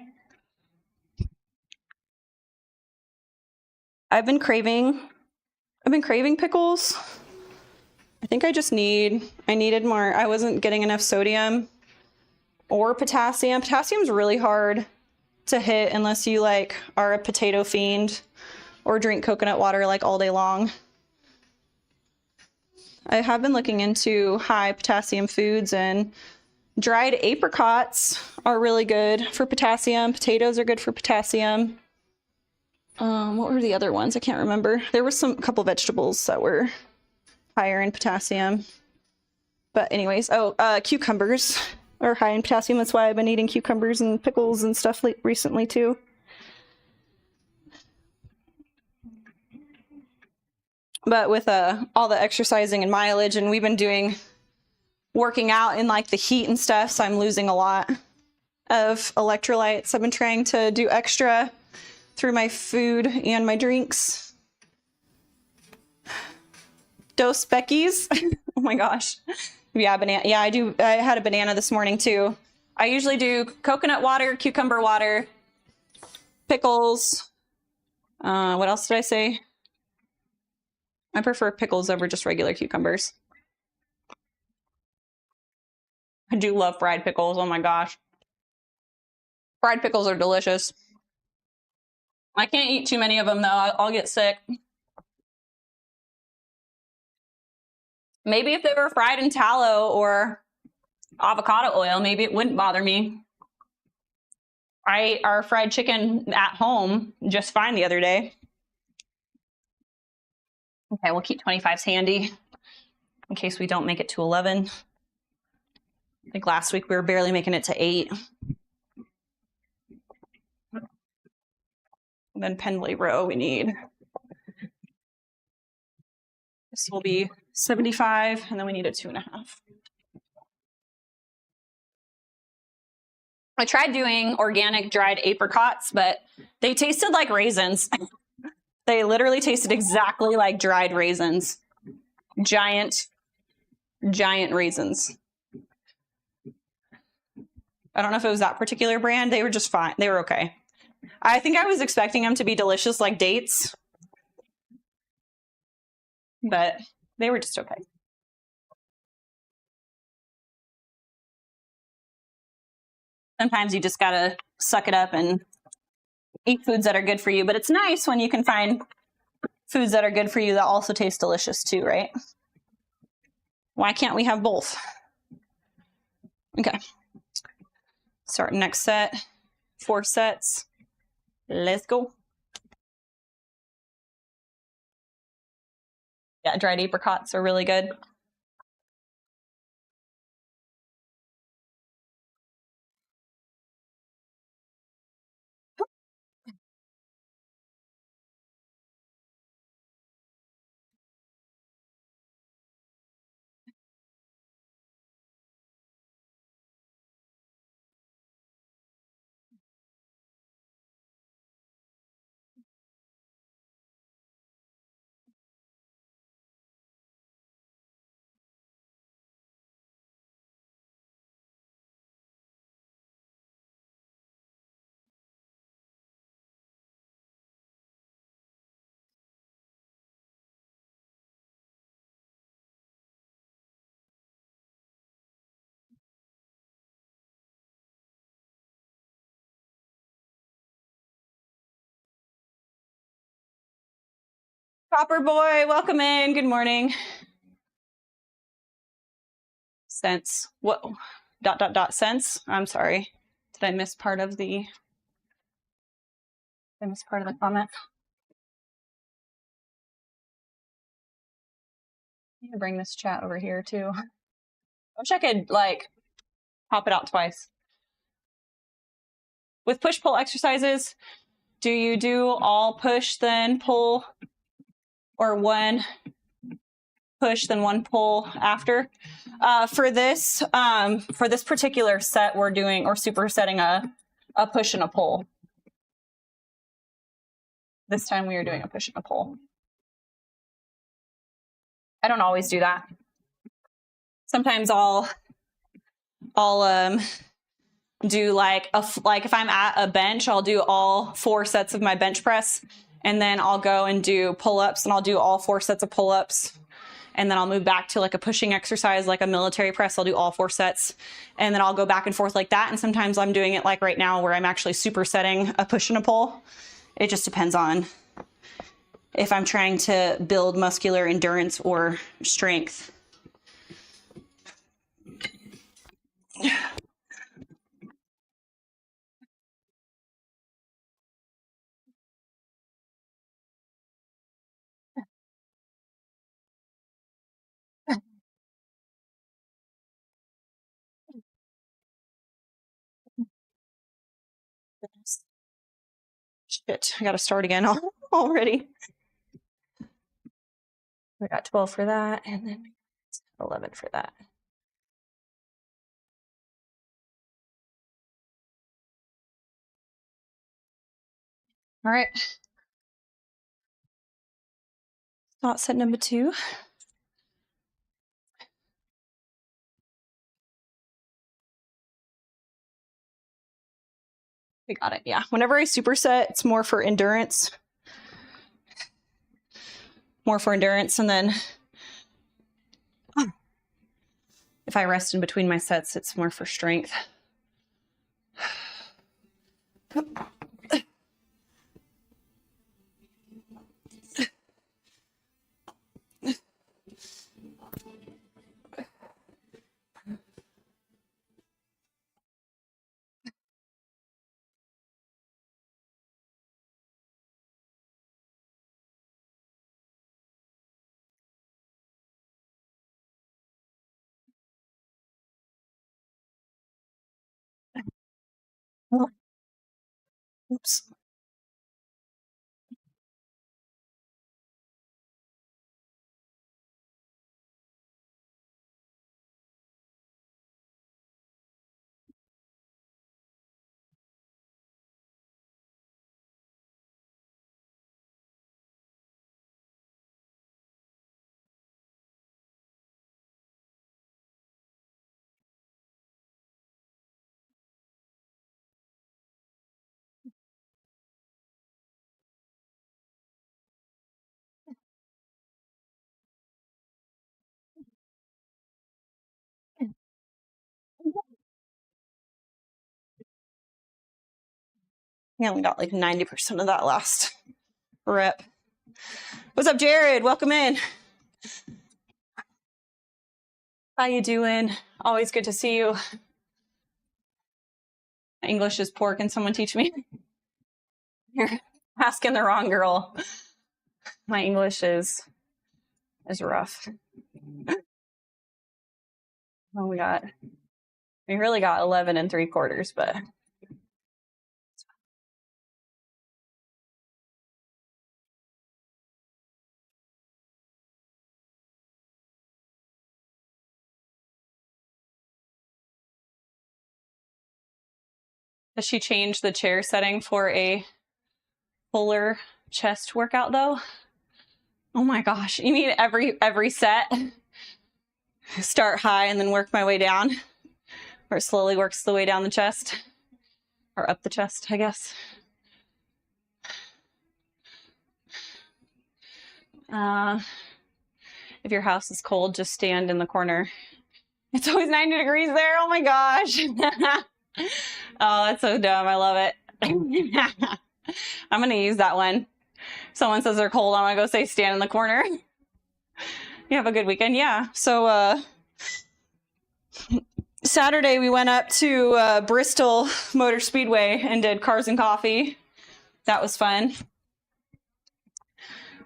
I've been craving pickles. I think I needed more. I wasn't getting enough sodium or potassium. Potassium's really hard to hit unless you like are a potato fiend or drink coconut water like all day long. I have been looking into high potassium foods, and dried apricots are really good for potassium. Potatoes are good for potassium. What were the other ones? I can't remember. There was a couple vegetables that were higher in potassium. But anyways, cucumbers are high in potassium. That's why I've been eating cucumbers and pickles and stuff recently too. But with all the exercising and mileage, and we've been working out in like the heat and stuff, so I'm losing a lot of electrolytes. I've been trying to do extra through my food and my drinks. Dos Becky's. Oh my gosh. Yeah, banana. Yeah, I do. I had a banana this morning too. I usually do coconut water, cucumber water, pickles. What else did I say? I prefer pickles over just regular cucumbers. I do love fried pickles. Oh my gosh. Fried pickles are delicious. I can't eat too many of them though. I'll get sick. Maybe if they were fried in tallow or avocado oil, maybe it wouldn't bother me. I ate our fried chicken at home just fine the other day. Okay, we'll keep 25s handy in case we don't make it to 11. I think last week we were barely making it to 8. And then pendlay row we need. This will be 75, and then we need a 2.5. I tried doing organic dried apricots, but they tasted like raisins. They literally tasted exactly like dried raisins. Giant raisins. I don't know if it was that particular brand. They were just fine. They were okay. I think I was expecting them to be delicious like dates, but they were just okay. Sometimes you just gotta suck it up and eat foods that are good for you, but it's nice when you can find foods that are good for you that also taste delicious too, right? Why can't we have both? Okay. Start next set. 4 sets. Let's go. Yeah, dried apricots are really good. Copper boy, welcome in. Good morning. Sense. Whoa. ... sense. I'm sorry. Did I miss part of the comment? I'm gonna bring this chat over here too. I wish I could like pop it out twice. With push-pull exercises, do you do all push then pull, or one push then one pull after? For this particular set, we're doing or supersetting a push and a pull. This time we are doing a push and a pull. I don't always do that. Sometimes I'll do like if I'm at a bench, I'll do all 4 sets of my bench press, and then I'll go and do pull-ups, and I'll do all 4 sets of pull-ups, and then I'll move back to like a pushing exercise, like a military press. I'll do all 4 sets, and then I'll go back and forth like that. And sometimes I'm doing it like right now where I'm actually supersetting a push and a pull. It just depends on if I'm trying to build muscular endurance or strength. Shit, I gotta start again already. We got 12 for that, and then 11 for that. All right. Not set number 2. We got it. Yeah. Whenever I superset, it's more for endurance. And then if I rest in between my sets, it's more for strength. Oops. I only got like 90% of that last rep. What's up, Jared? Welcome in. How you doing? Always good to see you. My English is poor. Can someone teach me? You're asking the wrong girl. My English is rough. Oh, we really got 11 3/4, but does she change the chair setting for a fuller chest workout though? Oh my gosh. You mean every set? Start high and then work my way down? Or it slowly works the way down the chest? Or up the chest, I guess. If your house is cold, just stand in the corner. It's always 90 degrees there. Oh my gosh. Oh, that's so dumb. I love it. I'm going to use that one. Someone says they're cold. I'm going to go say stand in the corner. You have a good weekend. Yeah. So Saturday we went up to Bristol Motor Speedway and did cars and coffee. That was fun.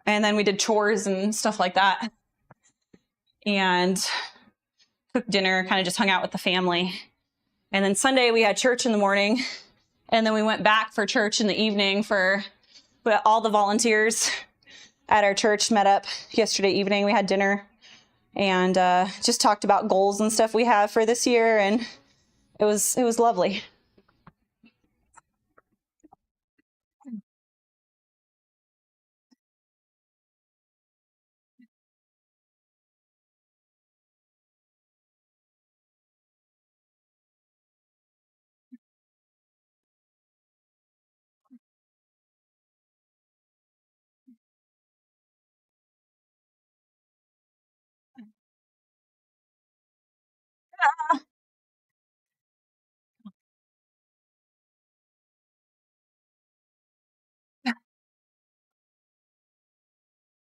And then we did chores and stuff like that. and cooked dinner, kind of just hung out with the family. And then Sunday we had church in the morning, and then we went back for church in the evening for all the volunteers at our church met up yesterday evening. We had dinner and just talked about goals and stuff we have for this year, and it was lovely.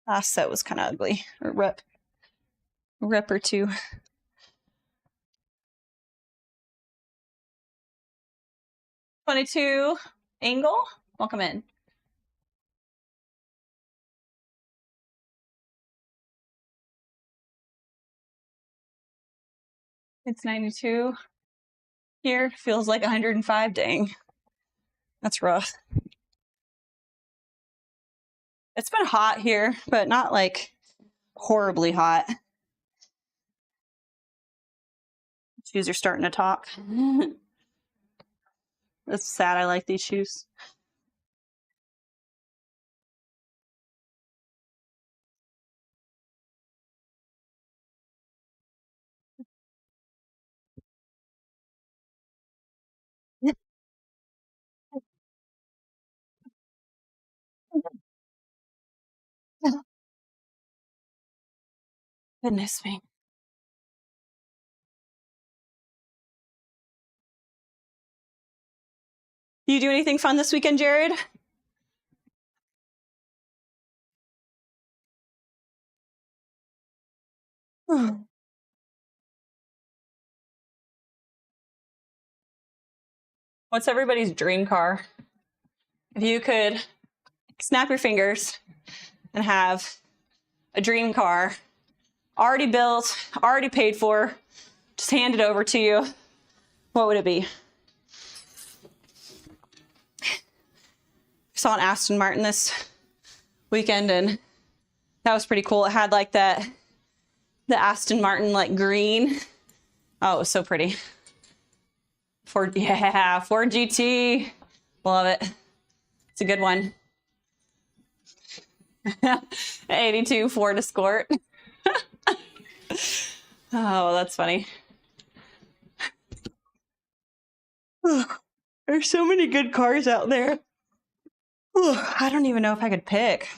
Last set was kind of ugly, or rep or two. '22 angle, welcome in. It's 92 here, feels like 105, dang. That's rough. It's been hot here, but not like horribly hot. Shoes are starting to talk. That's sad, I like these shoes. Goodness me. You do anything fun this weekend, Jared? What's everybody's dream car? If you could snap your fingers and have a dream car already built, already paid for, just hand it over to you, what would it be? I saw an Aston Martin this weekend, and that was pretty cool. It had like the Aston Martin like green. Oh, it was so pretty. Ford GT. Love it. It's a good one. 82 Ford Escort. Oh, that's funny. There's so many good cars out there. I don't even know if I could pick.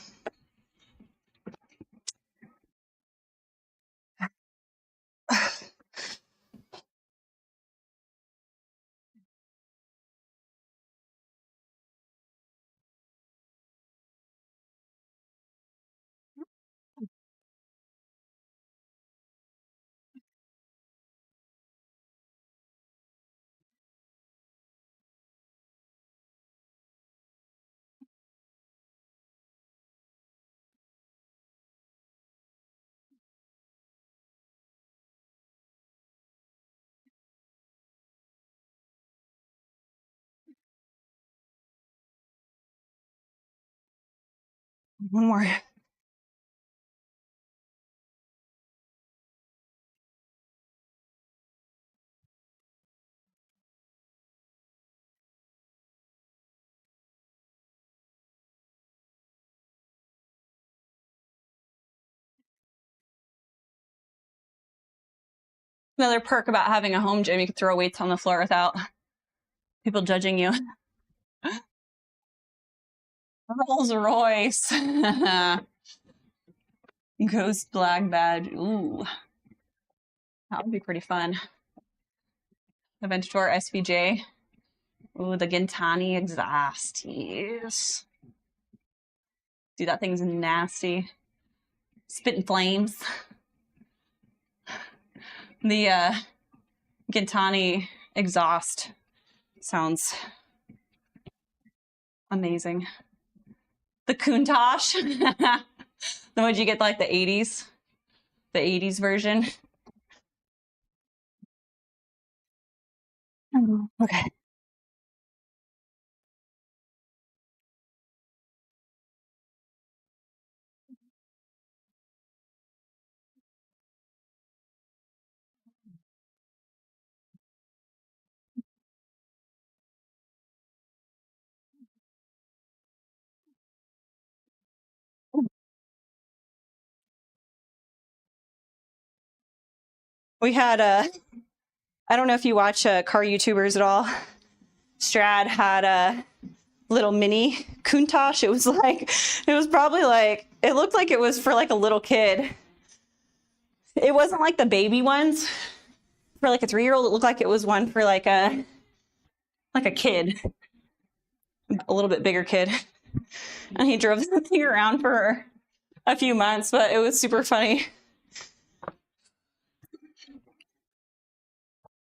One more. Another perk about having a home gym, you can throw weights on the floor without people judging you. Rolls Royce. Ghost Black Badge. Ooh. That would be pretty fun. Aventador SVJ. Ooh, the Gintani exhaust. Yes. Dude, that thing's nasty. Spitting flames. The Gintani exhaust sounds amazing. The Countach. The ones you get like the 80s. the 80s version. Okay. We had I don't know if you watch car YouTubers at all. Strad had a little mini Countach. It was probably like, it looked like it was for like a little kid. It wasn't like the baby ones for like a 3-year-old. It looked like it was one for like a kid, a little bit bigger kid. And he drove the thing around for a few months, but it was super funny.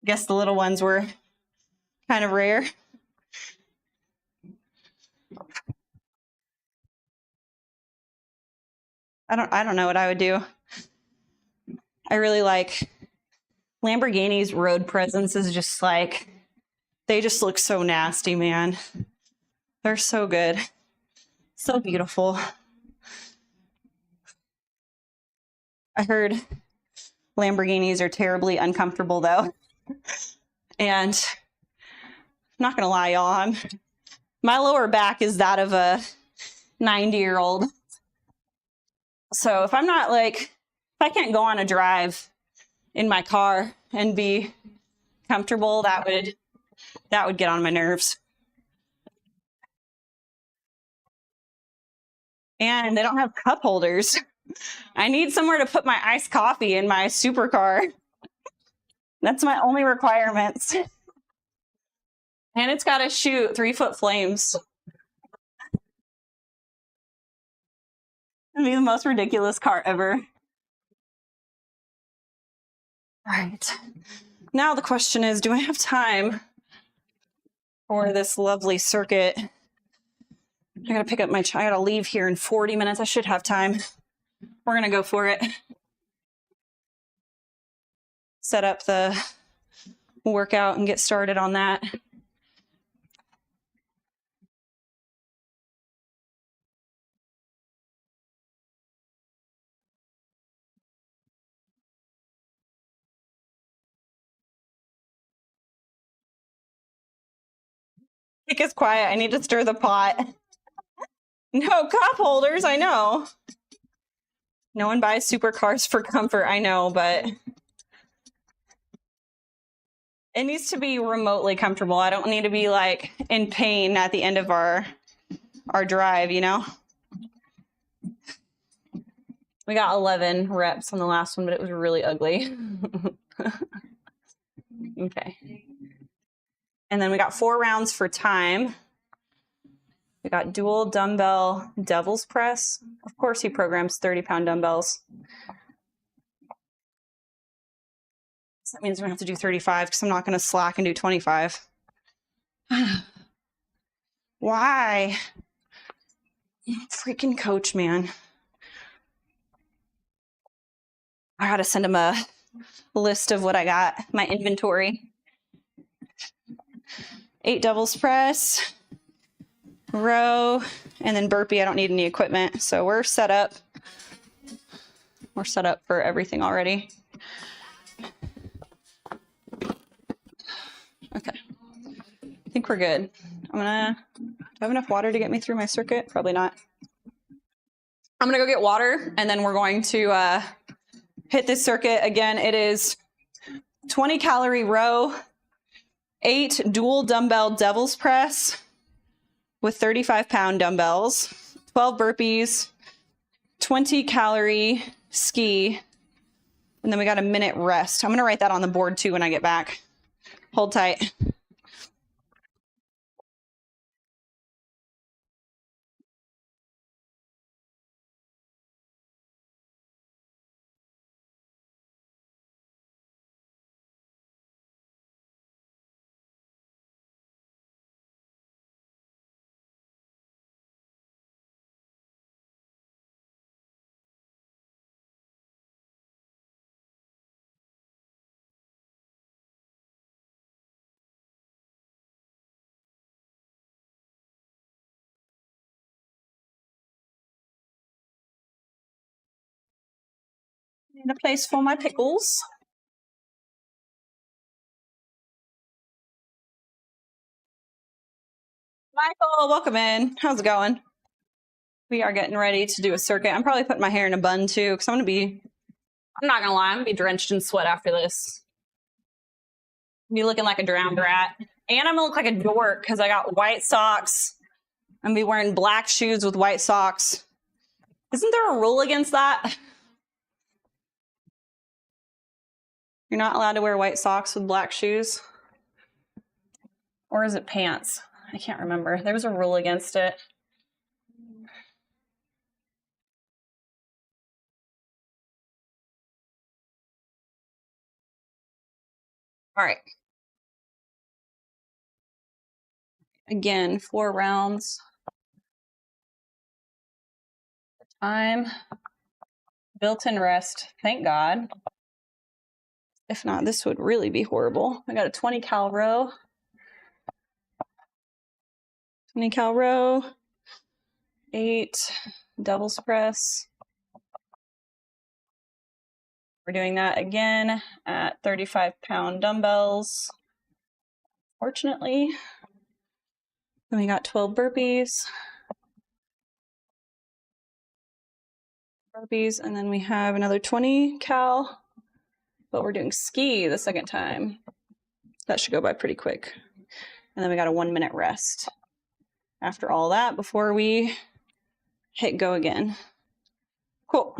I guess the little ones were kind of rare. I don't know what I would do. I really like Lamborghini's road presence is just like, they just look so nasty, man. They're so good. So beautiful. I heard Lamborghinis are terribly uncomfortable though. And I'm not gonna lie, y'all, my lower back is that of a 90-year-old. So if I'm not like, if I can't go on a drive in my car and be comfortable, that would get on my nerves. And they don't have cup holders. I need somewhere to put my iced coffee in my supercar. That's my only requirements. And it's got to shoot 3-foot flames. It'd be the most ridiculous car ever. All right. Now the question is, do I have time for this lovely circuit? I gotta pick up I gotta leave here in 40 minutes. I should have time. We're gonna go for it. Set up the workout and get started on that. It gets quiet. I need to stir the pot. No cup holders, I know. No one buys supercars for comfort, I know, but it needs to be remotely comfortable. I don't need to be like in pain at the end of our drive, you know? We got 11 reps on the last one, but it was really ugly. Okay. And then we got 4 rounds for time. We got dual dumbbell devil's press. Of course, he programs 30-pound dumbbells. So that means we're gonna have to do 35 because I'm not gonna slack and do 25. Why? Freaking coach, man. I gotta send him a list of what I got, my inventory. 8 doubles press, row, and then burpee. I don't need any equipment. So we're set up. We're set up for everything already. Okay. I think we're good. Do I have enough water to get me through my circuit? Probably not. I'm gonna go get water and then we're going to hit this circuit. Again, it is 20 calorie row, 8 dual dumbbell devil's press with 35-pound dumbbells, 12 burpees, 20 calorie ski, and then we got a minute rest. I'm gonna write that on the board too when I get back. Hold tight. Need a place for my pickles. Michael, welcome in. How's it going? We are getting ready to do a circuit. I'm probably putting my hair in a bun too, because I'm not gonna lie, I'm gonna be drenched in sweat after this. I'm gonna be looking like a drowned rat. And I'm gonna look like a dork because I got white socks. I'm gonna be wearing black shoes with white socks. Isn't there a rule against that? You're not allowed to wear white socks with black shoes? Or is it pants? I can't remember. There was a rule against it. All right. Again, 4 rounds. Time. Built-in rest. Thank God. If not, this would really be horrible. I got a 20 cal row. 20 cal row. 8 doubles press. We're doing that again at 35-pound dumbbells. Fortunately. Then we got 12 burpees. And then we have another 20 cal. But we're doing ski the second time. That should go by pretty quick. And then we got a 1-minute rest after all that before we hit go again. Cool.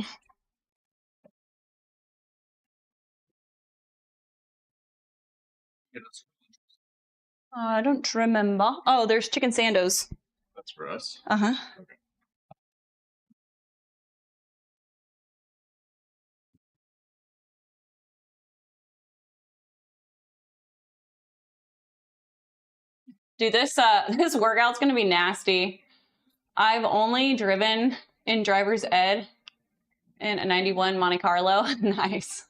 I don't remember. Oh, there's chicken sandos. That's for us? Uh-huh. Okay. Dude, this workout's gonna be nasty. I've only driven in driver's ed in a 91 Monte Carlo. Nice.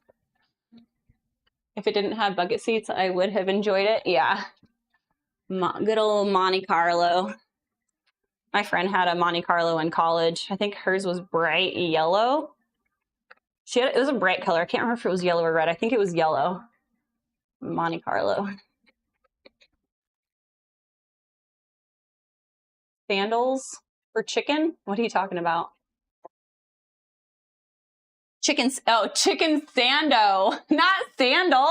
If it didn't have bucket seats, I would have enjoyed it. Yeah. Good old Monte Carlo. My friend had a Monte Carlo in college. I think hers was bright yellow. It was a bright color. I can't remember if it was yellow or red. I think it was yellow. Monte Carlo. Sandals for chicken? What are you talking about? Chicken sando, not sandal.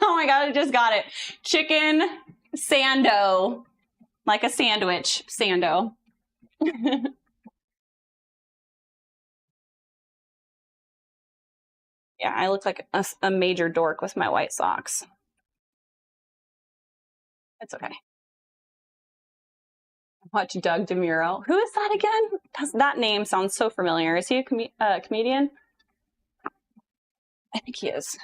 Oh my God, I just got it. Chicken sando, like a sandwich, sando. Yeah, I look like a major dork with my white socks. It's okay. Watch Doug DeMuro. Who is that again? That name sounds so familiar. Is he a comedian? I think he is.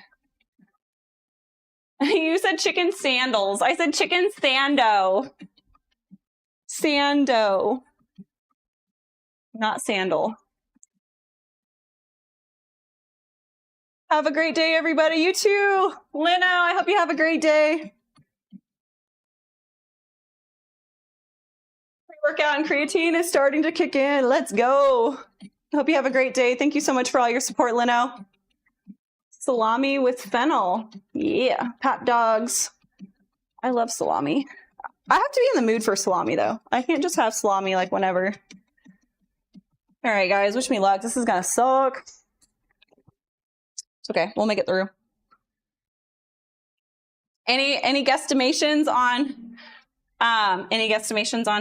You said chicken sandals. I said chicken sando. Sando. Not sandal. Have a great day, everybody. You too. Lino, I hope you have a great day. Pre-workout and creatine is starting to kick in. Let's go. I hope you have a great day. Thank you so much for all your support, Lino. Salami with fennel. Yeah. Pat dogs. I love salami. I have to be in the mood for salami, though. I can't just have salami like whenever. All right, guys. Wish me luck. This is going to suck. It's okay. We'll make it through. Any guesstimations on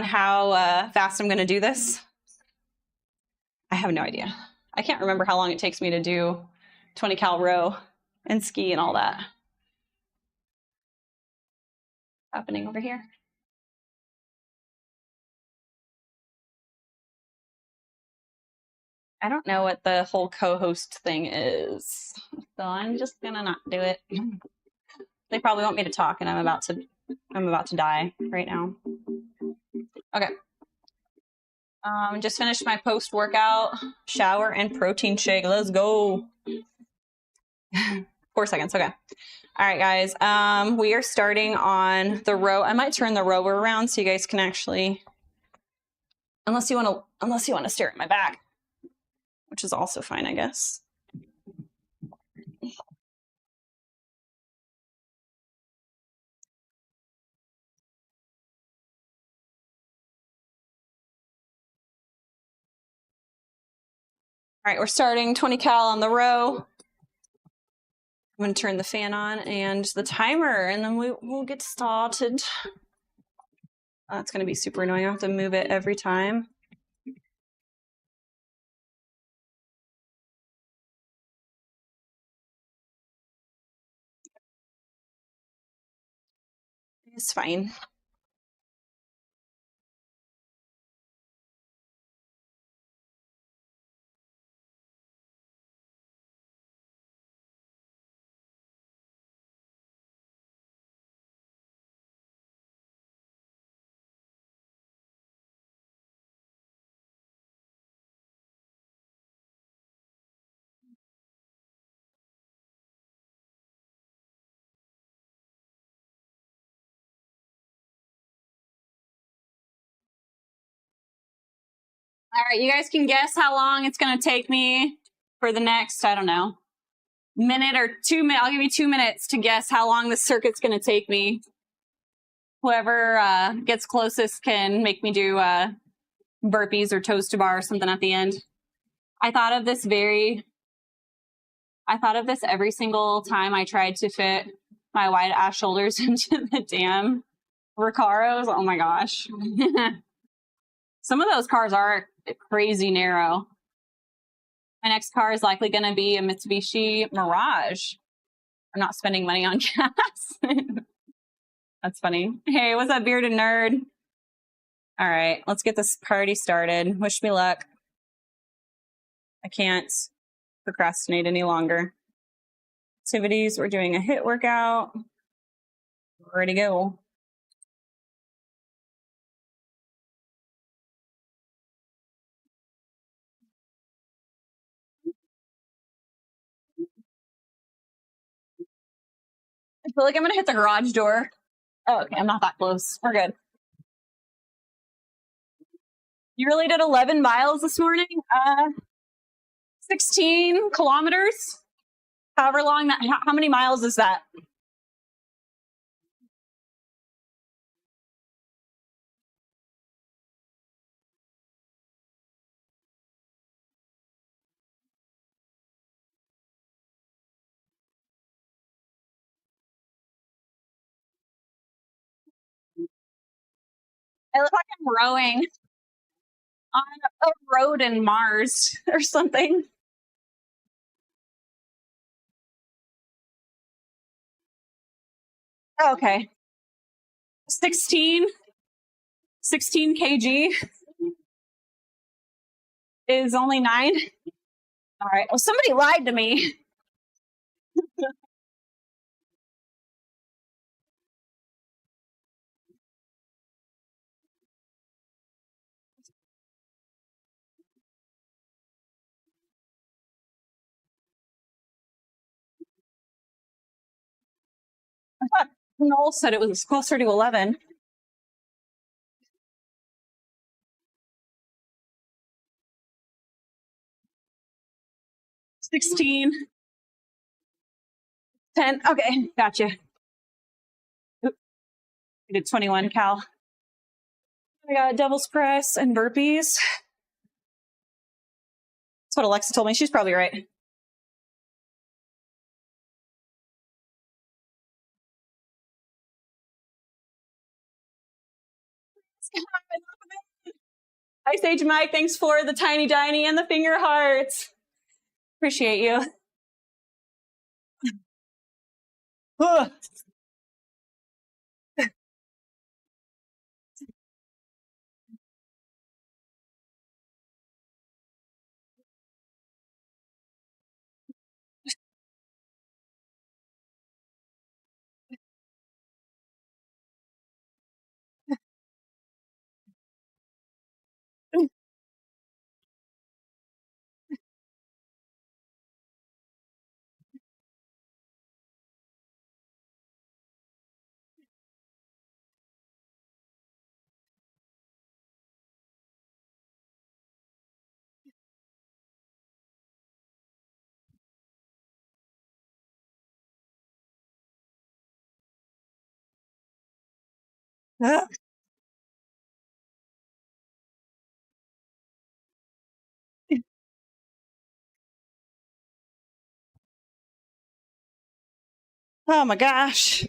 how fast I'm going to do this? I have no idea. I can't remember how long it takes me to do 20 cal row and ski and all that. Happening over here. I don't know what the whole co-host thing is, so I'm just gonna not do it. They probably want me to talk, and I'm about to die right now. Okay. Just finished my post-workout shower and protein shake. Let's go. 4 seconds. Okay. All right, guys. We are starting on the row. I might turn the rower around so you guys can actually, unless you want to stare at my back. which is also fine, I guess. All right, we're starting 20 cal on the row. I'm going to turn the fan on and the timer, and then we'll get started. That's going to be super annoying. I have to move it every time. It's fine. All right, you guys can guess how long it's going to take me for the next, I don't know, minute or 2 minutes. I'll give you 2 minutes to guess how long this circuit's going to take me. Whoever gets closest can make me do burpees or toes to bar or something at the end. I thought of this every single time I tried to fit my wide ass shoulders into the damn Recaros. Oh my gosh. Some of those cars are crazy narrow. My next car is likely going to be a Mitsubishi Mirage. I'm not spending money on gas. That's funny. Hey, what's up, bearded nerd? All right, let's get this party started. Wish me luck. I can't procrastinate any longer. Activities, we're doing a HIIT workout. Ready to go. I feel like I'm gonna hit the garage door. Oh, okay, I'm not that close. We're good. You really did 11 miles this morning? 16 kilometers. However long that, how many miles is that? I look like I'm rowing on a road in Mars or something. Okay. 16 kg is only 9. All right. Well, somebody lied to me. I thought Noel said it was closer to 11. 16. 10. Okay, gotcha. Oop. I did 21 cal. I got devil's press and burpees. That's what Alexa told me. She's probably right. Ice Age Mike, thanks for the tiny diny and the finger hearts. Appreciate you. Ugh. Oh my gosh.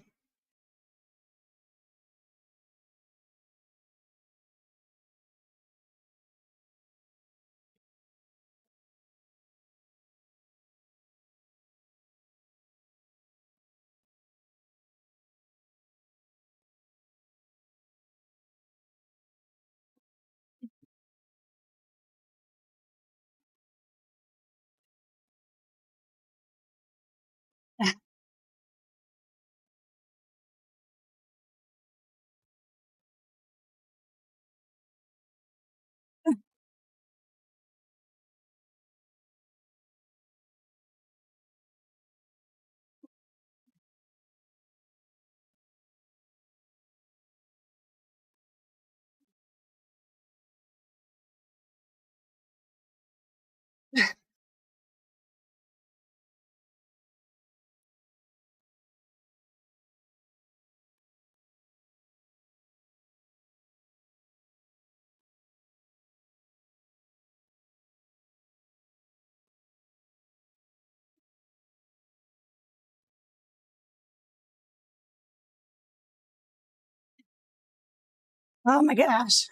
Oh my gosh.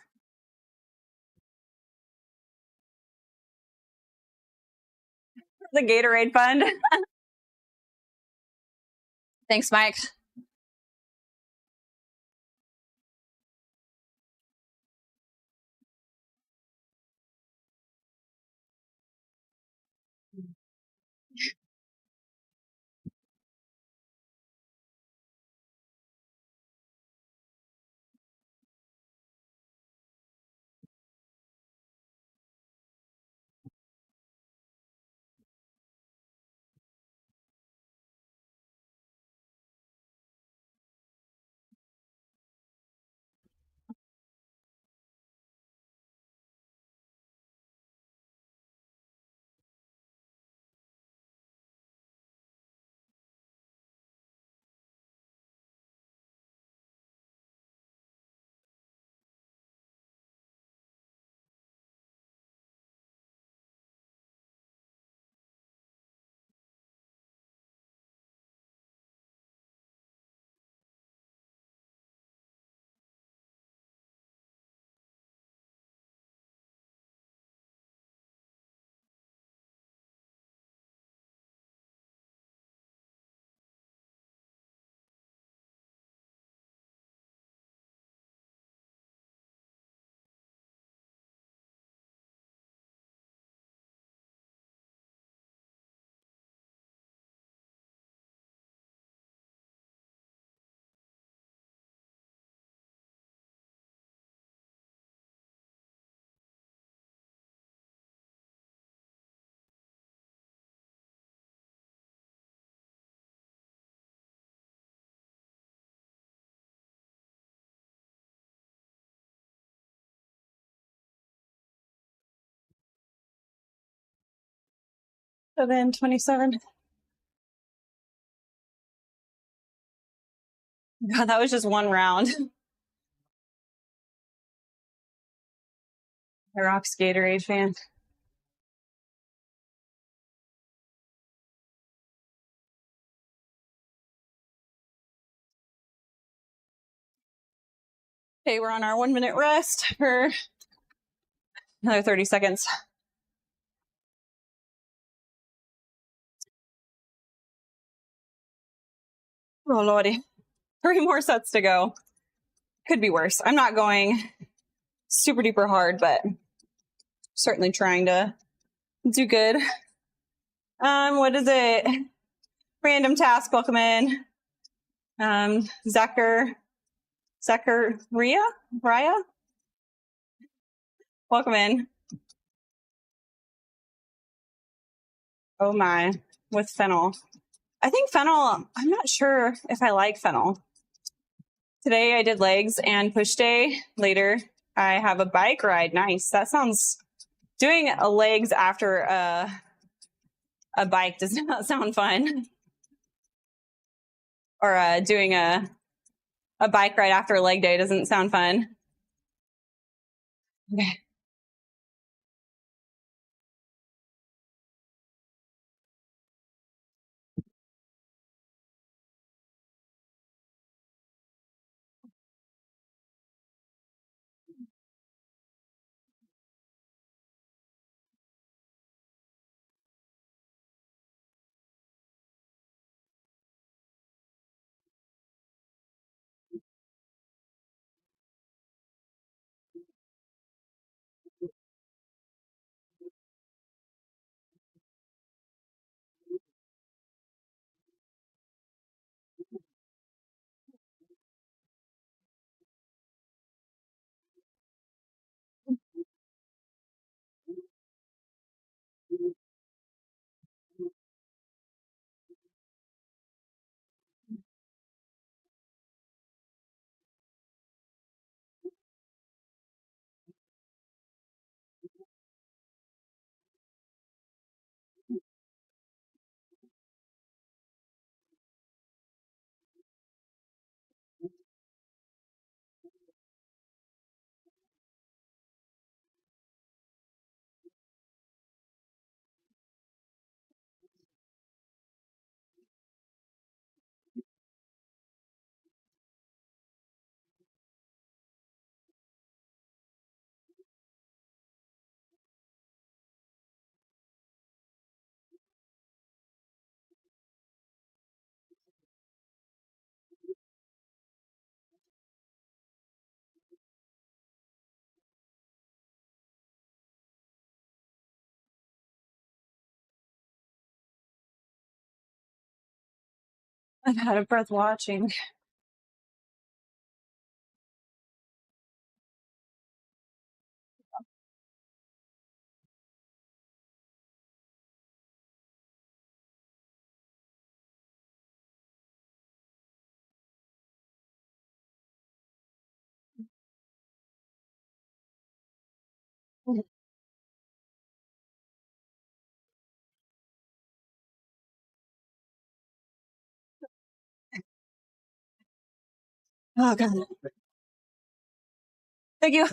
The Gatorade Fund. Thanks, Mike. So then 27. God, that was just one round. HYROX Gatorade fan. Okay, we're on our 1 minute rest for another 30 seconds. Oh, Lordy. 3 more sets to go. Could be worse. I'm not going super duper hard, but certainly trying to do good. What is it? Random task, welcome in. Zachariah? Raya? Welcome in. Oh my, with fennel. I think fennel, I'm not sure if I like fennel. Today I did legs and push day. Later I have a bike ride. Nice. That sounds, doing legs after a bike does not sound fun. Or doing a a bike ride after a leg day doesn't sound fun. Okay. I'm out of breath watching. Oh god. Thank you.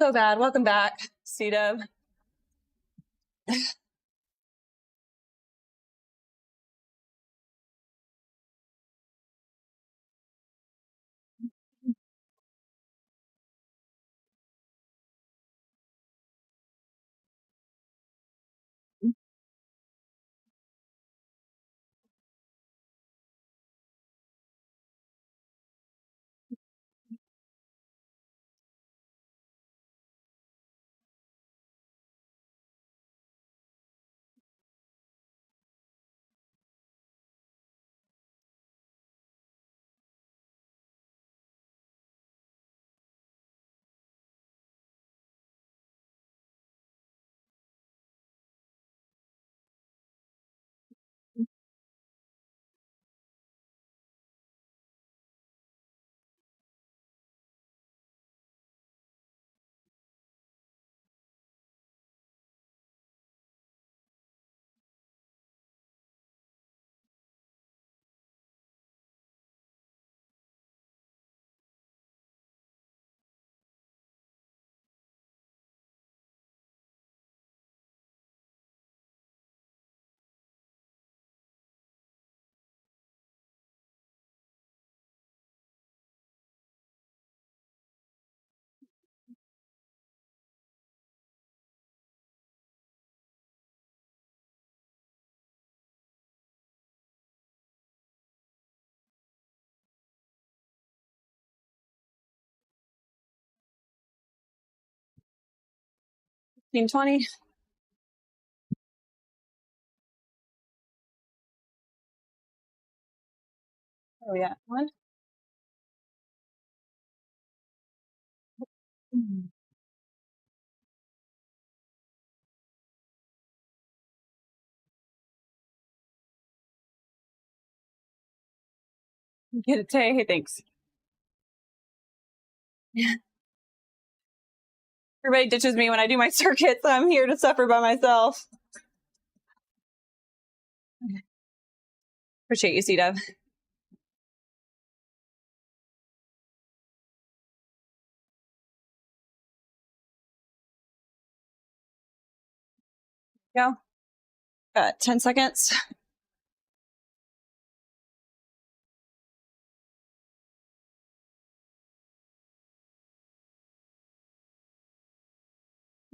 So bad. Welcome back, C-Dub. 20. Where are we at? 1. Get it, Tay. Hey, thanks. Everybody ditches me when I do my circuits. I'm here to suffer by myself. Appreciate you, C-Dub. Go. Got 10 seconds.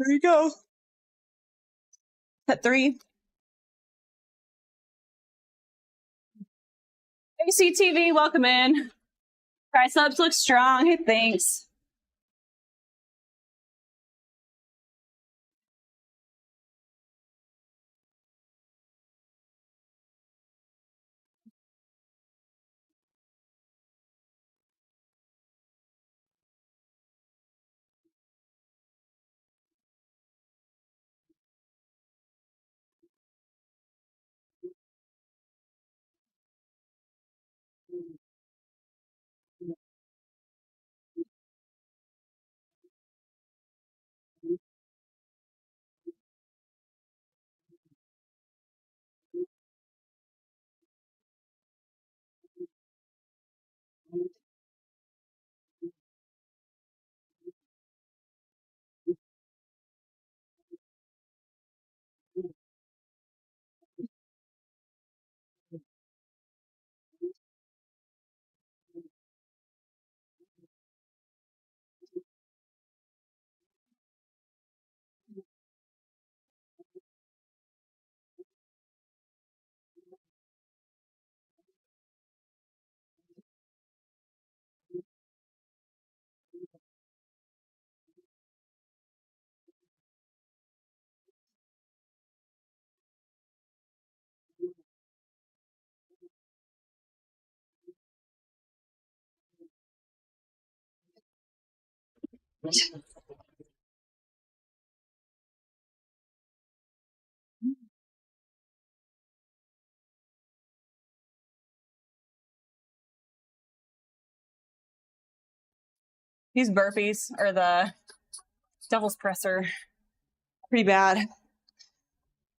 There you go. At 3. ACTV, welcome in. Triceps look strong. Hey, thanks. These burpees or the devil's press are pretty bad.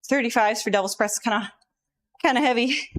35s for devil's press, kind of heavy.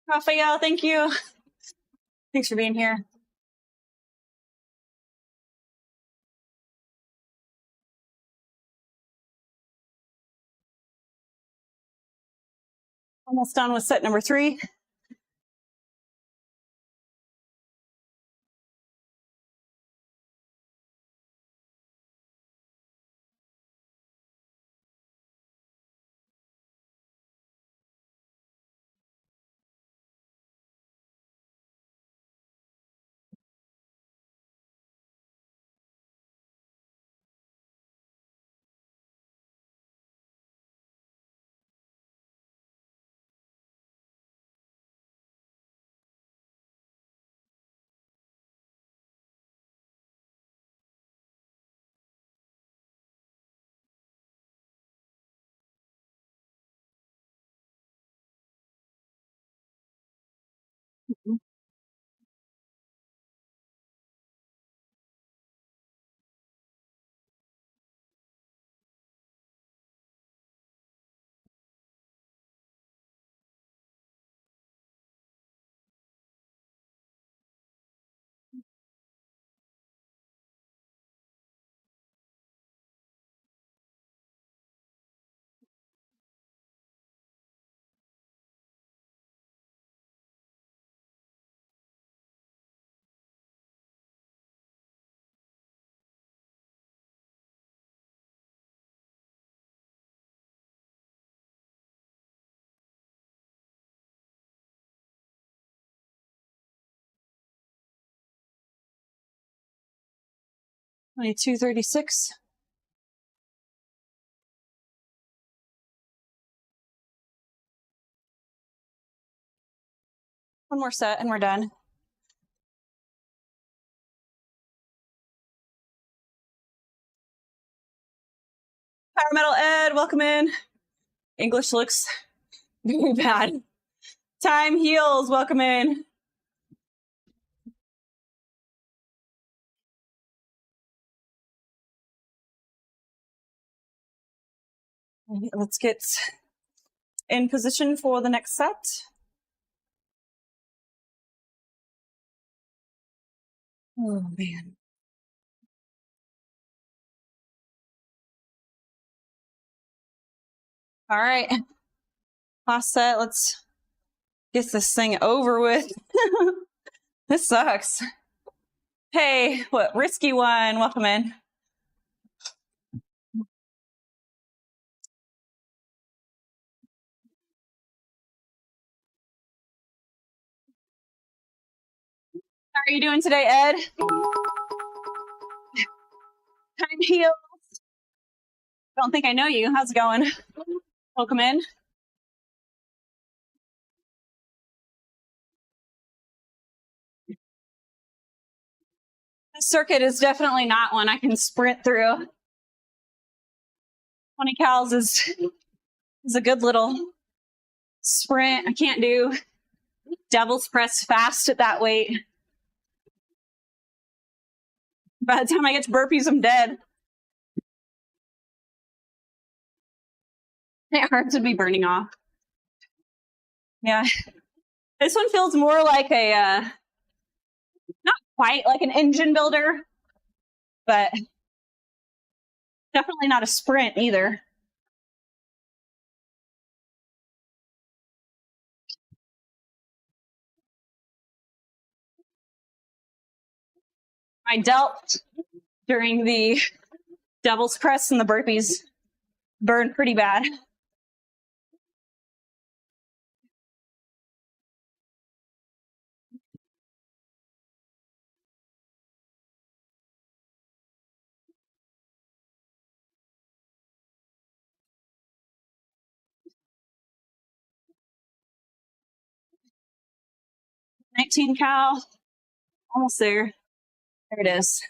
Raphael, thank you. Thanks for being here. Almost done with set number 3. Mhm. Only 236. One more set and we're done. Power Metal Ed, welcome in. English looks very bad. Time Heals, welcome in. Let's get in position for the next set. Oh, man. All right. Last set. Let's get this thing over with. This sucks. Hey, what? Risky One, welcome in. How are you doing today, Ed? Time Heals. Don't think I know you. How's it going? Welcome in. This circuit is definitely not one I can sprint through. 20 cals is a good little sprint. I can't do devil's press fast at that weight. By the time I get to burpees, I'm dead. It hurts to be burning off. Yeah. This one feels more like a, not quite like an engine builder, but definitely not a sprint either. I dealt during the devil's press and the burpees burned pretty bad. Nineteen cal, almost there. There it is.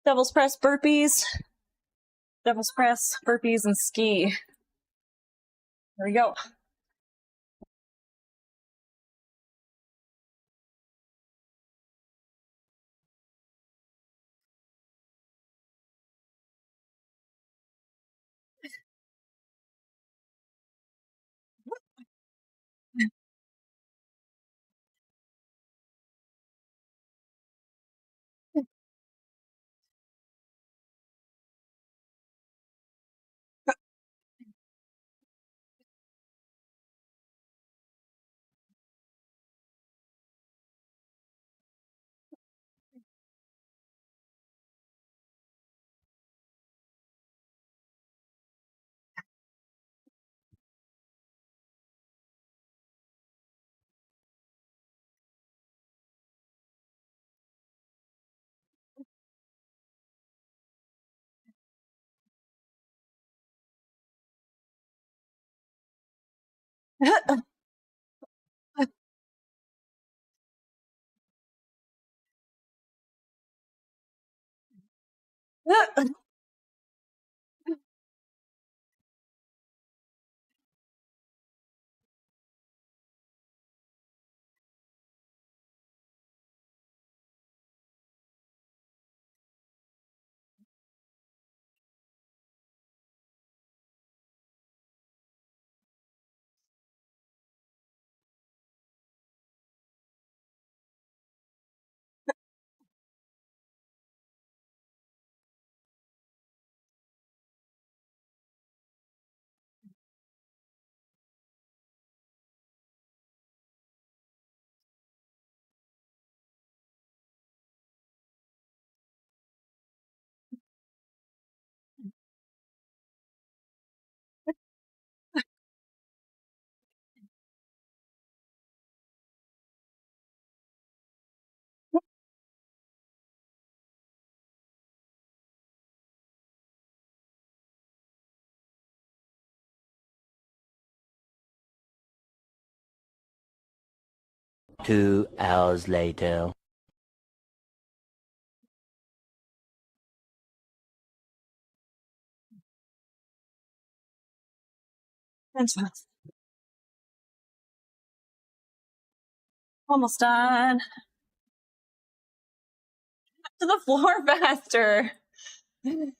Devil's press, burpees, devil's press, burpees, and ski. There we go. 2 hours later. That's fine. Almost done. To the floor faster. Mm.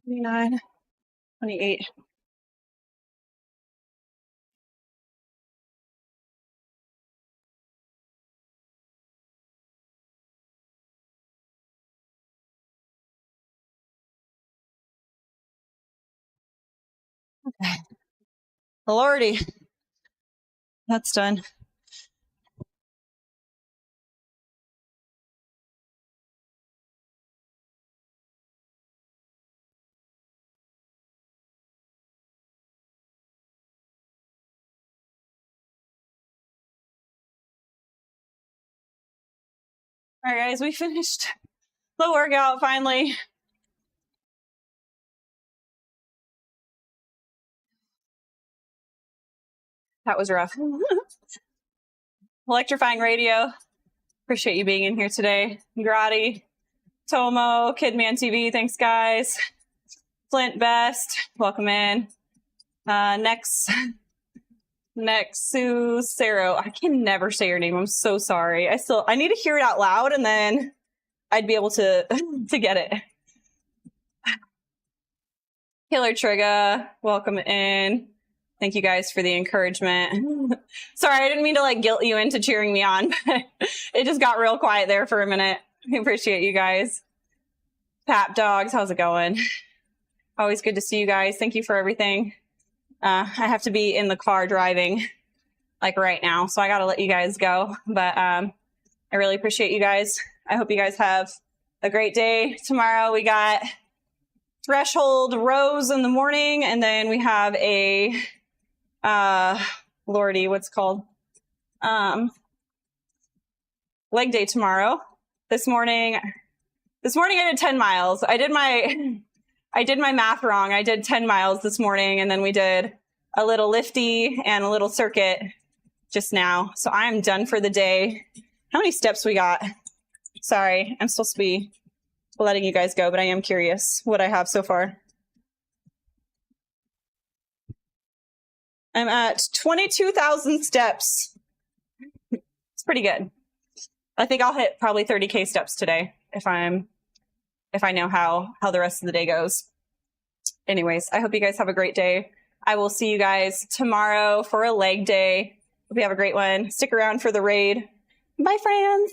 29, 28. Okay. Lordy. That's done. All right, guys, we finished the workout finally. That was rough. Electrifying radio. Appreciate you being in here today. Grati, Tomo, Kidman TV, thanks guys. Flint Best, welcome in. Next Sue Saro. I can never say your name. I'm so sorry. I need to hear it out loud and then I'd be able to to get it. Killer Trigger, welcome in. Thank you guys for the encouragement. Sorry, I didn't mean to like guilt you into cheering me on, but it just got real quiet there for a minute. I appreciate you guys. Pap Dogs, how's it going? Always good to see you guys. Thank you for everything. I have to be in the car driving like right now, so I got to let you guys go. But I really appreciate you guys. I hope you guys have a great day. Tomorrow we got threshold rows in the morning, and then we have a Lordy, what's it called? Leg day tomorrow. This morning I did 10 miles. I did my math wrong. I did 10 miles this morning, and then we did a little lifty and a little circuit just now. So I'm done for the day. How many steps we got? Sorry, I'm supposed to be letting you guys go, but I am curious what I have so far. I'm at 22,000 steps. It's pretty good. I think I'll hit probably 30K steps today if I know how the rest of the day goes. Anyways, I hope you guys have a great day. I will see you guys tomorrow for a leg day. Hope you have a great one. Stick around for the raid. Bye, friends.